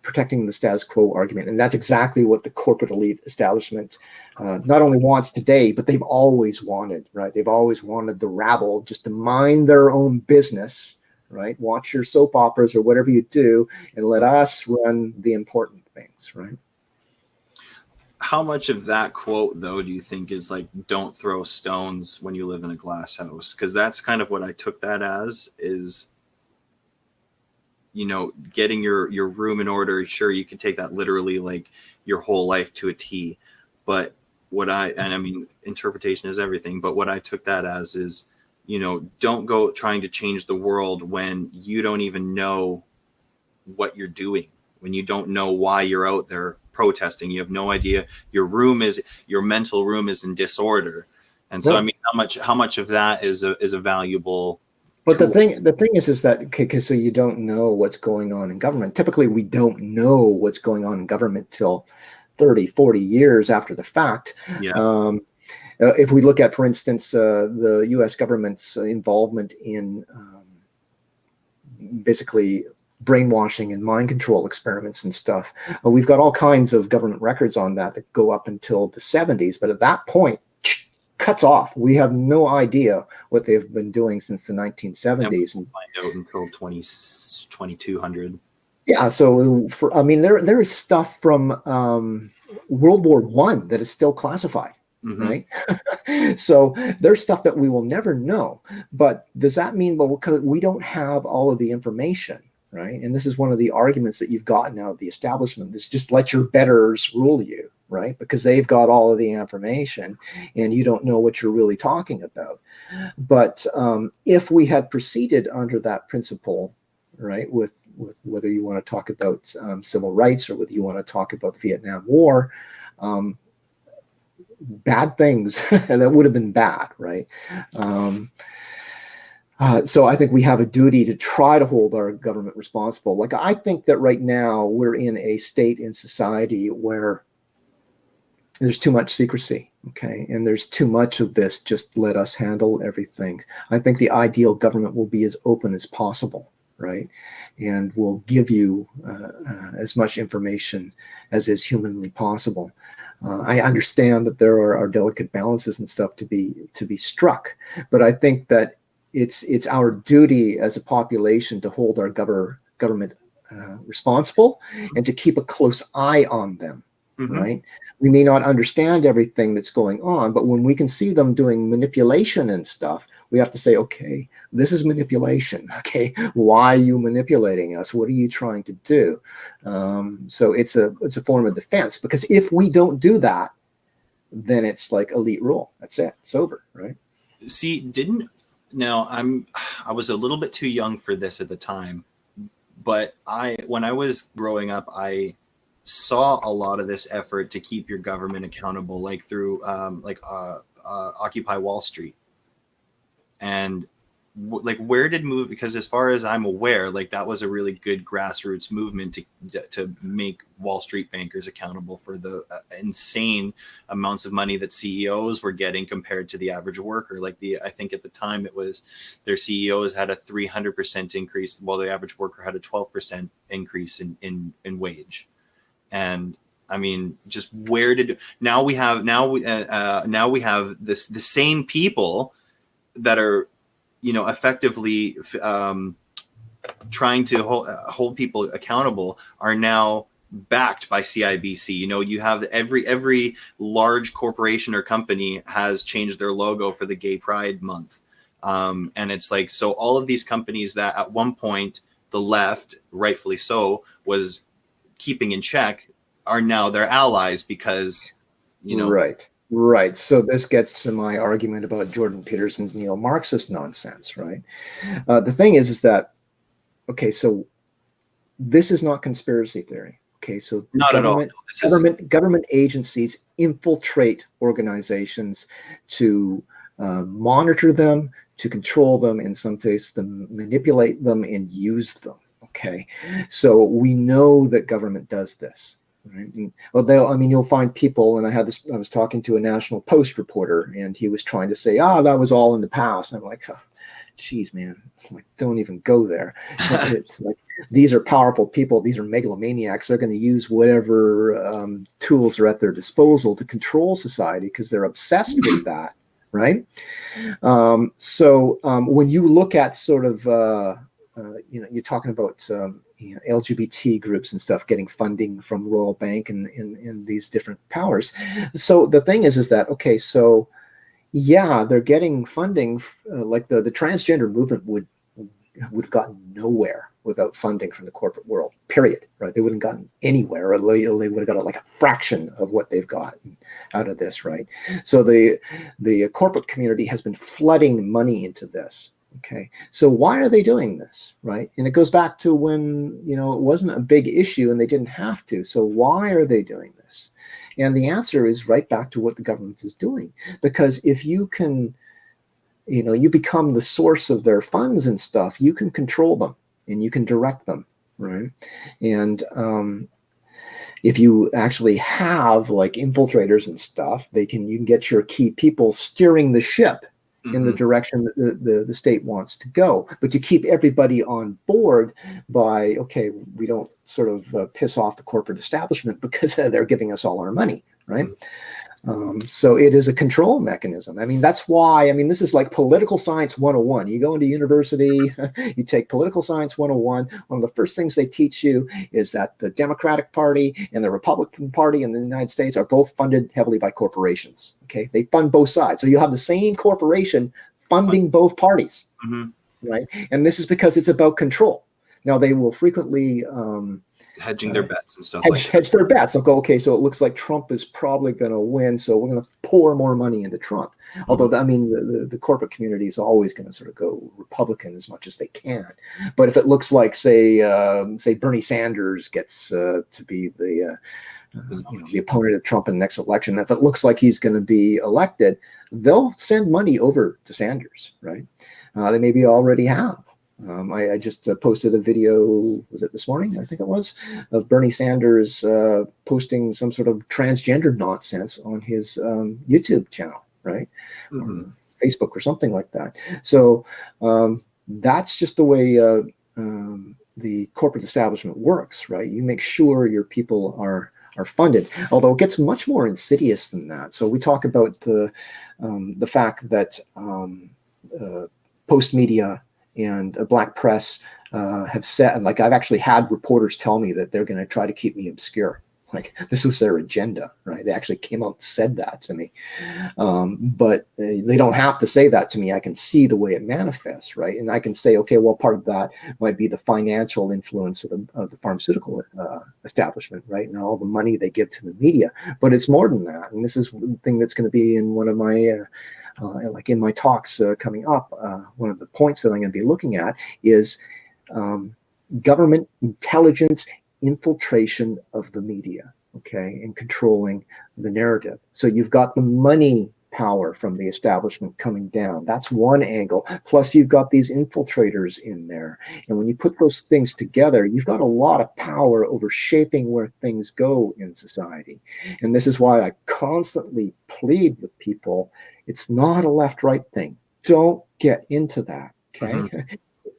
B: protecting the status quo argument. And that's exactly what the corporate elite establishment not only wants today, but they've always wanted, right? They've always wanted the rabble just to mind their own business, right? Watch your soap operas or whatever you do, and let us run the important things, right?
A: how much of that quote though do you think is like, don't throw stones when you live in a glass house? Because that's kind of what I took that as, is, you know, getting your room in order. Sure, you can take that literally, like your whole life to a T, but and I mean, interpretation is everything, but what I took that as is, you know, don't go trying to change the world when you don't even know what you're doing, when you don't know why you're out there protesting. You have no idea. Your mental room is in disorder. And so, I mean, how much of that is a valuable
B: But
A: tool?
B: the thing is that, because so you don't know what's going on in government. Typically, we don't know what's going on in government till 30, 40 years after the fact.
A: Yeah.
B: If we look at, for instance, the U.S. government's involvement in basically brainwashing and mind control experiments and stuff, we've got all kinds of government records on that go up until the 70s. But at that point, cuts off. We have no idea what they've been doing since the 1970s.
A: And find out until 2200.
B: Yeah, so I mean, there is stuff from World War I that is still classified, right? So there's stuff that we will never know. But does that mean, well, we don't have all of the information, right? And this is one of the arguments that you've gotten out of the establishment, is just let your betters rule you, right? Because they've got all of the information and you don't know what you're really talking about. But if we had proceeded under that principle, right, with whether you want to talk about civil rights or whether you want to talk about the Vietnam War, bad things that would have been bad, right? So I think we have a duty to try to hold our government responsible. Like, I think that right now we're in a state in society where there's too much secrecy, okay? And there's too much of this, just let us handle everything. I think the ideal government will be as open as possible, right? And will give you as much information as is humanly possible. I understand that there are delicate balances and stuff to be struck, but I think that it's our duty as a population to hold our government responsible and to keep a close eye on them, right? We may not understand everything that's going on, but when we can see them doing manipulation and stuff, we have to say, okay, this is manipulation. Okay, why are you manipulating us? What are you trying to do? So it's a form of defense, because if we don't do that, then it's like elite rule. That's it. It's over, right?
A: See, I was a little bit too young for this at the time, but when I was growing up, I saw a lot of this effort to keep your government accountable, like through Occupy Wall Street. And where did move, because as far as I'm aware, like that was a really good grassroots movement to make Wall Street bankers accountable for the insane amounts of money that CEOs were getting compared to the average worker. I think at the time it was their CEOs had a 300% increase, while the average worker had a 12% increase in wage. And I mean, just now we have the same people that are, you know, effectively trying to hold people accountable are now backed by CIBC. You know, you have every large corporation or company has changed their logo for the Gay Pride Month. And it's like, so all of these companies that at one point the left, rightfully so, was keeping in check are now their allies because, you know.
B: Right. So this gets to my argument about Jordan Peterson's neo-Marxist nonsense, right? The thing is that, okay, so this is not conspiracy theory. Okay, so
A: not at all.
B: Government agencies infiltrate organizations to monitor them, to control them, in some cases, to manipulate them and use them. Okay, so we know that government does this. Right. And, you'll find people, and I was talking to a National Post reporter, and he was trying to say, that was all in the past. And I'm like, geez, man, don't even go there. It's like, these are powerful people. These are megalomaniacs. They're going to use whatever tools are at their disposal to control society because they're obsessed with that. Right. So when you look at sort of you're talking about LGBT groups and stuff getting funding from Royal Bank and these different powers. So the thing is that, okay, so yeah, they're getting funding, like the transgender movement would have gotten nowhere without funding from the corporate world, period, right? They wouldn't have gotten anywhere, or they would have got like a fraction of what they've got out of this, right? So the corporate community has been flooding money into this. Okay, so why are they doing this, right? And it goes back to when, it wasn't a big issue and they didn't have to. So why are they doing this? And the answer is right back to what the government is doing. Because if you can, you become the source of their funds and stuff, you can control them and you can direct them, right? And if you actually have like infiltrators and stuff, you can get your key people steering the ship in the direction that the state wants to go, but to keep everybody on board by, okay, we don't sort of piss off the corporate establishment because they're giving us all our money, right? So it is a control mechanism. I mean, that's why, this is like political science 101. You go into university, you take political science 101. One of the first things they teach you is that the Democratic Party and the Republican Party in the United States are both funded heavily by corporations. Okay, they fund both sides. So you have the same corporation funding both parties, right? And this is because it's about control. Now, they will frequently
A: hedging their bets and stuff
B: hedge their bets. They'll go, okay, so it looks like Trump is probably going to win, so we're going to pour more money into Trump. Although, the corporate community is always going to sort of go Republican as much as they can. But if it looks like, say Bernie Sanders gets to be the opponent of Trump in the next election, if it looks like he's going to be elected, they'll send money over to Sanders, right? They maybe already have. I just posted a video, was it this morning? I think it was, of Bernie Sanders posting some sort of transgender nonsense on his YouTube channel, right? Or Facebook or something like that. So that's just the way the corporate establishment works, right? You make sure your people are funded, although it gets much more insidious than that. So we talk about the fact that post media and a black press have said, like, I've actually had reporters tell me that they're going to try to keep me obscure. Like, this was their agenda, right? They actually came out and said that to me. But they don't have to say that to me. I can see the way it manifests, right? And I can say, okay, well, part of that might be the financial influence of the pharmaceutical establishment, right? And all the money they give to the media. But it's more than that. And this is the thing that's going to be in one of my like in my talks coming up, one of the points that I'm going to be looking at is government intelligence infiltration of the media, okay, and controlling the narrative. So you've got the money power from the establishment coming down. That's one angle. Plus you've got these infiltrators in there. And when you put those things together, you've got a lot of power over shaping where things go in society. And this is why I constantly plead with people, it's not a left-right thing. Don't get into that, okay?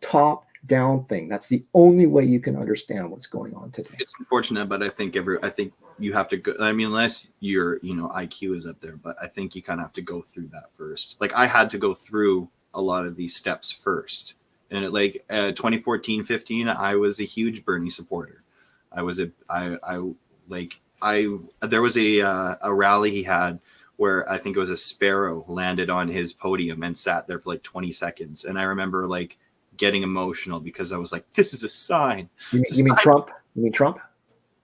B: Top-down thing. That's the only way you can understand what's going on today.
A: It's unfortunate, but I think you have to go. I mean, unless your IQ is up there, but I think you kind of have to go through that first. Like, I had to go through a lot of these steps first. And 2014, 15, I was a huge Bernie supporter. There was a rally he had where I think it was a sparrow landed on his podium and sat there for like 20 seconds. And I remember like getting emotional because I was like, this is a sign.
B: You mean Trump? You mean Trump?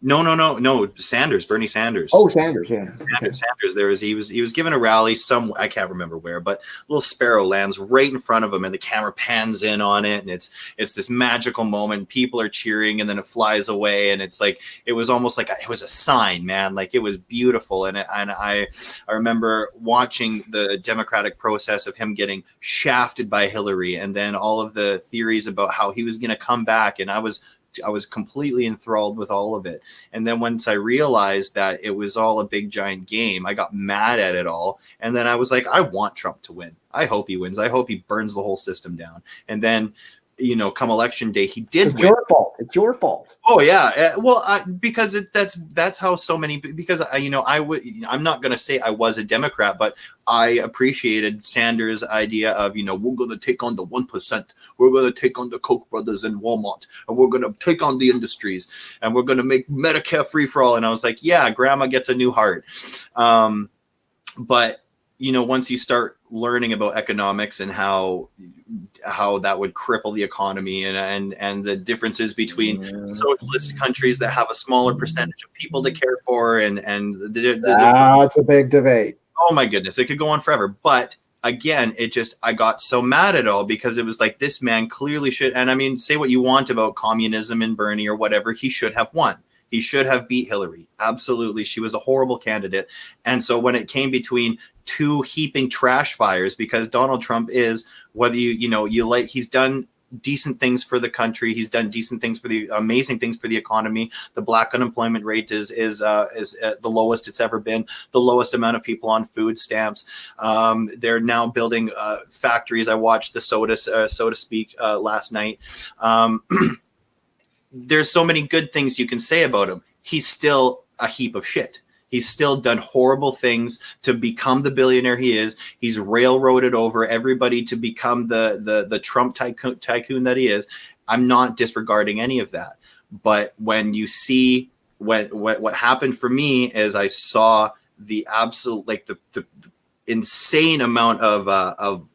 A: No. Sanders, Bernie Sanders.
B: Oh, Sanders, yeah.
A: Sanders. He was given a rally somewhere, I can't remember where, but a little sparrow lands right in front of him, and the camera pans in on it, and it's this magical moment. People are cheering, and then it flies away, and it's like it was almost like it was a sign, man. Like, it was beautiful, and I remember watching the democratic process of him getting shafted by Hillary, and then all of the theories about how he was going to come back, and I was completely enthralled with all of it. And then once I realized that it was all a big giant game, I got mad at it all. And then I was like, I want Trump to win. I hope he wins. I hope he burns the whole system down. And then come election day, he did
B: It's
A: win.
B: your fault. It's your fault.
A: Oh yeah, well, because that's how so many. Because I'm not going to say I was a Democrat, but I appreciated Sanders' idea of we're going to take on the 1%, we're going to take on the Koch brothers and Walmart, and we're going to take on the industries, and we're going to make Medicare free for all. And I was like, yeah, Grandma gets a new heart. But once you start learning about economics and how that would cripple the economy and the differences between socialist countries that have a smaller percentage of people to care for and
B: that's a big debate.
A: Oh my goodness, it could go on forever. But again, I got so mad at it all because it was like, this man clearly should, and I mean, say what you want about communism and Bernie or whatever, he should have won. He should have beat Hillary. Absolutely. She was a horrible candidate. And so when it came between two heaping trash fires, because Donald Trump is, whether he's done decent things for the country, he's done decent things for the amazing things for the economy. The black unemployment rate is the lowest it's ever been, the lowest amount of people on food stamps. They're now building factories. I watched the soda speak last night. There's so many good things you can say about him. He's still a heap of shit. He's still done horrible things to become the billionaire he is. He's railroaded over everybody to become the Trump tycoon that he is. I'm not disregarding any of that. But when you see what happened for me is I saw the absolute, like the insane amount of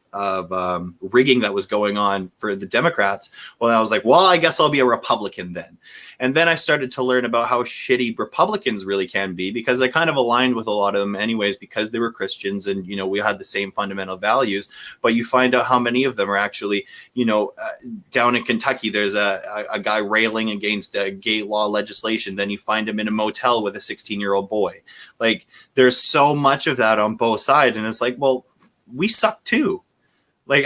A: rigging that was going on for the Democrats. Well, I was like, well, I guess I'll be a Republican then. And then I started to learn about how shitty Republicans really can be, because I kind of aligned with a lot of them anyways, because they were Christians and, we had the same fundamental values. But you find out how many of them are actually, down in Kentucky, there's a guy railing against gay law legislation. Then you find him in a motel with a 16-year-old boy. Like, there's so much of that on both sides. And it's like, well, we suck too. Like,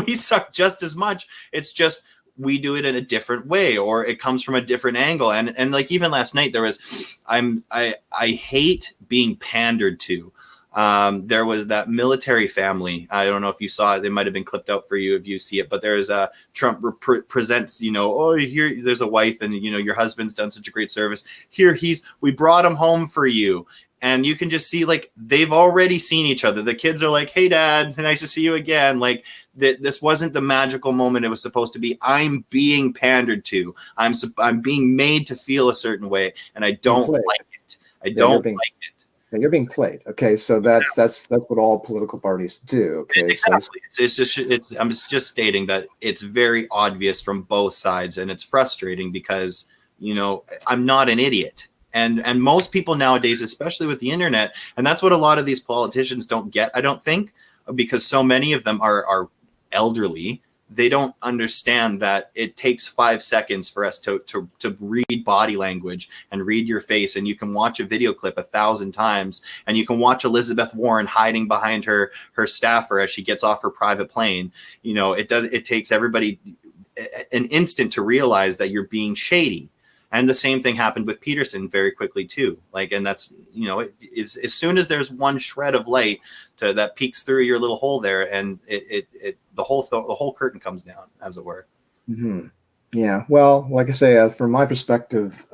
A: we suck just as much. It's just we do it in a different way, or it comes from a different angle. And like, even last night there was, I hate being pandered to. There was that military family. I don't know if you saw it. They might have been clipped out for you if you see it. But there's a Trump presents, here there's a wife, and your husband's done such a great service. Here we brought him home for you. And you can just see, like, they've already seen each other. The kids are like, hey, Dad, nice to see you again. Like, this wasn't the magical moment it was supposed to be. I'm being pandered to. I'm being made to feel a certain way, and I don't like it. I don't like it.
B: Yeah, you're being played. Okay, so that's what all political parties do. Okay,
A: exactly. So I'm just stating that it's very obvious from both sides, and it's frustrating because I'm not an idiot. And most people nowadays, especially with the internet, and that's what a lot of these politicians don't get, I don't think, because so many of them are elderly. They don't understand that it takes 5 seconds for us to read body language and read your face. And you can watch a video clip 1,000 times, and you can watch Elizabeth Warren hiding behind her staffer as she gets off her private plane. It takes everybody an instant to realize that you're being shady. And the same thing happened with Peterson very quickly too. Like, and that's, as soon as there's one shred of light that peeks through your little hole there, and the whole curtain comes down, as it were.
B: Mm-hmm. Yeah. Well, like I say, from my perspective,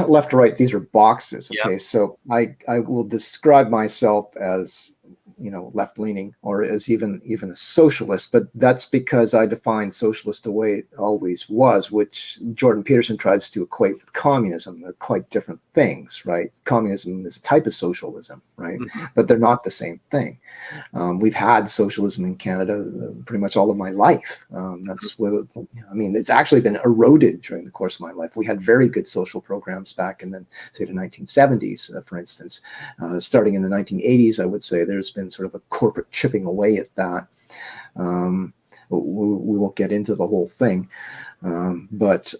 B: left to right, these are boxes. Okay. Yep. So I will describe myself as, left-leaning, or as even a socialist, but that's because I define socialist the way it always was, which Jordan Peterson tries to equate with communism. They're quite different things, right? Communism is a type of socialism, right? Mm-hmm. But they're not the same thing. We've had socialism in Canada pretty much all of my life. That's what, it's actually been eroded during the course of my life. We had very good social programs back in the 1970s, for instance. Starting in the 1980s, I would say there's been sort of a corporate chipping away at that. We won't get into the whole thing, but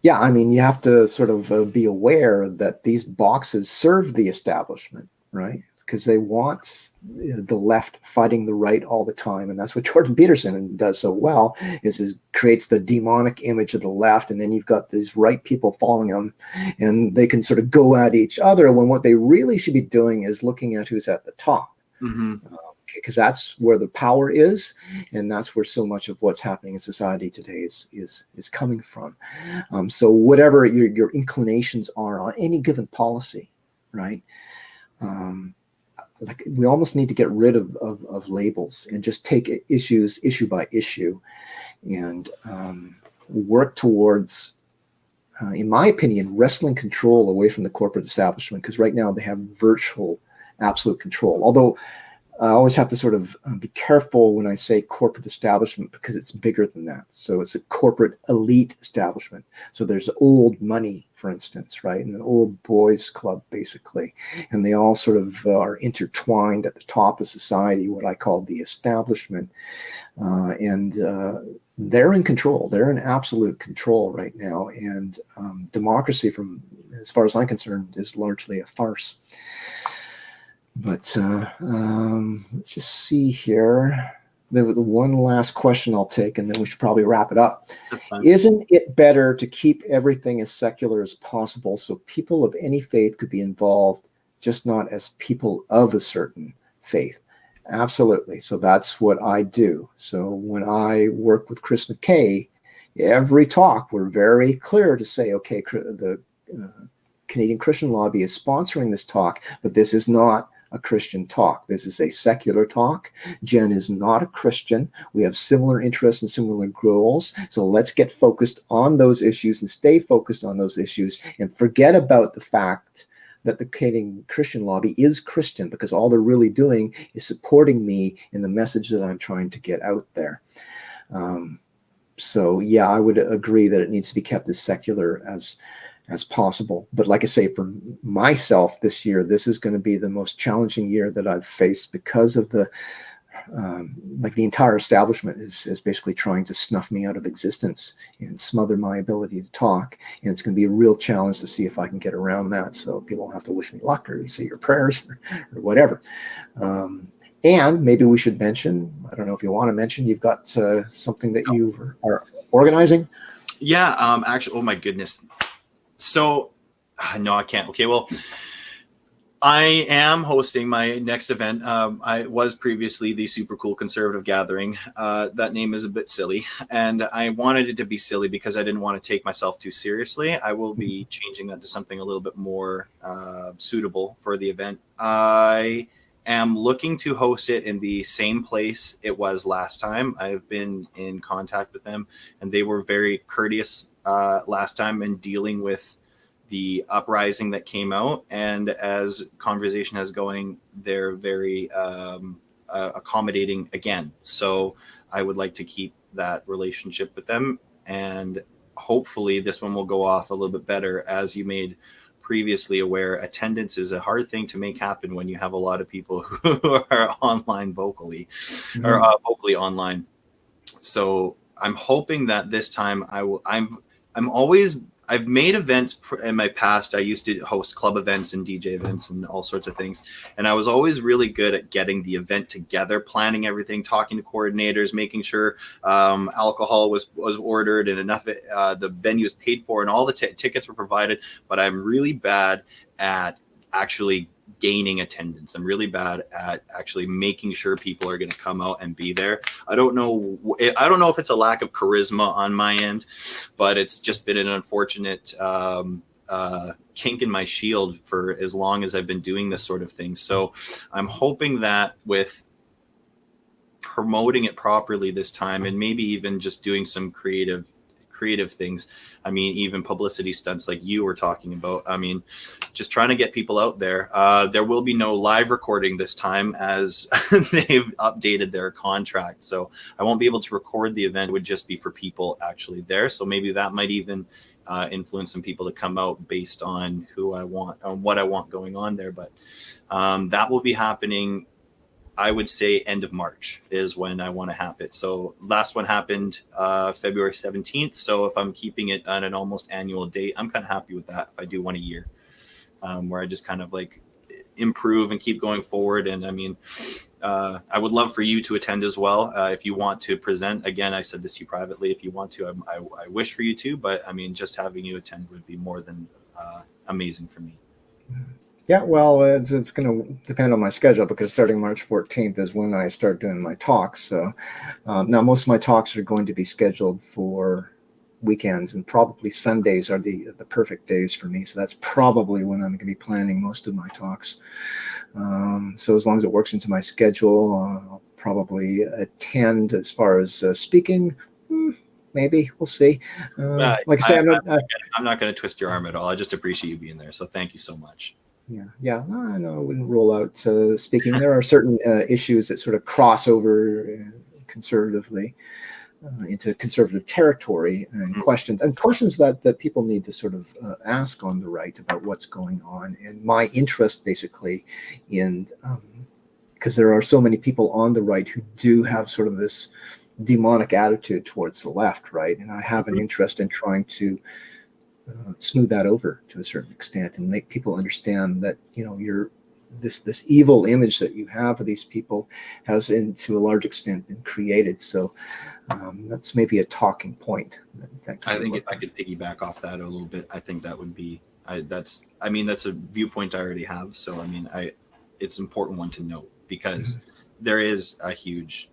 B: you have to sort of be aware that these boxes serve the establishment, right? Because they want the left fighting the right all the time, and that's what Jordan Peterson does so well. Is creates the demonic image of the left, and then you've got these right people following them, and they can sort of go at each other. When what they really should be doing is looking at who's at the top. Mm-hmm. because that's where the power is, and that's where so much of what's happening in society today is coming from. So whatever your inclinations are on any given policy, right? Like we almost need to get rid of labels and just take issues issue by issue, and work towards, in my opinion, wrestling control away from the corporate establishment, because right now they have virtual absolute control. Although I always have to sort of be careful when I say corporate establishment, because it's bigger than that. So it's a corporate elite establishment. So there's old money, for instance, right? And an old boys club, basically. And they all sort of are intertwined at the top of society, what I call the establishment. And they're in control. They're in absolute control right now. And democracy, from as far as I'm concerned, is largely a farce. But let's just see here. There was the one last question I'll take, and then we should probably wrap it up. Isn't it better to keep everything as secular as possible so people of any faith could be involved, just not as people of a certain faith? Absolutely. So that's what I do. So when I work with Chris McKay, every talk, we're very clear to say, okay, the Canadian Christian Lobby is sponsoring this talk, but this is not a Christian talk. This is a secular talk. Jenn is not a Christian. We have similar interests and similar goals. So let's get focused on those issues and stay focused on those issues and forget about the fact that the Canadian Christian Lobby is Christian, because all they're really doing is supporting me in the message that I'm trying to get out there. So yeah, I would agree that it needs to be kept as secular as possible. But like I say, for myself this year, this is going to be the most challenging year that I've faced, because of the the entire establishment is basically trying to snuff me out of existence and smother my ability to talk. And it's going to be a real challenge to see if I can get around that, so people don't have to wish me luck or say your prayers or whatever. And maybe we should mention, I don't know if you want to mention, you've got something that you are organizing.
A: Yeah, actually, oh my goodness. So, no, I can't. Okay, well, I am hosting my next event. I was previously the Super Cool Conservative Gathering. That name is a bit silly, and I wanted it to be silly because I didn't want to take myself too seriously. I will be changing that to something a little bit more suitable for the event. I am looking to host it in the same place it was last time. I've been in contact with them, and they were very courteous last time in dealing with the uprising that came out. And as conversation has going, they're very accommodating again. So I would like to keep that relationship with them. And hopefully this one will go off a little bit better. As you made previously aware, attendance is a hard thing to make happen when you have a lot of people who are online vocally, or vocally online. So I'm hoping that this time I've made events in my past. I used to host club events and DJ events and all sorts of things. And I was always really good at getting the event together, planning everything, talking to coordinators, making sure alcohol was ordered and enough, the venue was paid for and all the tickets were provided. But I'm really bad at actually gaining attendance. I'm really bad at actually making sure people are going to come out and be there. I don't know if it's a lack of charisma on my end, but it's just been an unfortunate kink in my shield for as long as I've been doing this sort of thing. So I'm hoping that with promoting it properly this time, and maybe even just doing some creative things. I mean, even publicity stunts like you were talking about. I mean, just trying to get people out there. There will be no live recording this time, as they've updated their contract. So I won't be able to record the event. It would just be for people actually there. So maybe that might even influence some people to come out based on who I want, on what I want going on there. But that will be happening, I would say end of March is when I want to have it. So last one happened February 17th. So if I'm keeping it on an almost annual date, I'm kind of happy with that. If I do one a year, where I just kind of like improve and keep going forward. And I mean, I would love for you to attend as well. If you want to present, again, I said this to you privately, if you want to, I wish for you to, but I mean, just having you attend would be more than amazing for me.
B: Yeah, well, it's going to depend on my schedule, because starting March 14th is when I start doing my talks. So now most of my talks are going to be scheduled for weekends, and probably Sundays are the perfect days for me. So that's probably when I'm going to be planning most of my talks. So as long as it works into my schedule, I'll probably attend. As far as speaking, maybe we'll see. Like I say,
A: I'm not going to twist your arm at all. I just appreciate you being there. So thank you so much.
B: Yeah. No, I wouldn't rule out speaking. There are certain issues that sort of cross over conservatively into conservative territory, and questions that people need to sort of ask on the right about what's going on. And my interest basically in, because there are so many people on the right who do have sort of this demonic attitude towards the left, right? And I have an interest in trying to smooth that over to a certain extent, and make people understand that, you know, you're this evil image that you have of these people has, to a large extent, been created. So that's maybe a talking point.
A: I think if I could piggyback off that a little bit, I think that would be that's a viewpoint I already have. So I mean, it's an important one to note, because there is a huge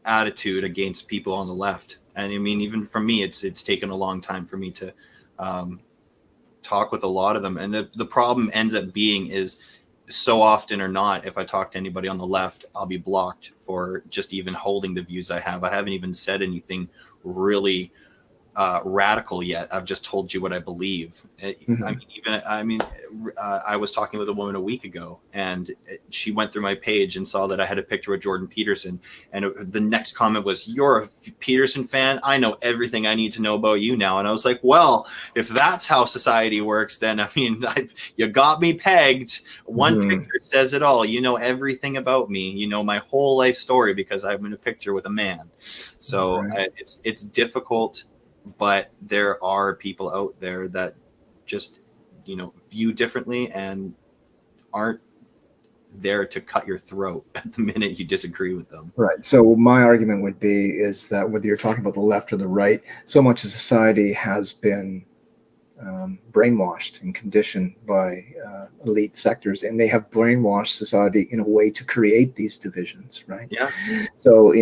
A: attitude against people on the left. And I mean, even for me, it's taken a long time for me to talk with a lot of them. And the problem ends up being is, so often or not, if I talk to anybody on the left, I'll be blocked for just even holding the views I have. I haven't even said anything really radical yet. I've just told you what I believe. I was talking with a woman a week ago, and she went through my page and saw that I had a picture of Jordan Peterson, and the next comment was, "You're a Peterson fan? I know everything I need to know about you now." And I was like, well, if that's how society works, then I mean, you got me pegged. One picture says it all. You know everything about me. You know my whole life story because I'm in a picture with a man. So it's difficult. But there are people out there that just, you know, view differently and aren't there to cut your throat at the minute you disagree with them.
B: Right. So my argument would be is that whether you're talking about the left or the right, so much of society has been brainwashed and conditioned by elite sectors, and they have brainwashed society in a way to create these divisions. Right.
A: Yeah.
B: So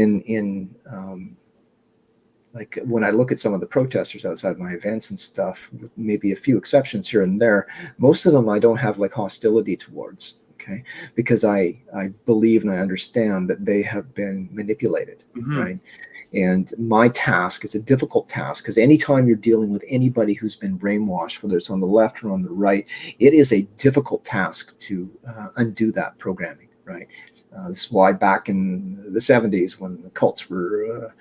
B: like when I look at some of the protesters outside my events and stuff, with maybe a few exceptions here and there, most of them I don't have like hostility towards, okay? Because I believe and I understand that they have been manipulated, right? And my task is a difficult task, because anytime you're dealing with anybody who's been brainwashed, whether it's on the left or on the right, it is a difficult task to undo that programming. Right. This is why back in the 70s, when the cults were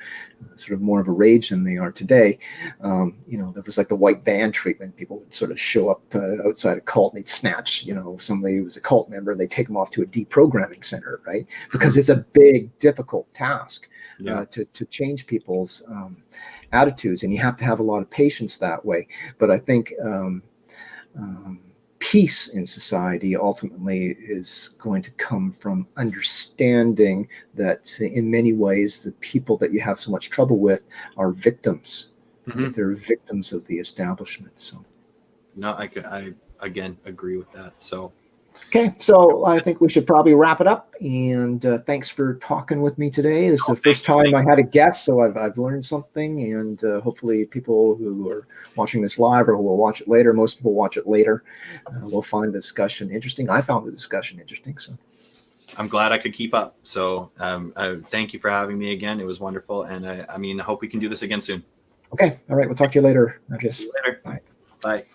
B: sort of more of a rage than they are today, you know, there was like the white band treatment. People would sort of show up outside a cult, and they'd snatch, you know, somebody who was a cult member, and they'd take them off to a deprogramming center, right? Because it's a big, difficult task to change people's attitudes, and you have to have a lot of patience that way. But I think peace in society ultimately is going to come from understanding that in many ways the people that you have so much trouble with are victims. They're victims of the establishment. So
A: no, I again agree with that. So
B: okay, so I think we should probably wrap it up, and thanks for talking with me today. This is the first time I had a guest, so I've learned something, and hopefully people who are watching this live or who will watch it later, most people watch it later, will find the discussion interesting. I found the discussion interesting, so
A: I'm glad I could keep up. So thank you for having me again. It was wonderful, and I hope we can do this again soon.
B: Okay, all right, we'll talk to you later.
A: See you later.
B: Bye.
A: Bye.